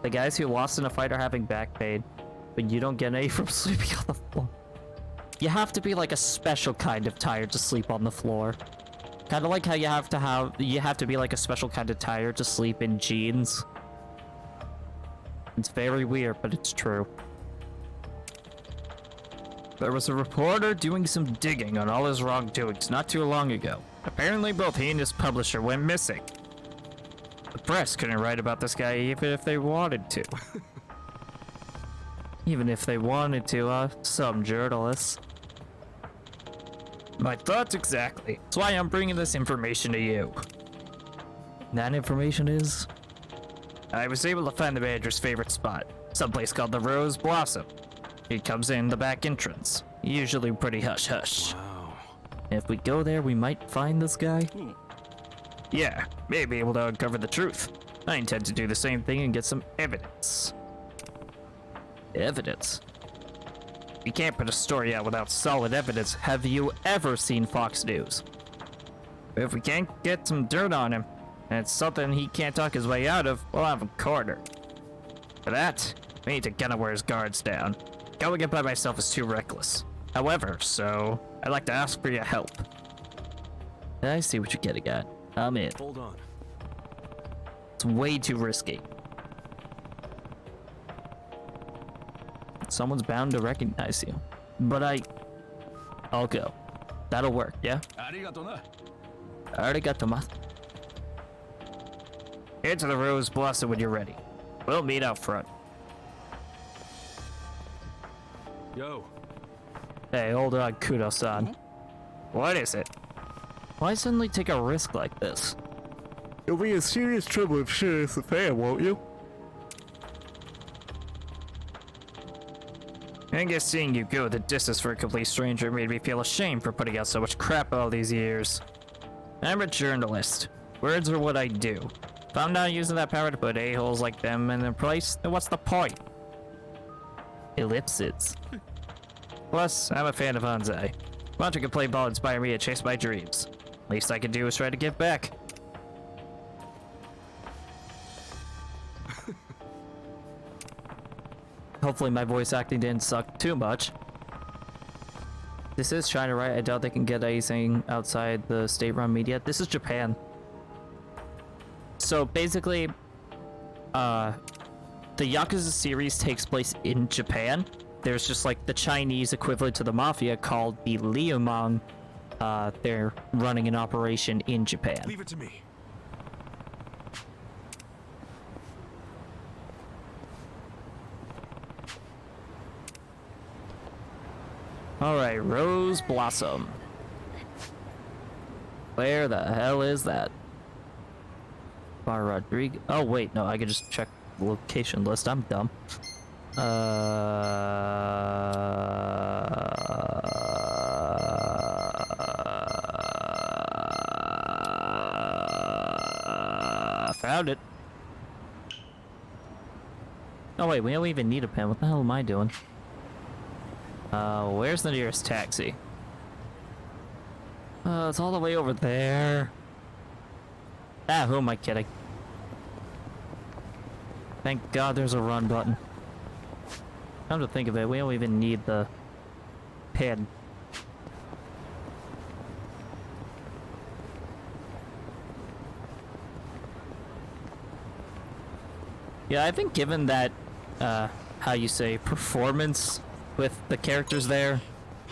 [SPEAKER 1] The guys who lost in a fight are having back pain, but you don't get any from sleeping on the floor. You have to be like a special kind of tired to sleep on the floor. Kind of like how you have to be like a special kind of tired to sleep in jeans. It's very weird, but it's true.
[SPEAKER 20] There was a reporter doing some digging on all his wrongdoings not too long ago. Apparently both he and his publisher went missing. The press couldn't write about this guy even if they wanted to.
[SPEAKER 1] Even if they wanted to, some journalists.
[SPEAKER 20] My thoughts exactly. That's why I'm bringing this information to you.
[SPEAKER 1] That information is?
[SPEAKER 20] I was able to find the manager's favorite spot. Someplace called the Rose Blossom. He comes in the back entrance. Usually pretty hush-hush.
[SPEAKER 5] Wow.
[SPEAKER 1] If we go there, we might find this guy.
[SPEAKER 20] Yeah, may be able to uncover the truth. I intend to do the same thing and get some evidence.
[SPEAKER 1] Evidence?
[SPEAKER 20] You can't put a story out without solid evidence.
[SPEAKER 1] Have you ever seen Fox News?
[SPEAKER 20] If we can't get some dirt on him, and it's something he can't talk his way out of, we'll have him cornered. For that, we need to get him where his guard's down. Going it by myself is too reckless. However, so I'd like to ask for your help.
[SPEAKER 1] I see what you're getting at. I'm in.
[SPEAKER 5] Hold on.
[SPEAKER 1] It's way too risky. Someone's bound to recognize you. But I'll go. That'll work, yeah? Arigato.
[SPEAKER 20] Into the Rose Blossom when you're ready. We'll meet out front.
[SPEAKER 5] Yo.
[SPEAKER 1] Hey, hold on, Kudo-san.
[SPEAKER 20] What is it?
[SPEAKER 1] Why suddenly take a risk like this?
[SPEAKER 20] You'll be in serious trouble if shit is the fan, won't you? I guess seeing you go the distance for a complete stranger made me feel ashamed for putting out so much crap all these years. I'm a journalist. Words are what I do. If I'm not using that power to put a-holes like them in their place, then what's the point?
[SPEAKER 1] Ellipses.
[SPEAKER 20] Plus, I'm a fan of Anzai. Watching him play ball inspired me to chase my dreams. Least I can do is try to give back.
[SPEAKER 1] Hopefully my voice acting didn't suck too much. This is China, right? I doubt they can get anything outside the state-run media. This is Japan. So basically, the Yakuza series takes place in Japan. There's just like the Chinese equivalent to the Mafia called the Liumang. They're running an operation in Japan.
[SPEAKER 5] Leave it to me.
[SPEAKER 1] Alright, Rose Blossom. Where the hell is that? Bar Rodriguez. Oh, wait, no, I could just check the location list. I'm dumb. Found it. Oh, wait, we don't even need a pen. What the hell am I doing? Where's the nearest taxi? It's all the way over there. Ah, who am I kidding? Thank God there's a run button. Come to think of it, we don't even need the pen. Yeah, I think given that, how you say, performance with the characters there,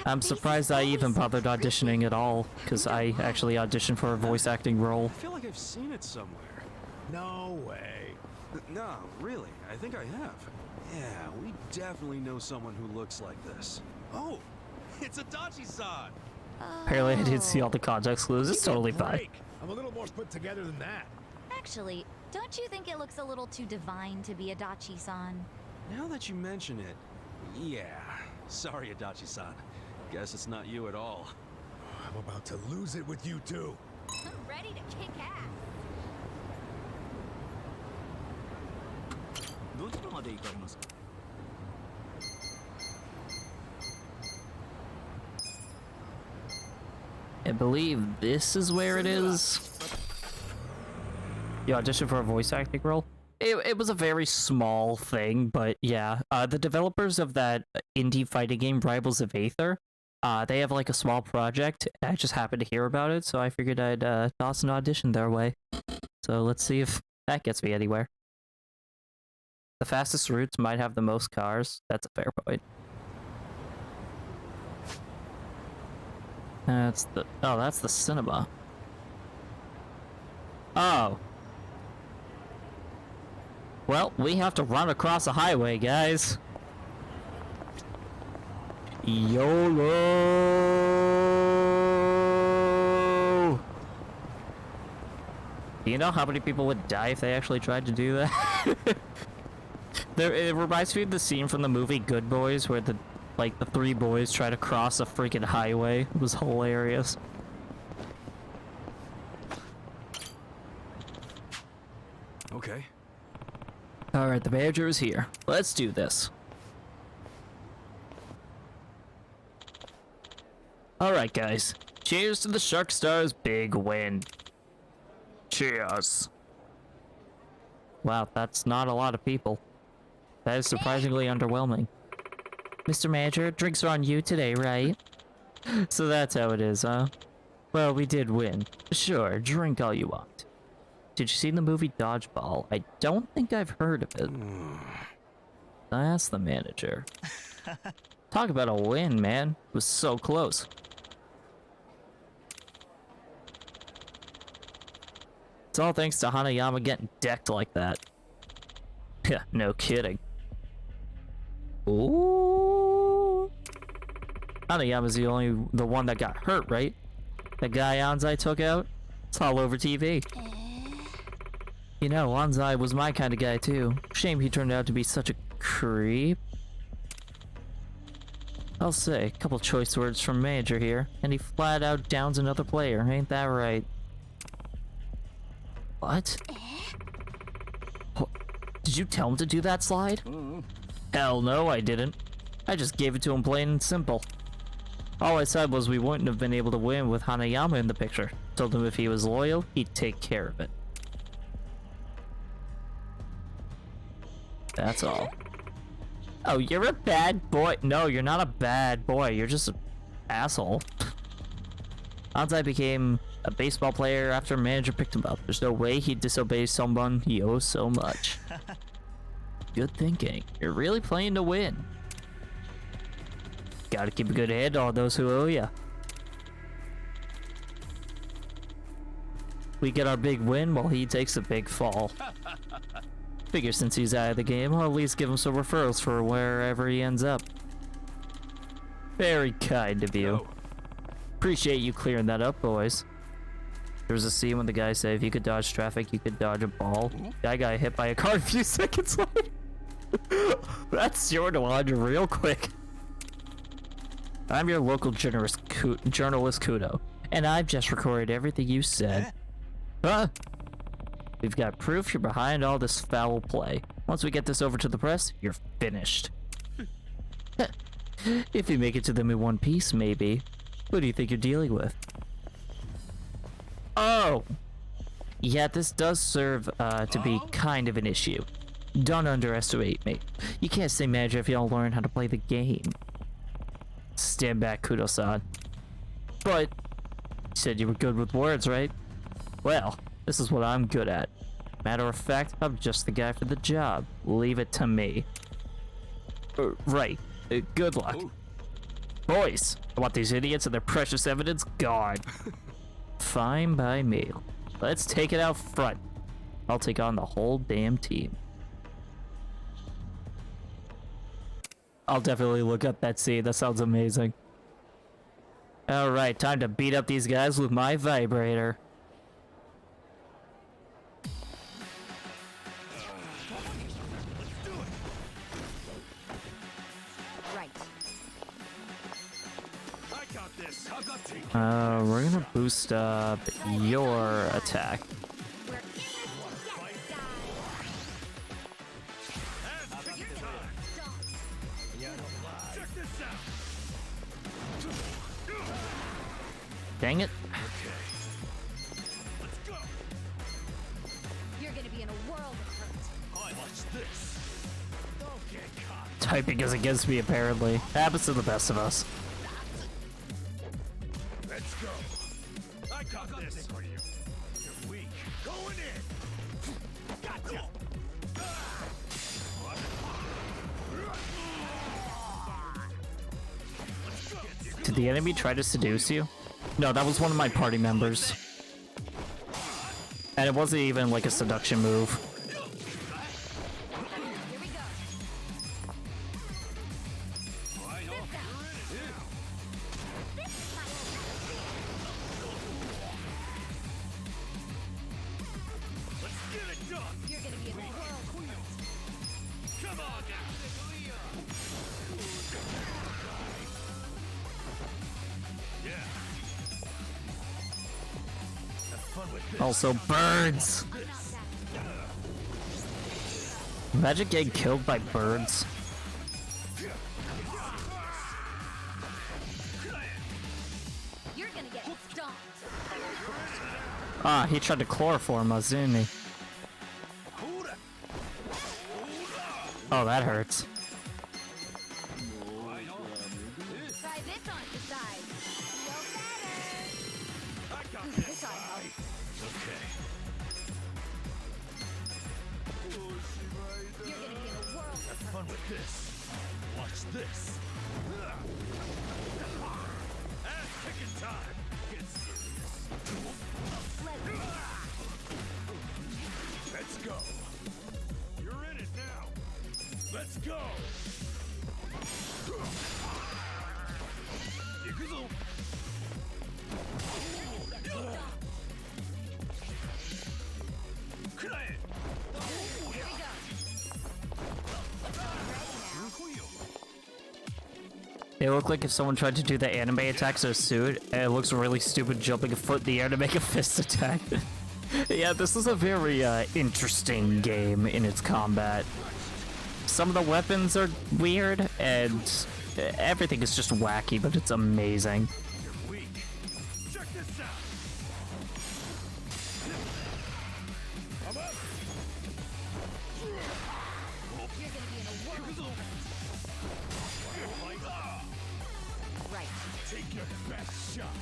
[SPEAKER 1] I'm surprised I even bothered auditioning at all, because I actually auditioned for a voice acting role.
[SPEAKER 5] I feel like I've seen it somewhere.
[SPEAKER 12] No way.
[SPEAKER 5] No, really, I think I have. Yeah, we definitely know someone who looks like this.
[SPEAKER 12] Oh, it's Adachi-san.
[SPEAKER 1] Apparently I didn't see all the context clues, it's totally fine.
[SPEAKER 12] I'm a little more put together than that.
[SPEAKER 4] Actually, don't you think it looks a little too divine to be Adachi-san?
[SPEAKER 5] Now that you mention it, yeah. Sorry, Adachi-san. Guess it's not you at all.
[SPEAKER 12] I'm about to lose it with you two.
[SPEAKER 4] I'm ready to kick ass.
[SPEAKER 1] I believe this is where it is. You auditioned for a voice acting role? It was a very small thing, but yeah. The developers of that indie fighting game, Rivals of Aether, they have like a small project. I just happened to hear about it, so I figured I'd toss an audition their way. So let's see if that gets me anywhere. The fastest routes might have the most cars. That's a fair point. That's the cinema. Oh. Well, we have to run across a highway, guys. YOLO! Do you know how many people would die if they actually tried to do that? It reminds me of the scene from the movie Good Boys where the like the three boys try to cross a freaking highway. It was hilarious.
[SPEAKER 5] Okay.
[SPEAKER 1] Alright, the manager is here. Let's do this. Alright, guys. Cheers to the Shark Stars' big win. Cheers. Wow, that's not a lot of people. That is surprisingly underwhelming. Mr. Manager, drinks are on you today, right? So that's how it is, huh? Well, we did win. Sure, drink all you want. Did you see the movie Dodgeball? I don't think I've heard of it. That's the manager. Talk about a win, man. It was so close. It's all thanks to Hanayama getting decked like that. Yeah, no kidding. Ooh. Hanayama's the one that got hurt, right? The guy Anzai took out? It's all over TV. You know, Anzai was my kind of guy too. Shame he turned out to be such a creep. I'll say, a couple choice words from manager here, and he flat out downs another player, ain't that right? What? Did you tell him to do that slide? Hell no, I didn't. I just gave it to him plain and simple. All I said was we wouldn't have been able to win with Hanayama in the picture. Told him if he was loyal, he'd take care of it. That's all. Oh, you're a bad boy. No, you're not a bad boy. You're just an asshole. Anzai became a baseball player after a manager picked him up. There's no way he'd disobey someone he owes so much. Good thinking. You're really playing to win. Gotta keep a good head on those who owe ya. We get our big win while he takes a big fall. Figure since he's out of the game, I'll at least give him some referrals for wherever he ends up. Very kind of you. Appreciate you clearing that up, boys. There was a scene when the guy said if you could dodge traffic, you could dodge a ball. Guy got hit by a car a few seconds later. That's your dodge real quick. I'm your local journalist Kudo, and I've just recorded everything you said. Huh? We've got proof you're behind all this foul play. Once we get this over to the press, you're finished. If you make it to them in one piece, maybe. Who do you think you're dealing with? Oh! Yeah, this does serve to be kind of an issue. Don't underestimate me. You can't say manager if you don't learn how to play the game. Stand back, Kudo-san. But, you said you were good with words, right? Well, this is what I'm good at. Matter of fact, I'm just the guy for the job. Leave it to me. Right. Good luck. Ooh. Boys, I want these idiots and their precious evidence gone. Fine by me. Let's take it out front. I'll take on the whole damn team. I'll definitely look up that scene. That sounds amazing. Alright, time to beat up these guys with my vibrator. We're gonna boost up your attack. Dang it.
[SPEAKER 4] You're gonna be in a world of hurt.
[SPEAKER 8] Watch this. Don't get caught.
[SPEAKER 1] Typing is against me, apparently. Happens to the best of us.
[SPEAKER 8] Let's go. I got this for you. You're weak. Going in. Gotcha.
[SPEAKER 1] Did the enemy try to seduce you? No, that was one of my party members. And it wasn't even like a seduction move. Also, birds! Imagine getting killed by birds.
[SPEAKER 4] You're gonna get stomped.
[SPEAKER 1] Ah, he tried to chloroform us, didn't he? Oh, that hurts.
[SPEAKER 4] Try this on the side. Feel better. This ought to help. You're gonna be in a world
[SPEAKER 8] Have fun with this. Watch this. Ass kicking time. Get serious. Let's go. You're in it now. Let's go. Yakuza.
[SPEAKER 1] They look like if someone tried to do the anime attacks or suit, and it looks really stupid jumping a foot in the air to make a fist attack. Yeah, this is a very interesting game in its combat. Some of the weapons are weird, and everything is just wacky, but it's amazing.
[SPEAKER 8] Check this out. I'm up.
[SPEAKER 4] You're gonna be in a world. Right.
[SPEAKER 8] Take your best shot.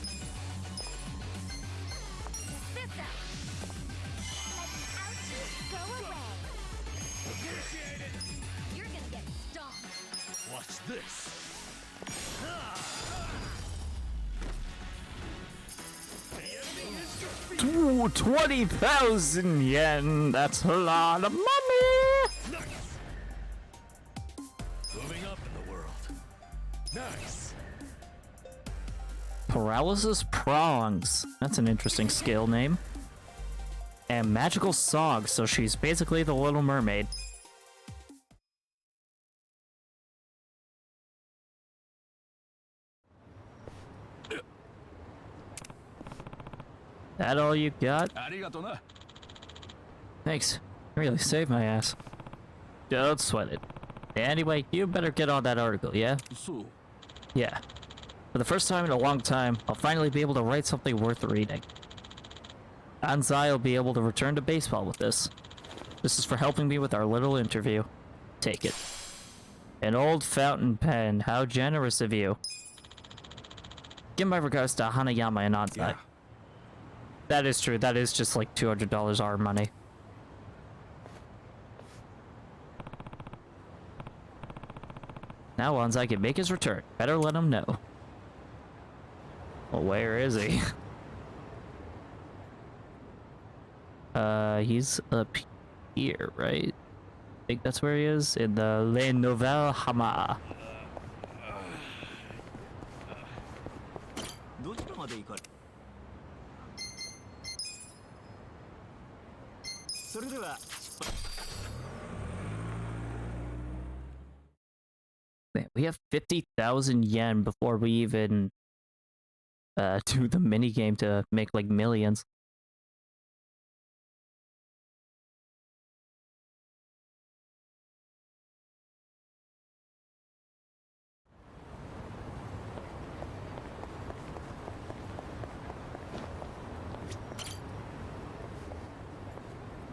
[SPEAKER 4] This out. Go away.
[SPEAKER 8] Appreciate it.
[SPEAKER 4] You're gonna get stomped.
[SPEAKER 8] Watch this.
[SPEAKER 1] Ooh, 20,000 yen! That's a lot of money!
[SPEAKER 8] Nice. Moving up in the world. Nice.
[SPEAKER 1] Paralysis Prongs. That's an interesting skill name. And Magical Song, so she's basically the Little Mermaid. That all you got? Thanks. You really saved my ass. Don't sweat it. Anyway, you better get on that article, yeah? Yeah. For the first time in a long time, I'll finally be able to write something worth reading. Anzai will be able to return to baseball with this. This is for helping me with our little interview. Take it. An old fountain pen. How generous of you. Give my regards to Hanayama and Anzai. Yeah. That is true. That is just like $200 our money. Now Anzai can make his return. Better let him know. Well, where is he? He's up here, right? I think that's where he is, in the Les Nouvelles Hama. Man, we have 50,000 yen before we even do the mini game to make like millions.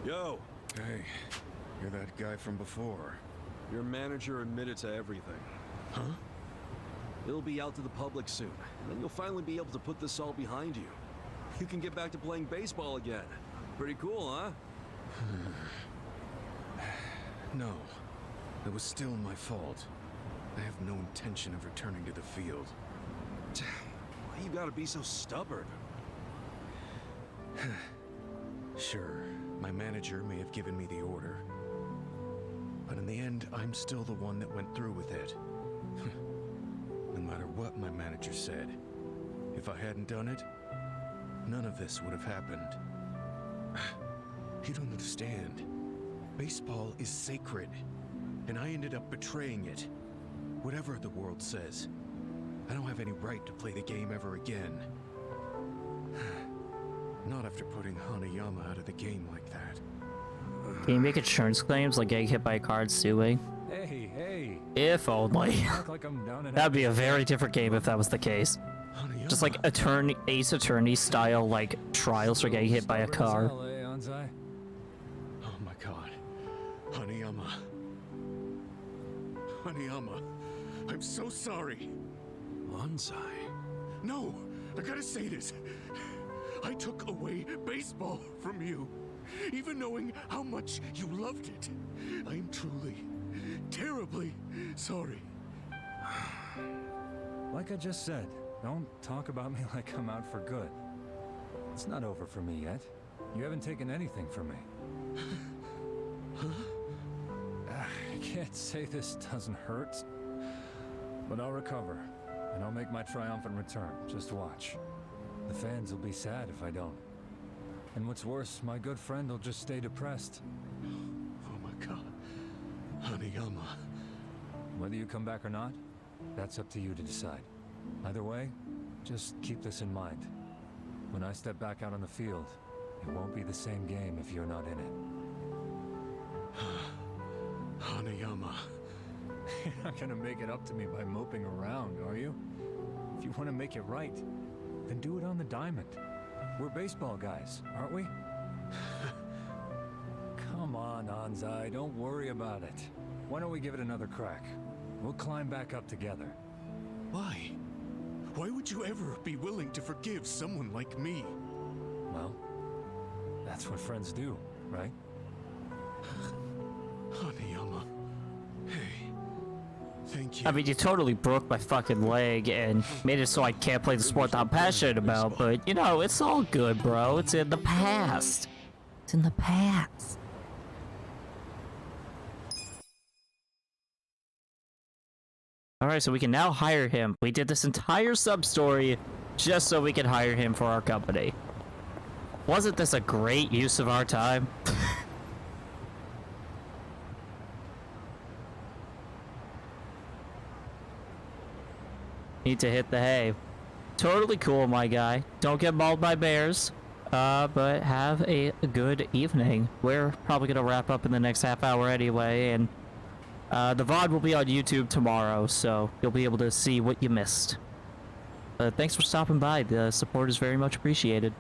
[SPEAKER 5] Yo!
[SPEAKER 6] Hey, you're that guy from before.
[SPEAKER 5] Your manager admitted to everything.
[SPEAKER 6] Huh?
[SPEAKER 5] It'll be out to the public soon, and then you'll finally be able to put this all behind you. You can get back to playing baseball again. Pretty cool, huh?
[SPEAKER 6] No. It was still my fault. I have no intention of returning to the field.
[SPEAKER 5] Why you gotta be so stubborn?
[SPEAKER 6] Sure, my manager may have given me the order. But in the end, I'm still the one that went through with it. No matter what my manager said, if I hadn't done it, none of this would have happened. You don't understand. Baseball is sacred, and I ended up betraying it. Whatever the world says, I don't have any right to play the game ever again. Not after putting Hanayama out of the game like that.
[SPEAKER 1] Can you make insurance claims like getting hit by a car and suing?
[SPEAKER 17] Hey, hey.
[SPEAKER 1] If only.
[SPEAKER 17] Act like I'm down and
[SPEAKER 1] That'd be a very different game if that was the case. Just like Ace Attorney style, like trials for getting hit by a car.
[SPEAKER 6] Oh my god. Hanayama. Hanayama. I'm so sorry.
[SPEAKER 5] Anzai.
[SPEAKER 6] No! I gotta say this. I took away baseball from you. Even knowing how much you loved it. I am truly, terribly sorry.
[SPEAKER 17] Like I just said, don't talk about me like I'm out for good. It's not over for me yet. You haven't taken anything from me. I can't say this doesn't hurt, but I'll recover, and I'll make my triumphant return. Just watch. The fans will be sad if I don't. And what's worse, my good friend will just stay depressed.
[SPEAKER 6] Oh my god. Hanayama.
[SPEAKER 17] Whether you come back or not, that's up to you to decide. Either way, just keep this in mind. When I step back out on the field, it won't be the same game if you're not in it.
[SPEAKER 6] Hanayama.
[SPEAKER 17] You're not gonna make it up to me by moping around, are you? If you want to make it right, then do it on the diamond. We're baseball guys, aren't we? Come on, Anzai, don't worry about it. Why don't we give it another crack? We'll climb back up together.
[SPEAKER 6] Why? Why would you ever be willing to forgive someone like me?
[SPEAKER 17] Well, that's what friends do, right?
[SPEAKER 6] Hanayama. Hey. Thank you.
[SPEAKER 1] I mean, you totally broke my fucking leg and made it so I can't play the sport that I'm passionate about, but, you know, it's all good, bro. It's in the past. It's in the past. Alright, so we can now hire him. We did this entire sub-story just so we could hire him for our company. Wasn't this a great use of our time? Need to hit the hay. Totally cool, my guy. Don't get mauled by bears. But have a good evening. We're probably gonna wrap up in the next half hour anyway, and the VOD will be on YouTube tomorrow, so you'll be able to see what you missed. Thanks for stopping by. The support is very much appreciated.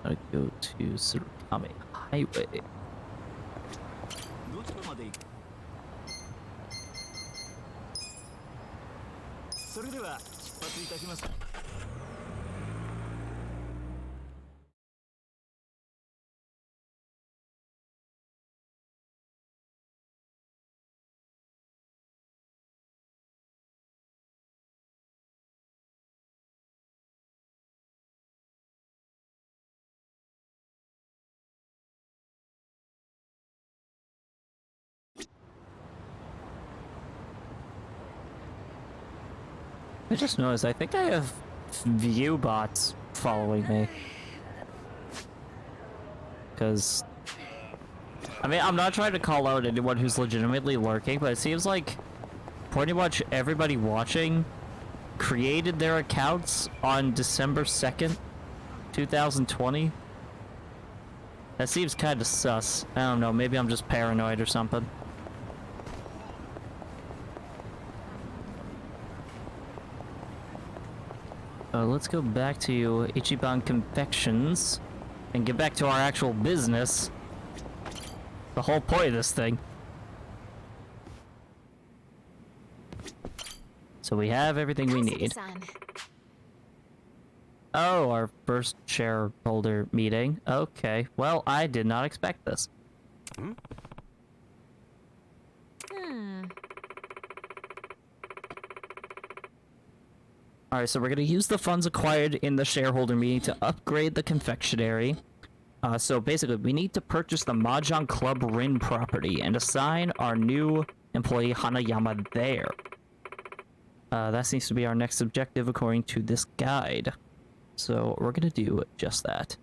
[SPEAKER 1] Gotta go to Surutame Highway.
[SPEAKER 7] どちらまで行く？それでは出発いたします。
[SPEAKER 1] I just noticed, I think I have view bots following me. Because, I mean, I'm not trying to call out anyone who's legitimately lurking, but it seems like pretty much everybody watching created their accounts on December 2nd, 2020. That seems kind of sus. I don't know, maybe I'm just paranoid or something. Let's go back to Ichiban Confections and get back to our actual business. The whole point of this thing. So we have everything we need. Oh, our first shareholder meeting. Okay, well, I did not expect this. Alright, so we're going to use the funds acquired in the shareholder meeting to upgrade the confectionery. So basically, we need to purchase the Mahjong Club Rin property and assign our new employee Hanayama there. That seems to be our next objective according to this guide. So we're gonna do just that.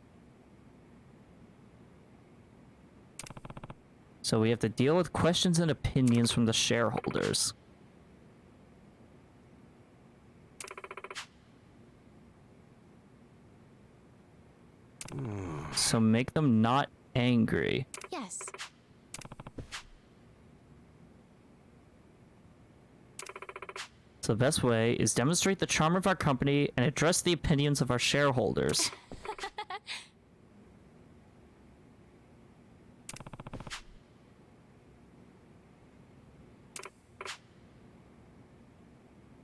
[SPEAKER 1] So we have to deal with questions and opinions from the shareholders. So make them not angry.
[SPEAKER 13] Yes.
[SPEAKER 1] So the best way is demonstrate the charm of our company and address the opinions of our shareholders.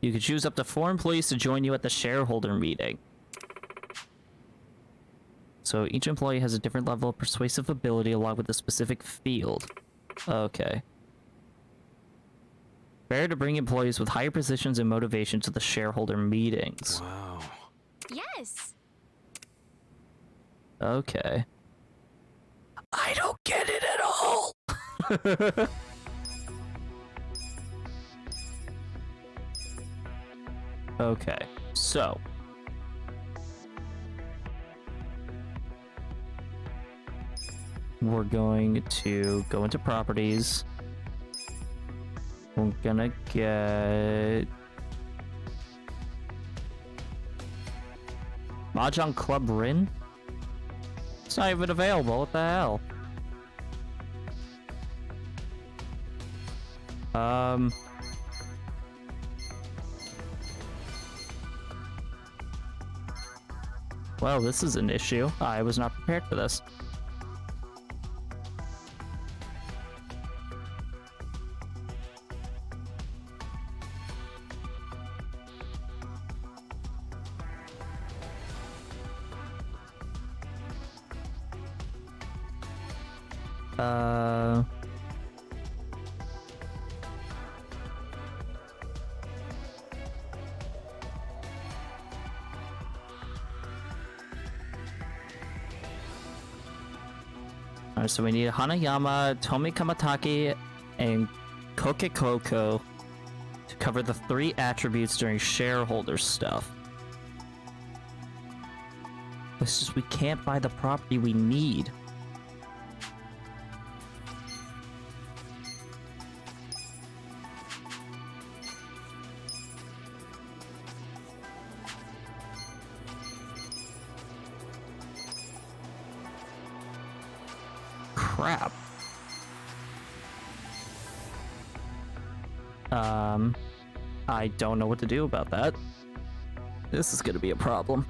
[SPEAKER 1] You can choose up to 4 employees to join you at the shareholder meeting. So each employee has a different level of persuasive ability along with a specific field. Okay. Better to bring employees with higher positions and motivation to the shareholder meetings.
[SPEAKER 5] Wow.
[SPEAKER 13] Yes.
[SPEAKER 1] Okay. I don't get it at all. Okay, so we're going to go into properties. We're gonna get Mahjong Club Rin. It's not even available. What the hell? Well, this is an issue. I was not prepared for this. Alright, so we need Hanayama, Tomi Kamataki, and Kokekoko to cover the 3 attributes during shareholder stuff. It's just we can't buy the property we need. Crap. I don't know what to do about that. This is gonna be a problem.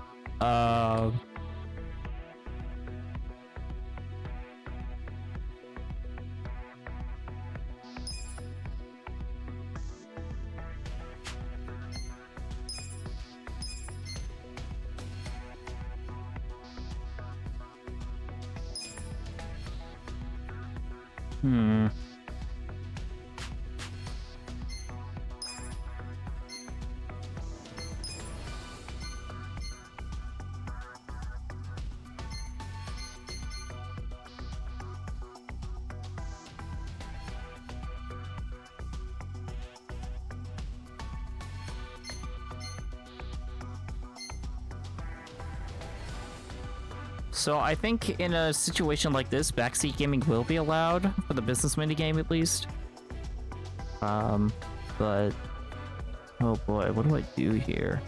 [SPEAKER 1] So I think in a situation like this, backseat gaming will be allowed for the business minigame at least. But oh boy, what do I do here?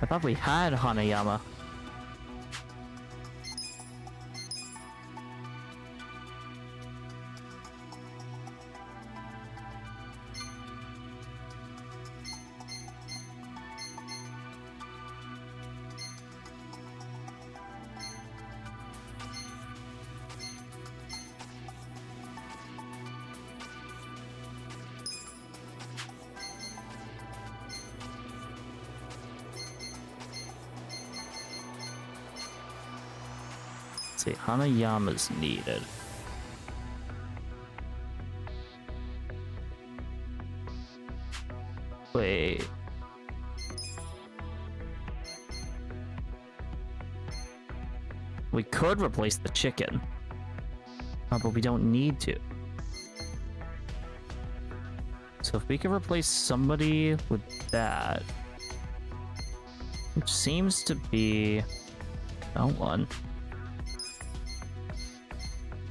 [SPEAKER 1] I thought we had Hanayama. See, Hanayama's needed. Wait. We could replace the chicken. But we don't need to. So if we could replace somebody with that. Which seems to be... Oh, one.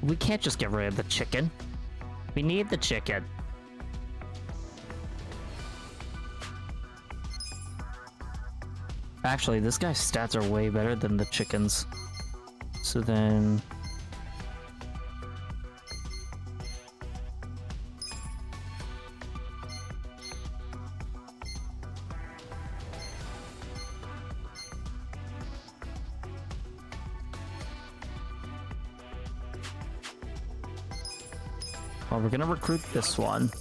[SPEAKER 1] We can't just get rid of the chicken. We need the chicken. Actually, this guy's stats are way better than the chicken's. So then... Well, we're gonna recruit this one.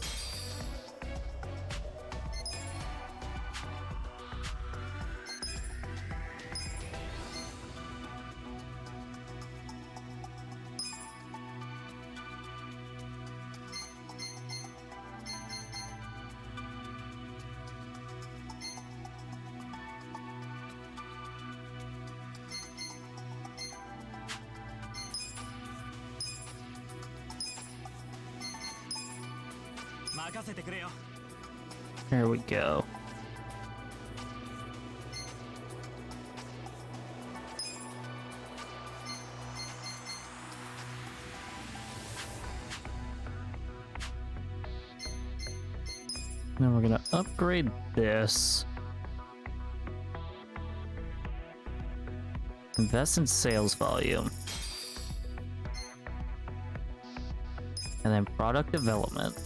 [SPEAKER 1] There we go. Now we're gonna upgrade this. Invest in sales volume. And then product development.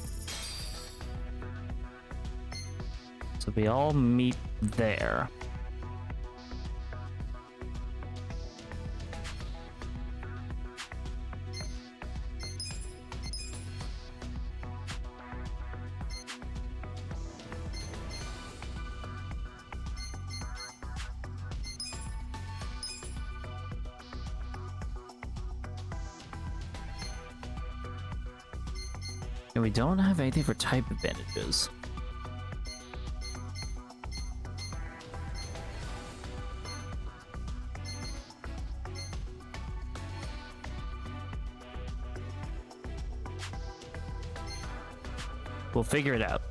[SPEAKER 1] So we all meet there. And we don't have anything for type advantages. We'll figure it out.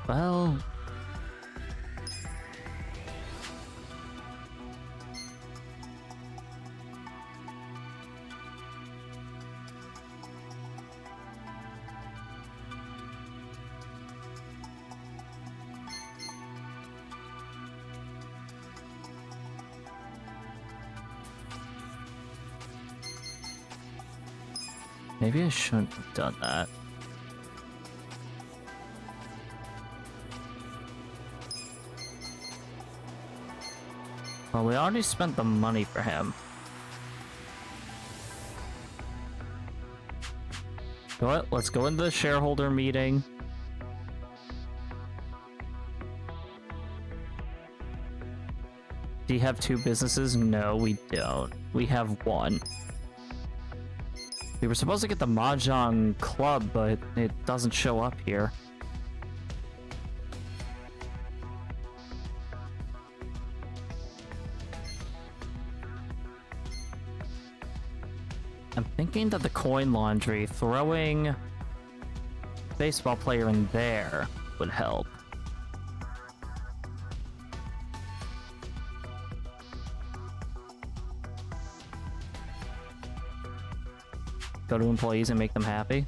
[SPEAKER 1] Well... Maybe I shouldn't have done that. Well, we already spent the money for him. You know what? Let's go into the shareholder meeting. Do you have two businesses? No, we don't. We have one. We were supposed to get the Mahjong Club, but it doesn't show up here. I'm thinking that the coin laundry, throwing baseball player in there would help. Go to employees and make them happy.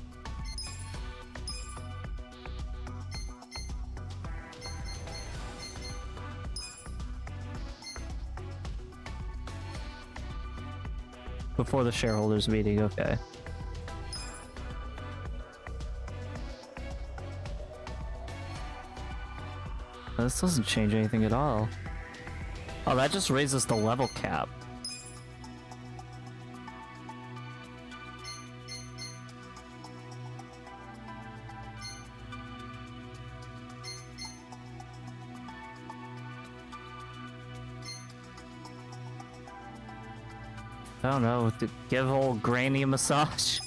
[SPEAKER 1] Before the shareholders meeting, okay. This doesn't change anything at all. Oh, that just raises the level cap. I don't know, to give old Granny a massage.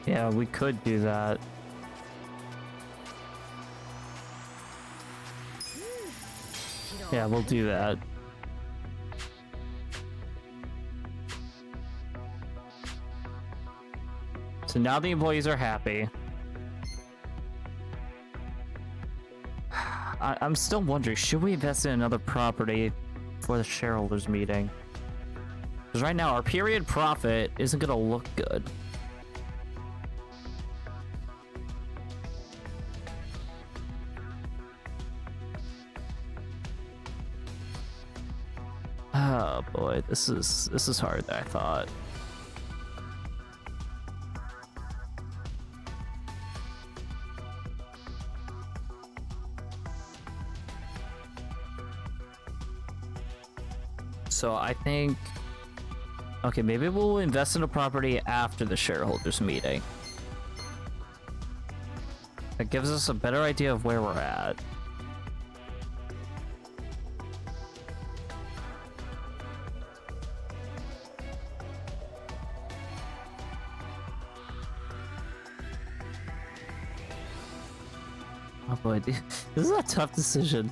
[SPEAKER 1] Yeah, we could do that. Yeah, we'll do that. So now the employees are happy. I'm still wondering, should we invest in another property for the shareholders meeting? Because right now our period profit isn't gonna look good. Oh boy, this is harder than I thought. So I think, okay, maybe we'll invest in a property after the shareholders meeting. That gives us a better idea of where we're at. Oh boy, this is a tough decision.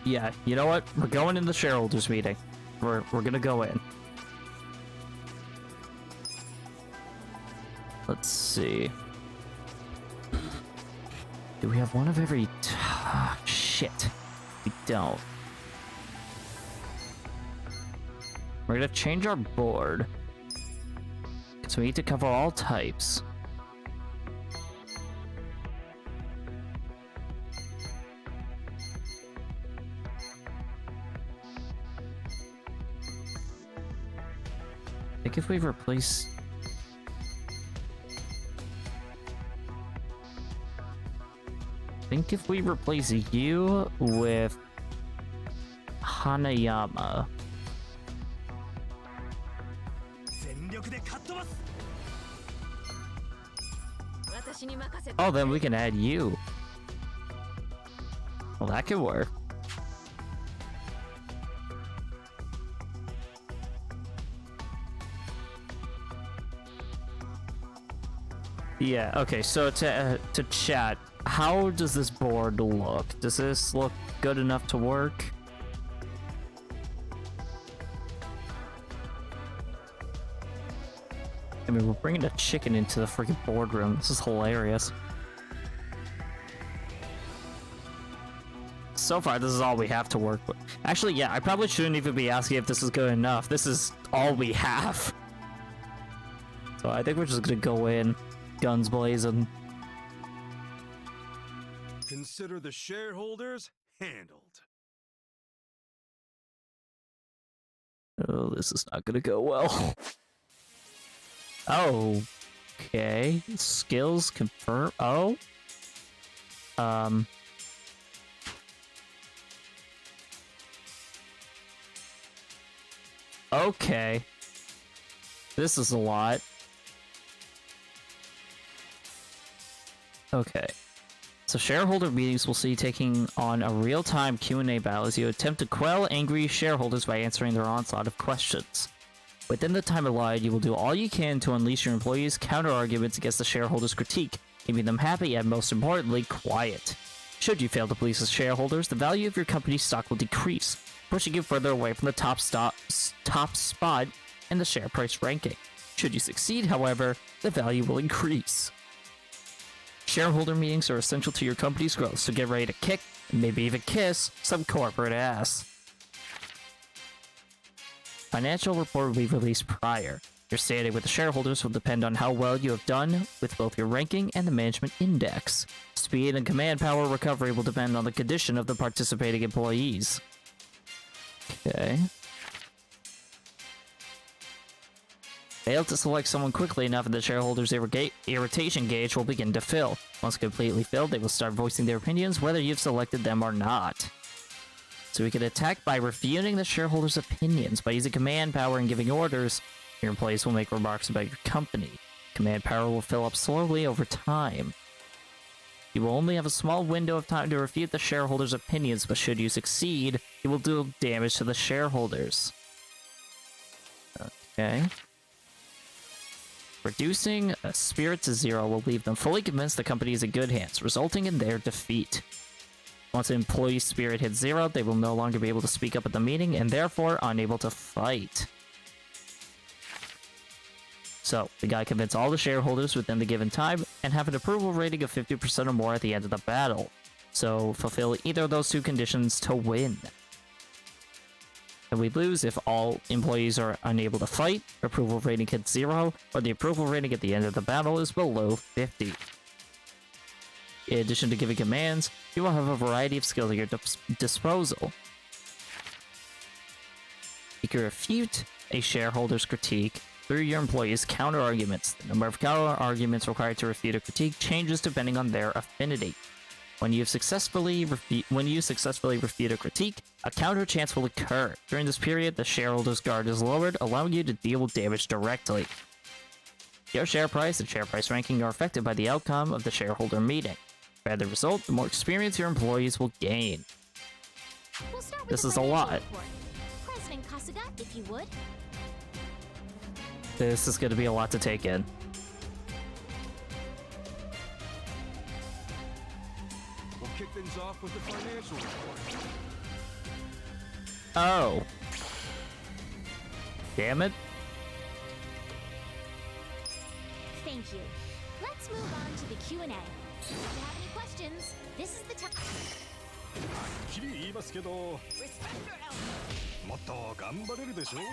[SPEAKER 1] Yeah, you know what? We're going in the shareholders meeting. We're gonna go in. Let's see. Do we have one of every... shit. We don't. We're gonna change our board. So we need to cover all types. I think if we replace... I think if we replace you with Hanayama. Oh, then we can add you. Well, that could work. Yeah, okay, so to chat, how does this board look? Does this look good enough to work? I mean, we're bringing a chicken into the freaking boardroom. This is hilarious. So far, this is all we have to work with. Actually, yeah, I probably shouldn't even be asking if this is good enough. This is all we have. So I think we're just gonna go in, guns blazing.
[SPEAKER 5] Consider the shareholders handled.
[SPEAKER 1] Oh, this is not gonna go well. Oh, okay. Skills confirm. Oh. Okay. This is a lot. Okay. So shareholder meetings will see you taking on a real-time Q&A battle as you attempt to quell angry shareholders by answering their onslaught of questions. Within the time allotted, you will do all you can to unleash your employees' counter-arguments against the shareholders' critique, keeping them happy and, most importantly, quiet. Should you fail to please the shareholders, the value of your company's stock will decrease, pushing you further away from the top spot in the share price ranking. Should you succeed, however, the value will increase. Shareholder meetings are essential to your company's growth, so get ready to kick, and maybe even kiss, some corporate ass. Financial report will be released prior. Your standing with the shareholders will depend on how well you have done with both your ranking and the management index. Speed and command power recovery will depend on the condition of the participating employees. Okay. Fail to select someone quickly enough and the shareholders' irritation gauge will begin to fill. Once completely filled, they will start voicing their opinions whether you've selected them or not. So we can attack by refuting the shareholders' opinions. By using command power and giving orders, your employees will make remarks about your company. Command power will fill up slowly over time. You will only have a small window of time to refute the shareholders' opinions, but should you succeed, you will do damage to the shareholders. Okay. Reducing a spirit to 0 will leave them fully convinced the company is in good hands, resulting in their defeat. Once an employee's spirit hits 0, they will no longer be able to speak up at the meeting and therefore unable to fight. So, we gotta convince all the shareholders within the given time and have an approval rating of 50% or more at the end of the battle. So, fulfill either of those two conditions to win. And we lose if all employees are unable to fight, approval rating hits 0, or the approval rating at the end of the battle is below 50. In addition to giving commands, you will have a variety of skills at your disposal. You can refute a shareholder's critique through your employees' counter-arguments. The number of counter-arguments required to refute a critique changes depending on their affinity. When you successfully refute a critique, a counter chance will occur. During this period, the shareholder's guard is lowered, allowing you to deal damage directly. Your share price and share price ranking are affected by the outcome of the shareholder meeting. The better the result, the more experience your employees will gain.
[SPEAKER 13] We'll start with
[SPEAKER 1] This
[SPEAKER 13] the
[SPEAKER 1] is a
[SPEAKER 13] financial
[SPEAKER 1] lot.
[SPEAKER 13] report. President Kasuga, if you would.
[SPEAKER 1] This is going to be a lot to take in.
[SPEAKER 12] We'll kick things off with the financial report.
[SPEAKER 1] Oh. Damn it.
[SPEAKER 13] Thank you. Let's move on to the Q&A. If you have any questions, this is the time.
[SPEAKER 6] はっきり言いますけど、もっと頑張れるでしょ。はっ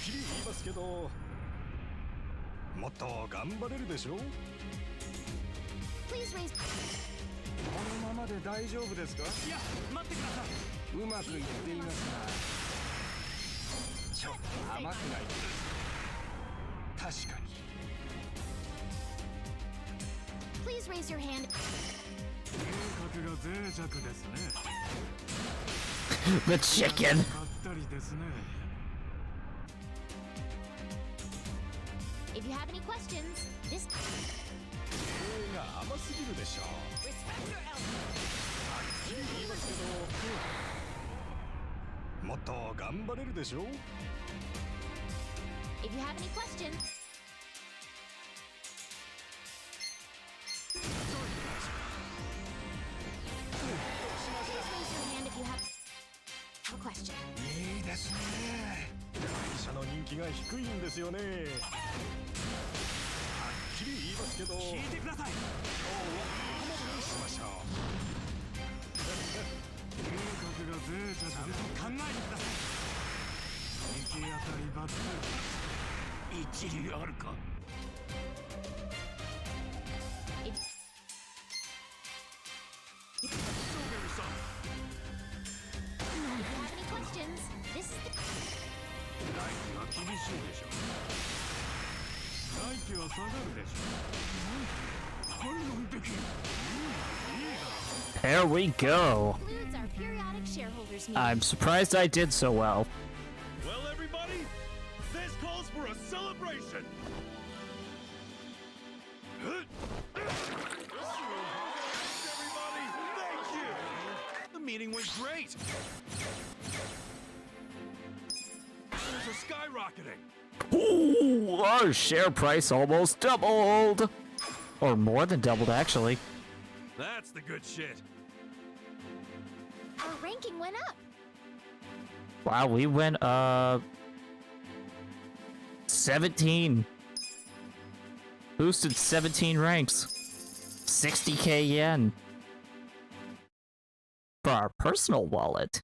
[SPEAKER 6] きり言いますけど、もっと頑張れるでしょ。
[SPEAKER 13] Please raise.
[SPEAKER 12] このままで大丈夫ですか？いや、待ってください。うまくいっていますが、ちょっと甘くないです。確かに。
[SPEAKER 13] Please raise your hand.
[SPEAKER 12] 計画が脆弱ですね。
[SPEAKER 1] The chicken.
[SPEAKER 12] かったりですね。
[SPEAKER 13] If you have any questions, this.
[SPEAKER 6] 経営が甘すぎるでしょ。はっきり言いますけど、もっと頑張れるでしょ。
[SPEAKER 13] If you have any questions. Please raise your hand if you have a question.
[SPEAKER 6] いいですね。会社の人気が低いんですよね。はっきり言いますけど、聞いてください。今日はここまでにしましょう。
[SPEAKER 12] 計画が脆弱です。ちゃんと考えてください。行き当たりばったり。一理あるか。
[SPEAKER 13] If you have any questions, this is the.
[SPEAKER 12] 来期は厳しいでしょ。来期は下がるでしょ。反論的。いいだろ。
[SPEAKER 1] There we go.
[SPEAKER 13] Includes our periodic shareholders meeting.
[SPEAKER 1] I'm surprised I did so well.
[SPEAKER 9] Well, everybody, this calls for a celebration. Everybody, thank you. The meeting went great. Shares are skyrocketing.
[SPEAKER 1] Ooh, our share price almost doubled. Or more than doubled, actually.
[SPEAKER 9] That's the good shit.
[SPEAKER 13] Our ranking went up.
[SPEAKER 1] Wow, we went up 17. Boosted 17 ranks. 60k yen. For our personal wallet.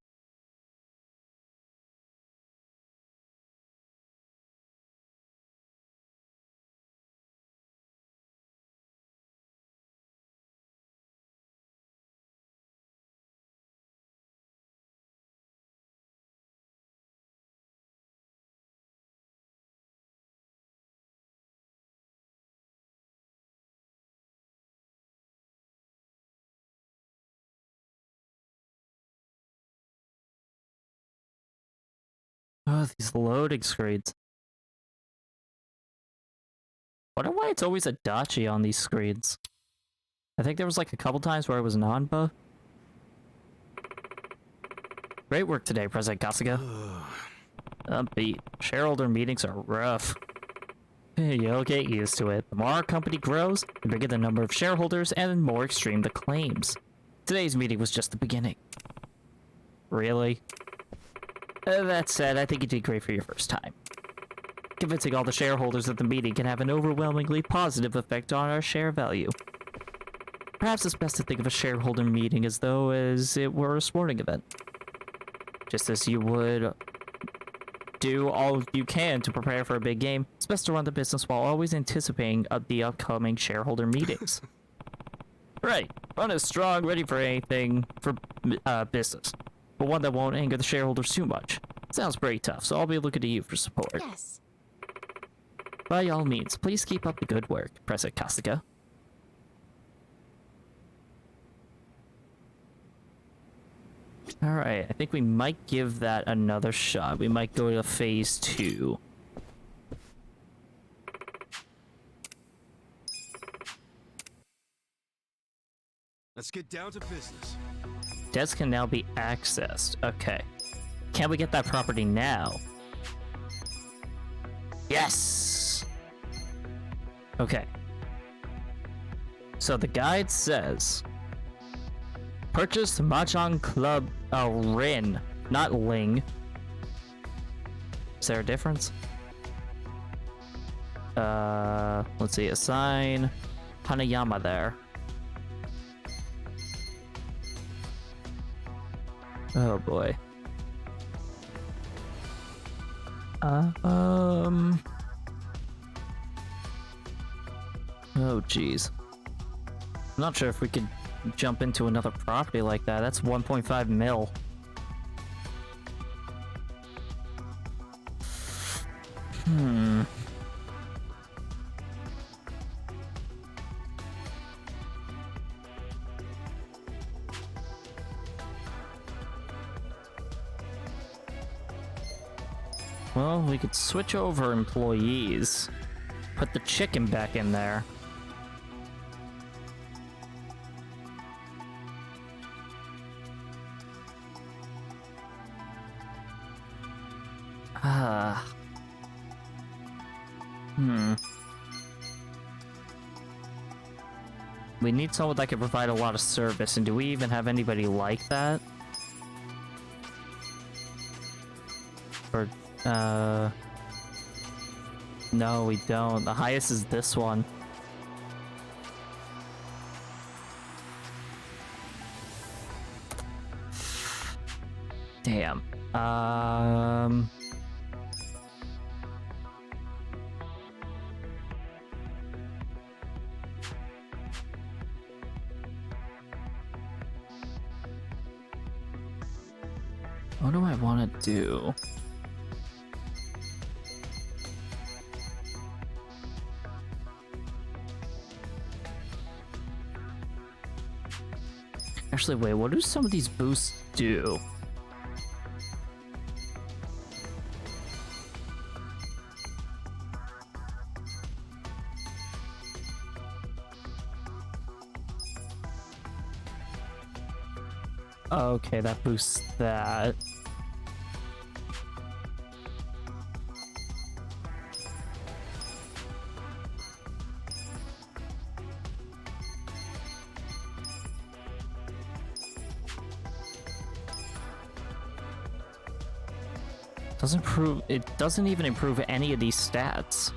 [SPEAKER 1] Oh, these loading screens. Wonder why it's always a dachi on these screens. I think there was like a couple times where it was Nanba. Great work today, President Kasuga. Upbeat. Shareholder meetings are rough. You'll get used to it. The more our company grows, the bigger the number of shareholders and the more extreme the claims. Today's meeting was just the beginning. Really? That said, I think you did great for your first time. Convincing all the shareholders at the meeting can have an overwhelmingly positive effect on our share value. Perhaps it's best to think of a shareholder meeting as though it were a sporting event. Just as you would do all you can to prepare for a big game, it's best to run the business while always anticipating the upcoming shareholder meetings. Right, run is strong, ready for anything for business, but one that won't anger the shareholders too much. Sounds pretty tough, so I'll be looking to you for support.
[SPEAKER 13] Yes.
[SPEAKER 1] By all means, please keep up the good work, President Kasuga. Alright, I think we might give that another shot. We might go to phase 2.
[SPEAKER 5] Let's get down to business.
[SPEAKER 1] Debts can now be accessed. Okay. Can we get that property now? Yes! Okay. So the guide says... Purchase Mahjong Club Rin, not Ling. Is there a difference? Let's see, assign Hanayama there. Oh boy. Oh geez. I'm not sure if we could jump into another property like that. That's 1.5 mil. Well, we could switch over employees. Put the chicken back in there. We need someone that can provide a lot of service, and do we even have anybody like that? Or, no, we don't. The highest is this one. Damn. What do I want to do? Actually, wait, what do some of these boosts do? Okay, that boosts that. It doesn't even improve any of these stats.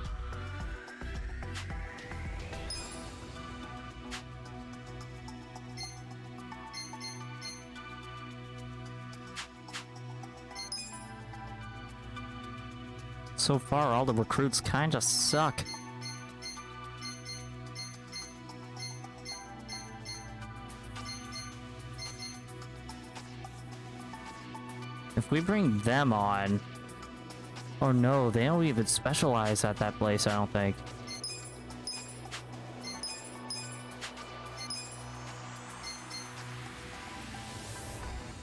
[SPEAKER 1] So far, all the recruits kinda suck. If we bring them on... Oh no, they don't even specialize at that place, I don't think.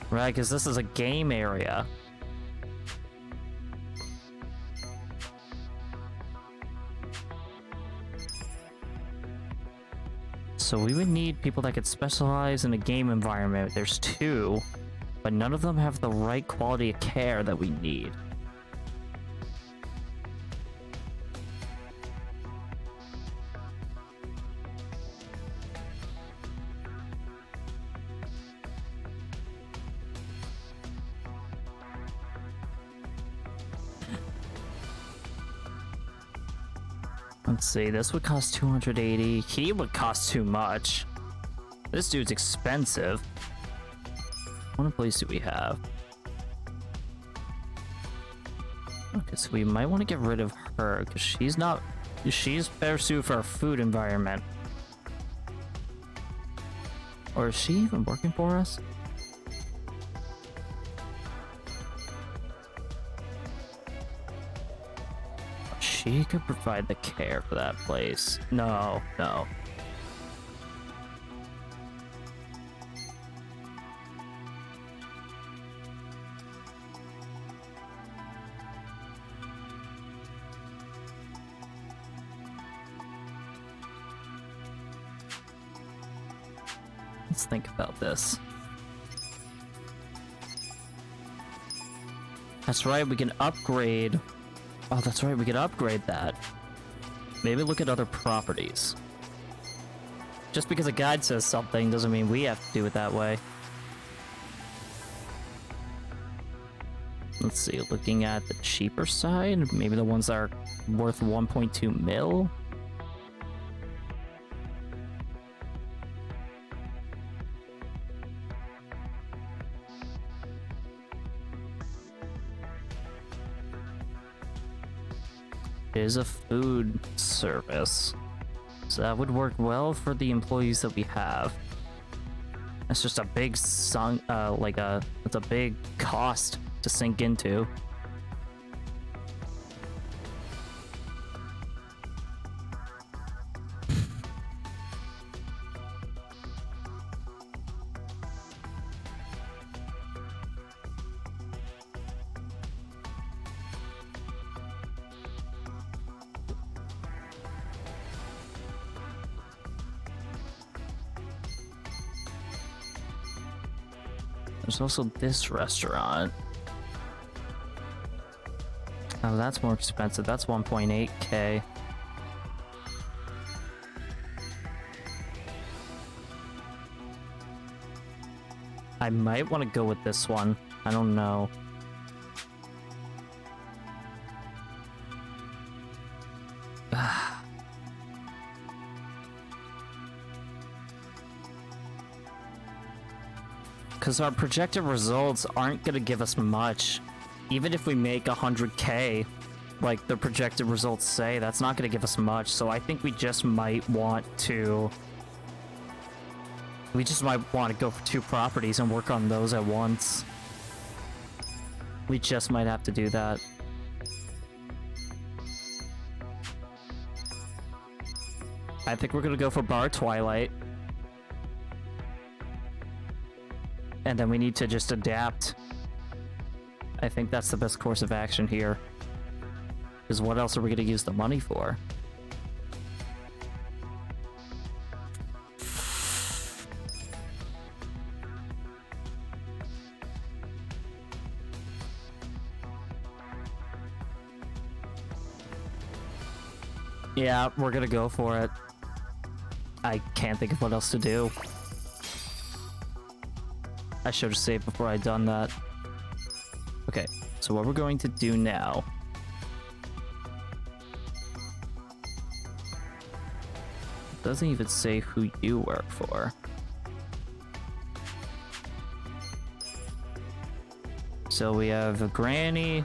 [SPEAKER 1] Right, because this is a game area. So we would need people that could specialize in a game environment. There's 2, but none of them have the right quality of care that we need. Let's see, this would cost 280. He would cost too much. This dude's expensive. What employees do we have? Okay, so we might want to get rid of her because she's better suited for our food environment. Or is she even working for us? She could provide the care for that place. No. Let's think about this. That's right, we can upgrade. Oh, that's right, we can upgrade that. Maybe look at other properties. Just because a guide says something doesn't mean we have to do it that way. Let's see, looking at the cheaper side, maybe the ones that are worth 1.2 mil. Is a food service, so that would work well for the employees that we have. That's just a big it's a big cost to sink into. There's also this restaurant. Oh, that's more expensive. That's 1.8K. I might want to go with this one. I don't know. Because our projected results aren't going to give us much. Even if we make 100K, like the projected results say, that's not going to give us much. So I think we just might want to... We just might want to go for 2 properties and work on those at once. We just might have to do that. I think we're going to go for Bar Twilight. And then we need to just adapt. I think that's the best course of action here. Because what else are we going to use the money for? Yeah, we're going to go for it. I can't think of what else to do. I should have saved before I'd done that. Okay, so what we're going to do now... Doesn't even say who you work for. So we have a granny,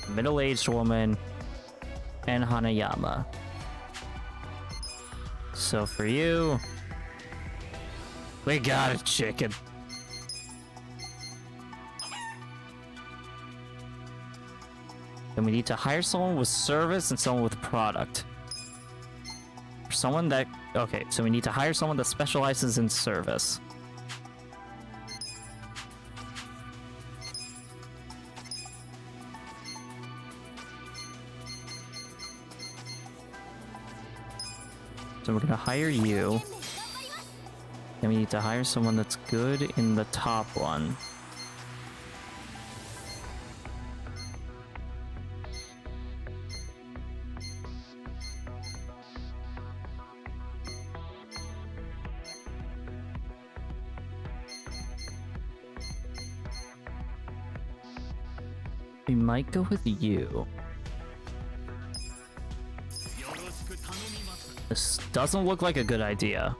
[SPEAKER 1] a middle-aged woman, and Hanayama. So for you... We got a chicken. Then we need to hire someone with service and someone with product. For someone that... Okay, so we need to hire someone that specializes in service. So we're gonna hire you. Then we need to hire someone that's good in the top one. We might go with you. This doesn't look like a good idea,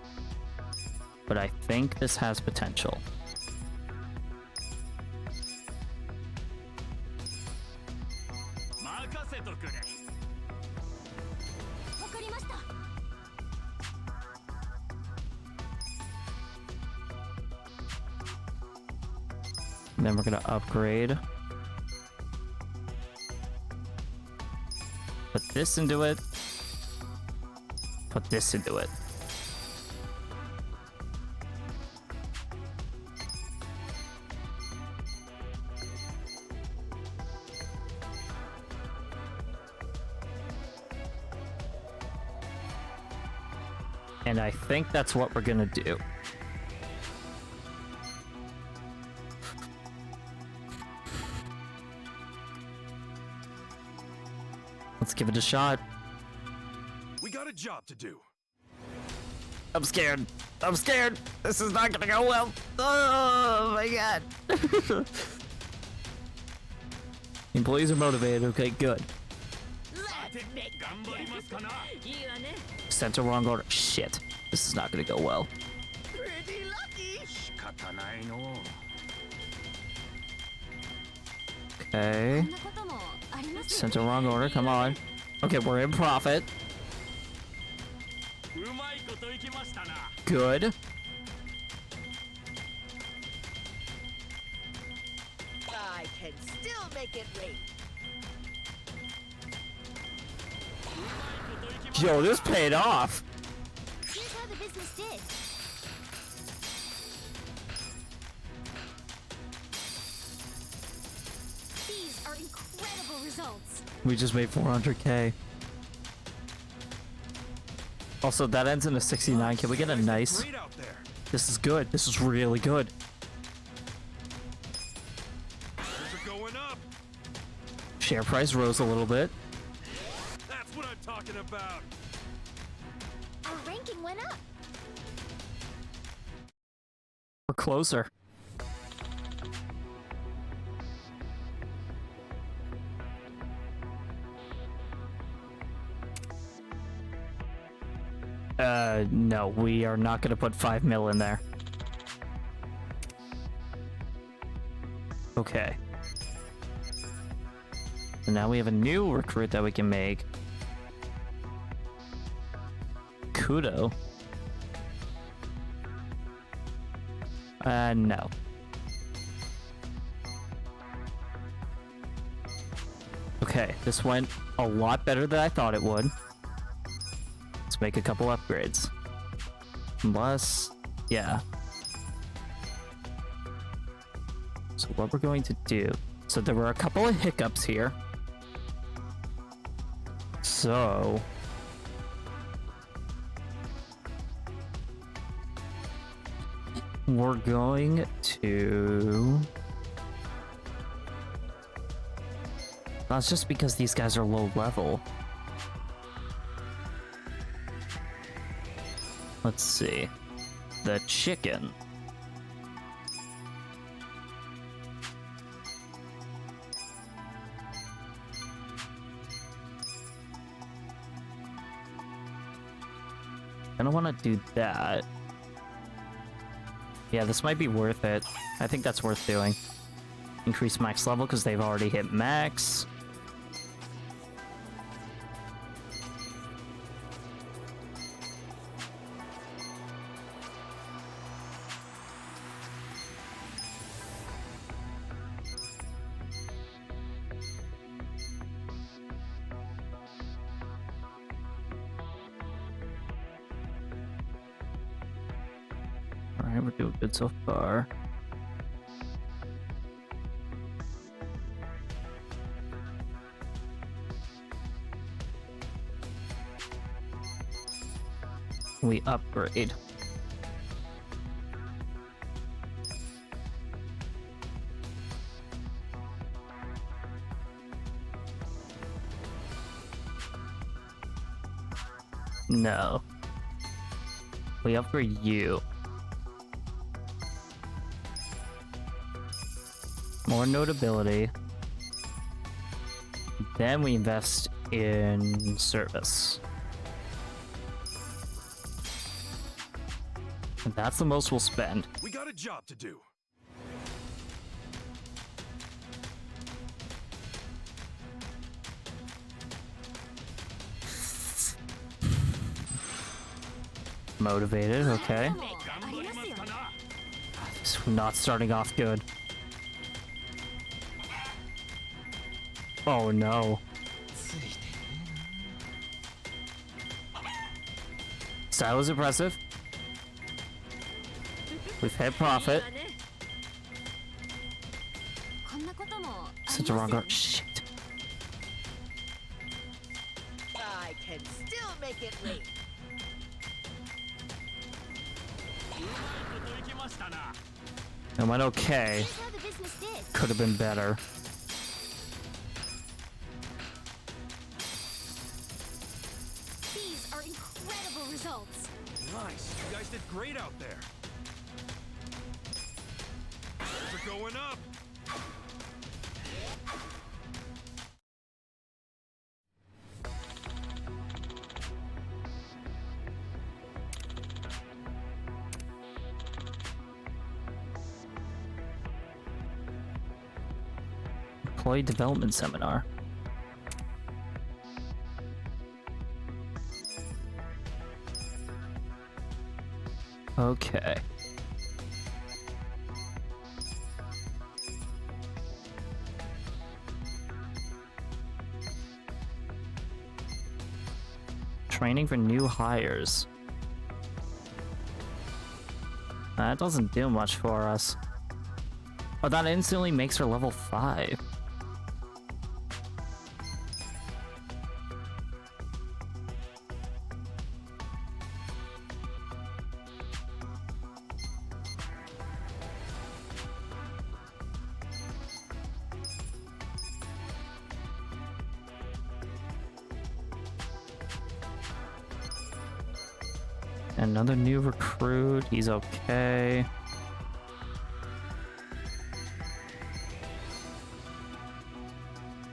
[SPEAKER 1] but I think this has potential. And then we're gonna upgrade. Put this into it. Put this into it. And I think that's what we're gonna do. Let's give it a shot.
[SPEAKER 5] We got a job to do.
[SPEAKER 1] I'm scared. I'm scared. This is not gonna go well. Oh my god. Employees are motivated. Okay, good. Sent to wrong order. Shit. This is not gonna go well.
[SPEAKER 14] Pretty lucky.
[SPEAKER 1] Okay. Sent to wrong order. Come on. Okay, we're in profit. Good.
[SPEAKER 14] I can still make it rain.
[SPEAKER 1] Yo, this paid off.
[SPEAKER 13] Here's how the business did. These are incredible results.
[SPEAKER 1] We just made 400k. Also, that ends in a 69. Can we get a nice? This is good. This is really good. Share price rose a little bit.
[SPEAKER 5] That's what I'm talking about.
[SPEAKER 13] Our ranking went up.
[SPEAKER 1] We're closer. No, we are not gonna put 5 mil in there. Okay. And now we have a new recruit that we can make. Kudo. No. Okay, this went a lot better than I thought it would. Let's make a couple upgrades. Unless, yeah. So what we're going to do, so there were a couple of hiccups here. So we're going to, that's just because these guys are low level. Let's see. The chicken. I don't want to do that. Yeah, this might be worth it. I think that's worth doing. Increase max level because they've already hit max. Alright, we're doing good so far. We upgrade. No. We upgrade you. More notability. Then we invest in service. And that's the most we'll spend.
[SPEAKER 6] We got a job to do.
[SPEAKER 1] Motivated, okay. This is not starting off good. Oh no. Style is impressive. We've had profit. Such a wrong shit.
[SPEAKER 14] I can still make it rain.
[SPEAKER 1] It went okay. Could have been better.
[SPEAKER 13] These are incredible results.
[SPEAKER 6] Nice. You guys did great out there. Things are going up.
[SPEAKER 1] Employee development seminar. Okay. Training for new hires. That doesn't do much for us. Oh, that instantly makes her level 5. Another new recruit, he's okay.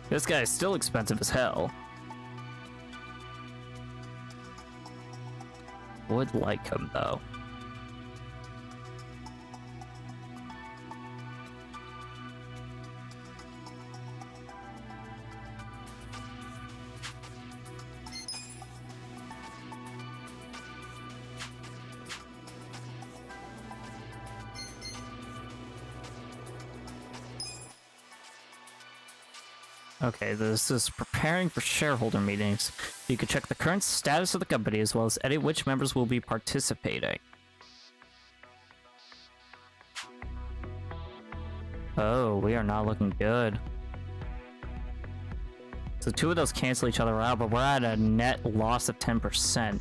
[SPEAKER 1] This guy is still expensive as hell. Would like him though. Okay, this is preparing for shareholder meetings. You can check the current status of the company as well as edit which members will be participating. Oh, we are not looking good. So 2 of those cancel each other out, but we're at a net loss of 10%.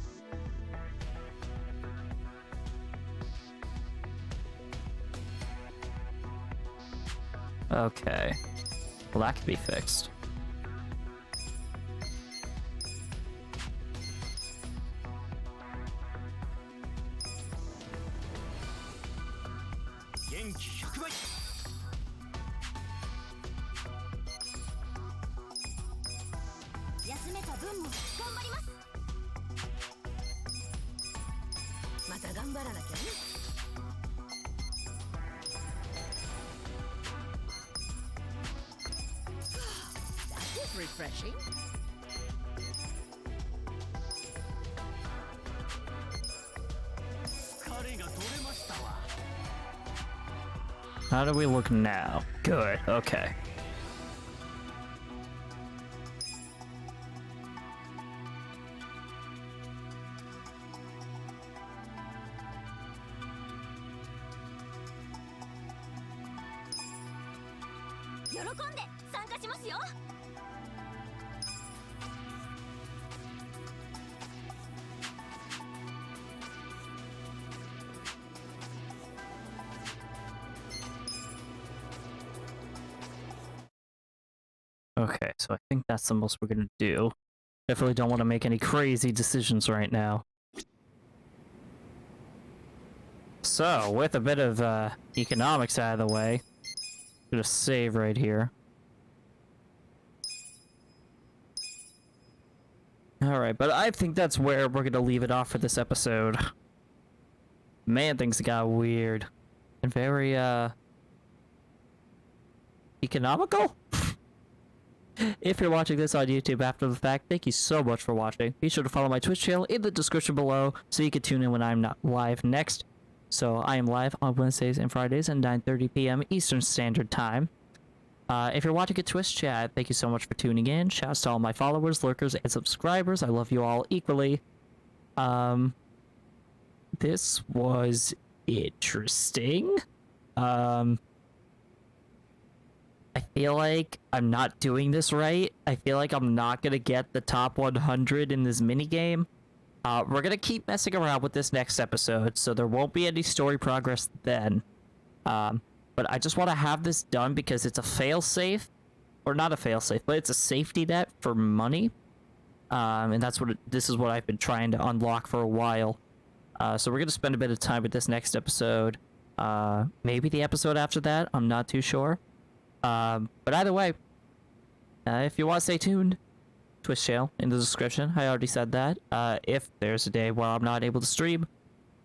[SPEAKER 1] Okay. Well, that could be fixed.
[SPEAKER 14] Refreshing.
[SPEAKER 1] How do we look now? Good, okay. Okay, so I think that's the most we're gonna do. Definitely don't want to make any crazy decisions right now. So, with a bit of economics out of the way, I'm gonna save right here. Alright, but I think that's where we're gonna leave it off for this episode. Man, things got weird. And very, economical? If you're watching this on YouTube after the fact, thank you so much for watching. Be sure to follow my Twitch channel in the description below so you can tune in when I'm not live next. So I am live on Wednesdays and Fridays at 9:30 p.m. Eastern Standard Time. If you're watching a Twitch chat, thank you so much for tuning in. Shouts to all my followers, lurkers, and subscribers. I love you all equally. This was interesting. I feel like I'm not doing this right. I feel like I'm not gonna get the top 100 in this minigame. We're gonna keep messing around with this next episode, so there won't be any story progress then. But I just want to have this done because it's a failsafe, or not a failsafe, but it's a safety net for money. And that's what this is what I've been trying to unlock for a while. So we're gonna spend a bit of time with this next episode. Maybe the episode after that. I'm not too sure. But either way, if you want to stay tuned, Twitch channel in the description. I already said that. If there's a day where I'm not able to stream,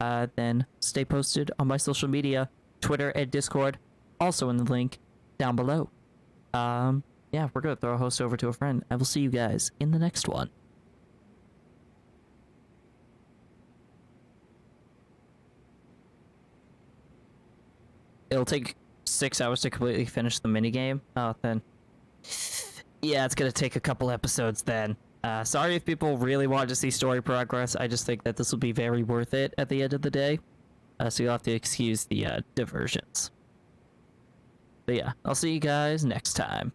[SPEAKER 1] then stay posted on my social media, Twitter and Discord, also in the link down below. Yeah, we're gonna throw a host over to a friend. I will see you guys in the next one. It'll take 6 hours to completely finish the minigame. Oh, then. Yeah, it's gonna take a couple episodes then. Sorry if people really want to see story progress. I just think that this will be very worth it at the end of the day. So you'll have to excuse the diversions. But yeah, I'll see you guys next time.